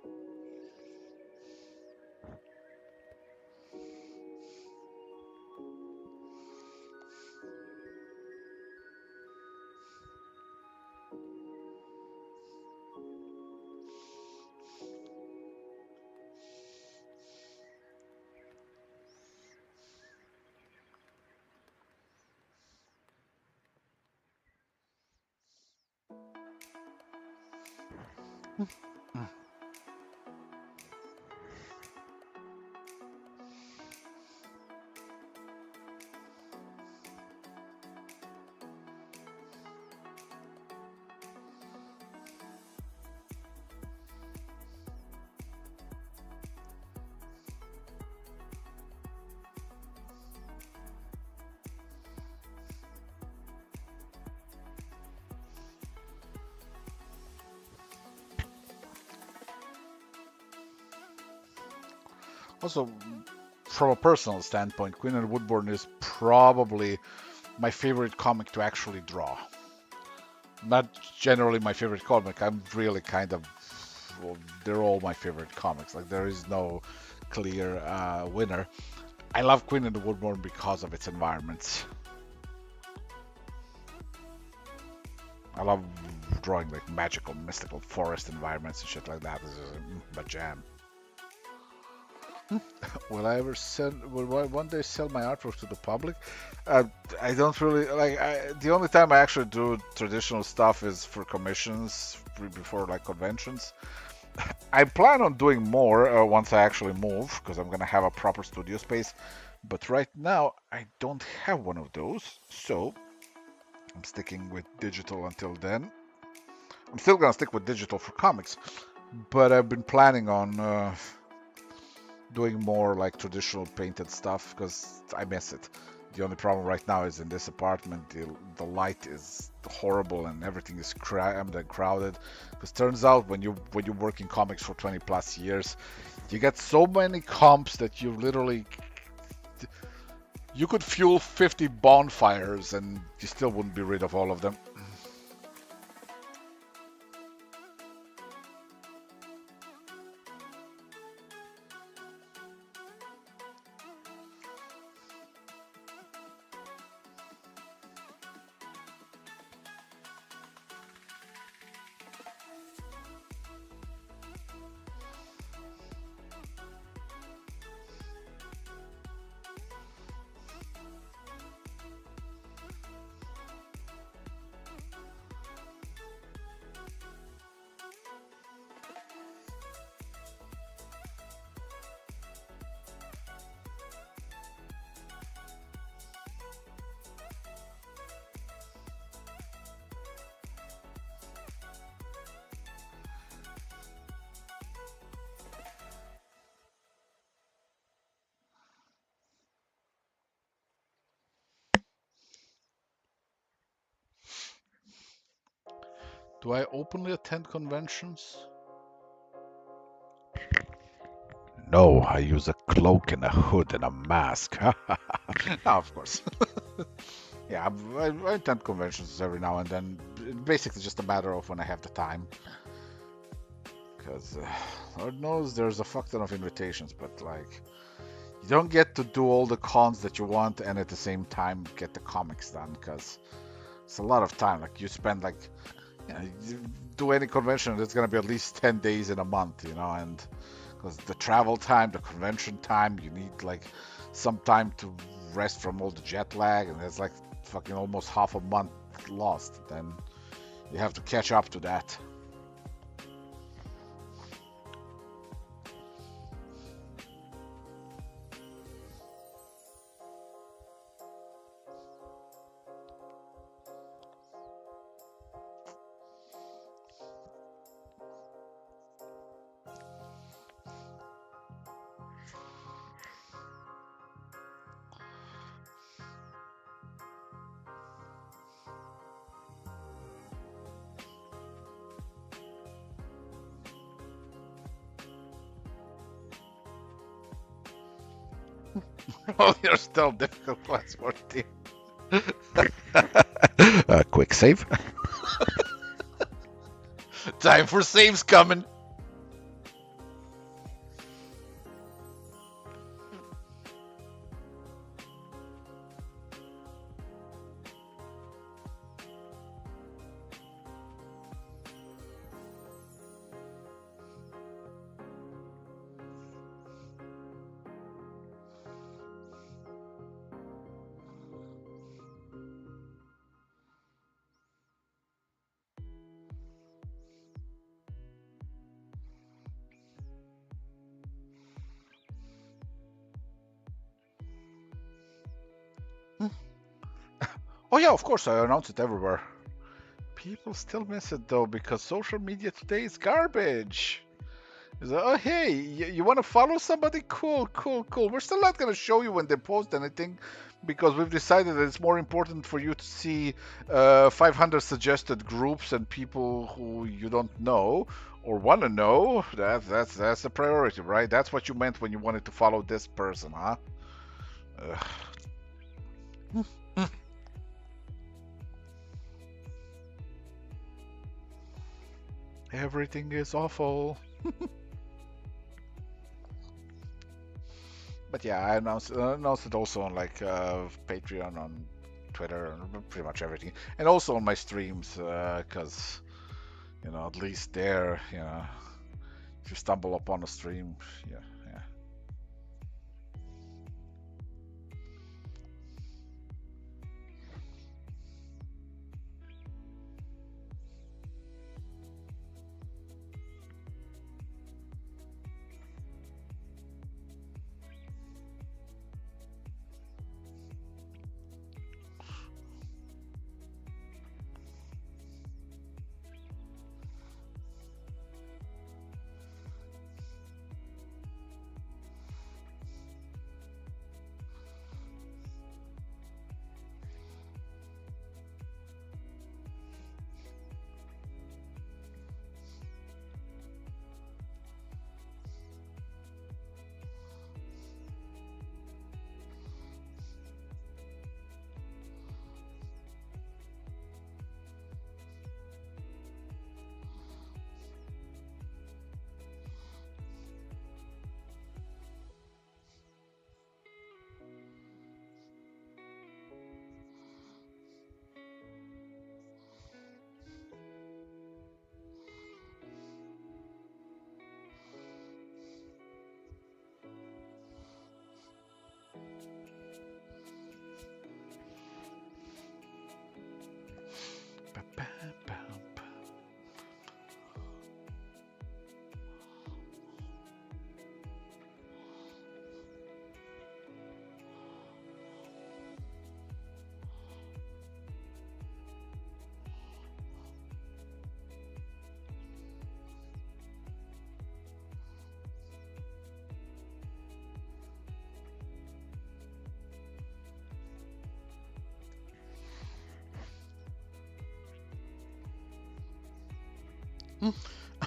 Also, from a personal standpoint, Queen and Woodburn is probably my favorite comic to actually draw. Not generally my favorite comic. I'm really kind of, well, they're all my favorite comics. Like there is no clear winner. I love Queen and the Woodburn because of its environments. I love drawing like magical, mystical forest environments and shit like that. This is my jam. Will I ever sell? Will I one day sell my artwork to the public? I don't really like. The only time I actually do traditional stuff is for commissions before like conventions. I plan on doing more once I actually move because I'm gonna have a proper studio space. But right now I don't have one of those, so I'm sticking with digital until then. I'm still gonna stick with digital for comics, but I've been planning on doing more like traditional painted stuff because I miss it. The only problem right now is in this apartment, the light is horrible and everything is crammed and crowded. Because turns out when you work in comics for 20 plus years, you get so many comps that you could fuel 50 bonfires and you still wouldn't be rid of all of them. Do I openly attend conventions? No, I use a cloak and a hood and a mask. No, of course. Yeah, I attend conventions every now and then. It's basically just a matter of when I have the time. Because Lord knows there's a fuck ton of invitations, but like, you don't get to do all the cons that you want and at the same time get the comics done. Because it's a lot of time. Like, you spend like, you do any convention, it's gonna be at least 10 days in a month, and because the travel time, the convention time, you need like some time to rest from all the jet lag, and it's like fucking almost half a month lost. Then you have to catch up to that. Oh, you're still difficult class 14. Quick save. Time for saves coming. Oh yeah, of course, I announce it everywhere. People still miss it though because social media today is garbage. It's like, oh hey, you want to follow somebody? Cool, cool, cool. We're still not gonna show you when they post anything because we've decided that it's more important for you to see 500 suggested groups and people who you don't know or want to know. That's the priority, right? That's what you meant when you wanted to follow this person, huh? Everything is awful. But yeah, I announced it also on like Patreon, on Twitter, and pretty much everything, and also on my streams, because at least there, if you stumble upon a stream, yeah, yeah.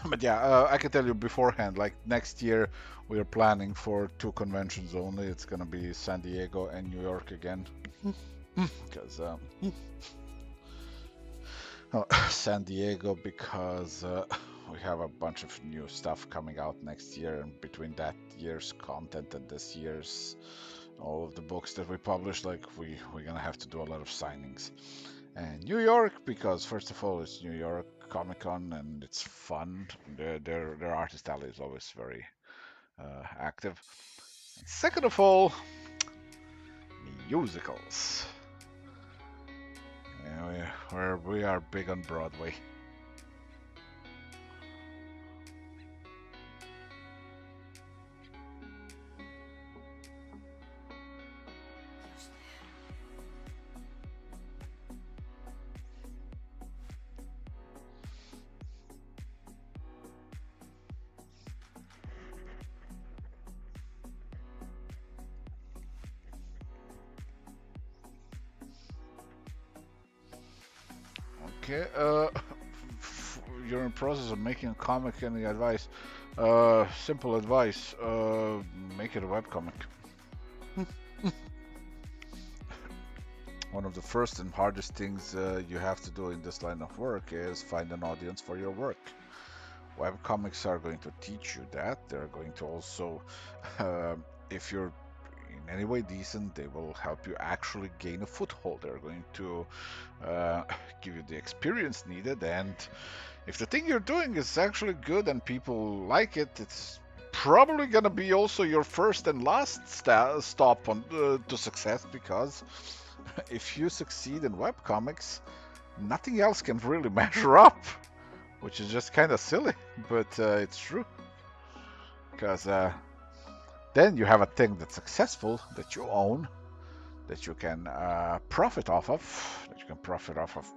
But yeah, I can tell you beforehand, like next year we are planning for two conventions only. It's gonna be San Diego and New York again. Because San Diego because we have a bunch of new stuff coming out next year, and between that year's content and this year's all of the books that we publish, like we're gonna have to do a lot of signings. And New York because first of all it's New York Comic Con and it's fun. Their artist alley is always very active. And second of all, musicals. Yeah, we are big on Broadway. Okay, you're in process of making a comic. Any advice? Simple advice. Make it a webcomic. One of the first and hardest things you have to do in this line of work is find an audience for your work. Webcomics are going to teach you that. They're going to also, if you're in any way decent, they will help you actually gain a foothold. They're going to give you the experience needed. And if the thing you're doing is actually good and people like it, it's probably going to be also your first and last stop on to success, because if you succeed in webcomics, nothing else can really measure up, which is just kind of silly, but it's true. Because then you have a thing that's successful, that you own, that you can profit off of,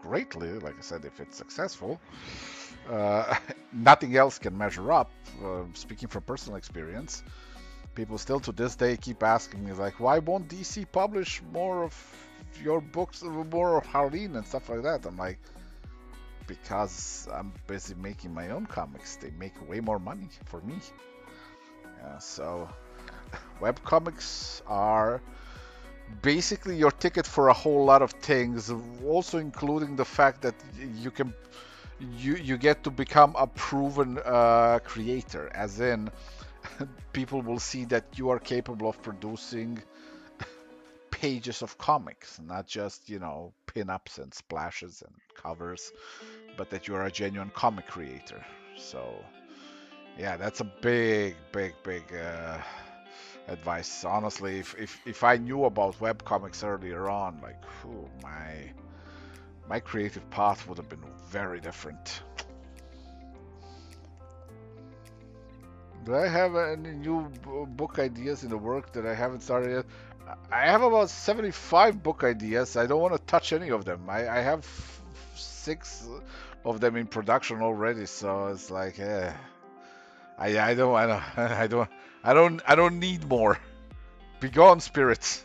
greatly. Like I said, if it's successful, uh, nothing else can measure up. Speaking from personal experience, people still to this day keep asking me like, why won't DC publish more of your books, more of Halloween and stuff like that? I'm like, because I'm busy making my own comics. They make way more money for me. So webcomics are basically your ticket for a whole lot of things, also including the fact that you get to become a proven creator, as in people will see that you are capable of producing pages of comics, not just, pin-ups and splashes and covers, but that you are a genuine comic creator. So yeah, that's a big advice. Honestly, if I knew about webcomics earlier on, like, my creative path would have been very different. Do I have any new book ideas in the work that I haven't started yet? I have about 75 book ideas. I don't want to touch any of them. I have 6 of them in production already, so it's like, I don't need more. Be gone, spirits.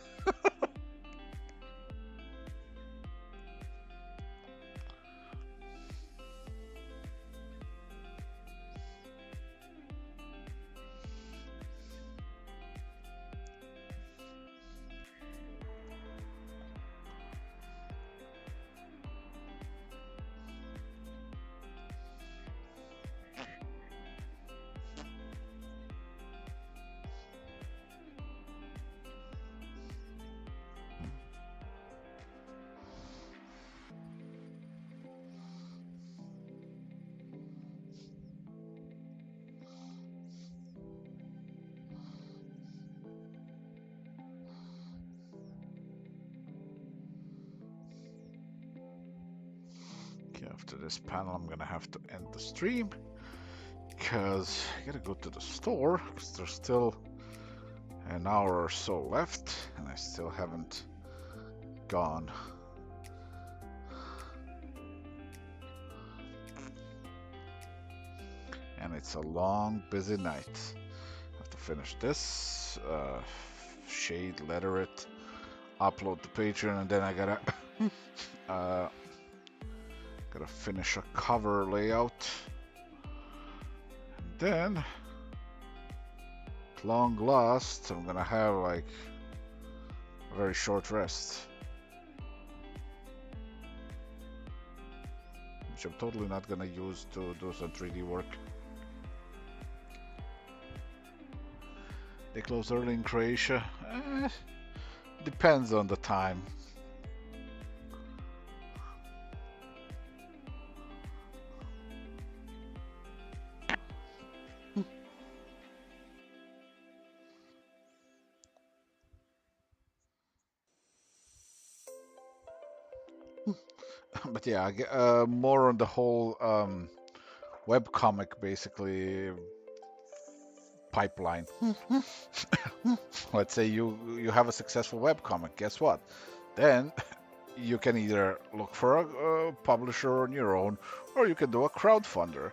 Okay, after this panel, I'm gonna have to end the stream because I gotta go to the store because there's still an hour or so left and I still haven't gone. And it's a long, busy night. I have to finish this, shade, letter it, upload the Patreon, and then I gotta gotta finish a cover layout. And then, at long last, I'm gonna have like a very short rest, which I'm totally not gonna use to do some 3D work. They close early in Croatia. Depends on the time. But yeah, more on the whole webcomic basically pipeline. Let's say you have a successful webcomic. Guess what? Then you can either look for a publisher on your own, or you can do a crowdfunder.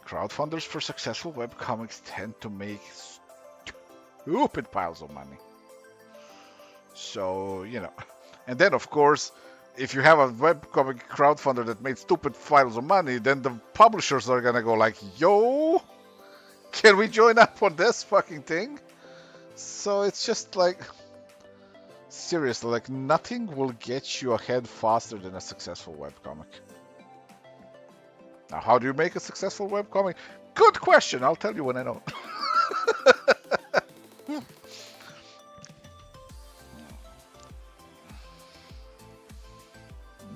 Crowdfunders for successful webcomics tend to make stupid piles of money. So, and then of course, if you have a webcomic crowdfunder that made stupid piles of money, then the publishers are gonna go like, yo, can we join up on this fucking thing? So it's just like, seriously, like nothing will get you ahead faster than a successful webcomic. Now, how do you make a successful webcomic? Good question. I'll tell you when I know.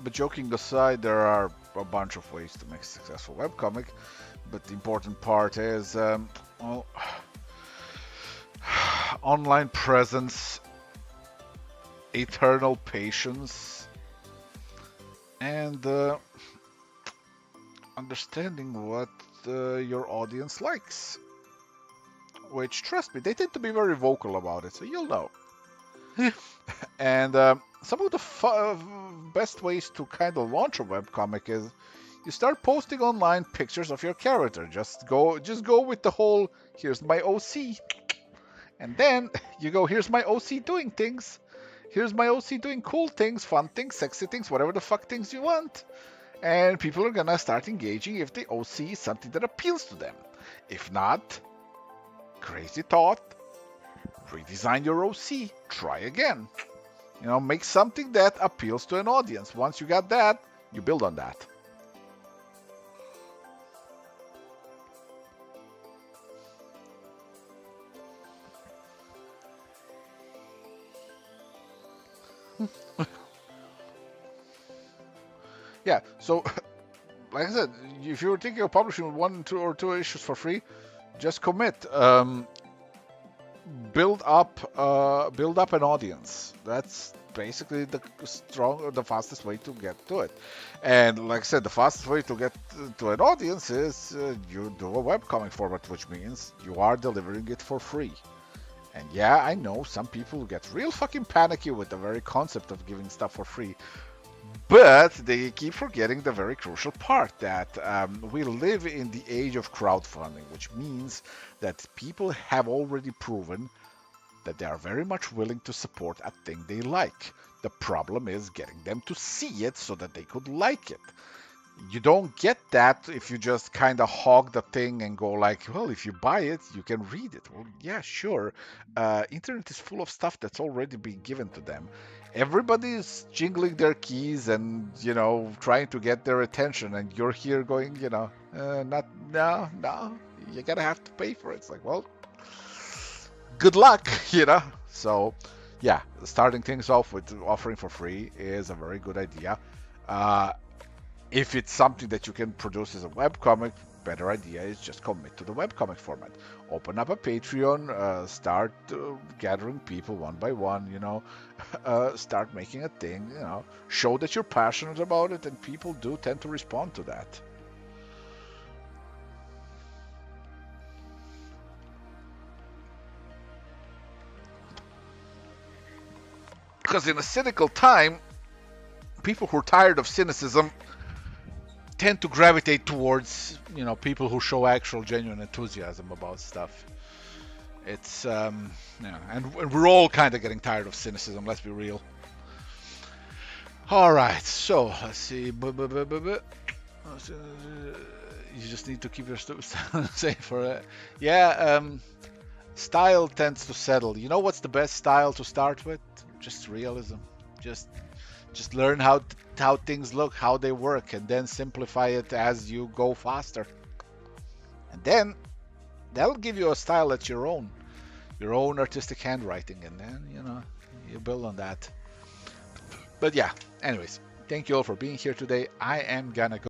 But joking aside, there are a bunch of ways to make a successful webcomic. But the important part is online presence, eternal patience, and understanding what your audience likes. Which, trust me, they tend to be very vocal about it, so you'll know. And some of the best ways to kind of launch a webcomic is you start posting online pictures of your character. Just go with the whole here's my OC, and then you go here's my OC doing things. Here's my OC doing cool things, fun things, sexy things, whatever the fuck things you want. And people are gonna start engaging if the OC is something that appeals to them. If not, crazy thought, redesign your OC, try again. Make something that appeals to an audience. Once you got that, you build on that. Yeah, so like I said, if you're thinking of publishing one, two, or two issues for free, just commit. Build up an audience. That's basically the fastest way to get to it. And like I said, the fastest way to get to an audience is you do a webcomic format, which means you are delivering it for free. And yeah, I know some people get real fucking panicky with the very concept of giving stuff for free. But they keep forgetting the very crucial part that we live in the age of crowdfunding, which means that people have already proven that they are very much willing to support a thing they like. The problem is getting them to see it so that they could like it. You don't get that if you just kind of hog the thing and go like, well, if you buy it, you can read it. Well, yeah, sure. Internet is full of stuff that's already been given to them. Everybody is jingling their keys and, trying to get their attention. And you're here going, no, you're going to have to pay for it. It's like, well, good luck, So, yeah, starting things off with offering for free is a very good idea. If it's something that you can produce as a webcomic, better idea is just commit to the webcomic format. Open up a Patreon, start gathering people one by one, start making a thing, show that you're passionate about it, and people do tend to respond to that. Because in a cynical time, people who are tired of cynicism tend to gravitate towards, people who show actual genuine enthusiasm about stuff. It's, and we're all kind of getting tired of cynicism, let's be real. All right, so let's see. You just need to keep your stuff safe for it. Yeah, style tends to settle. You know what's the best style to start with? Just realism. Just learn how things look, how they work, and then simplify it as you go faster. And then that'll give you a style that's your own artistic handwriting, and then you build on that. But yeah, anyways, thank you all for being here today. I am gonna go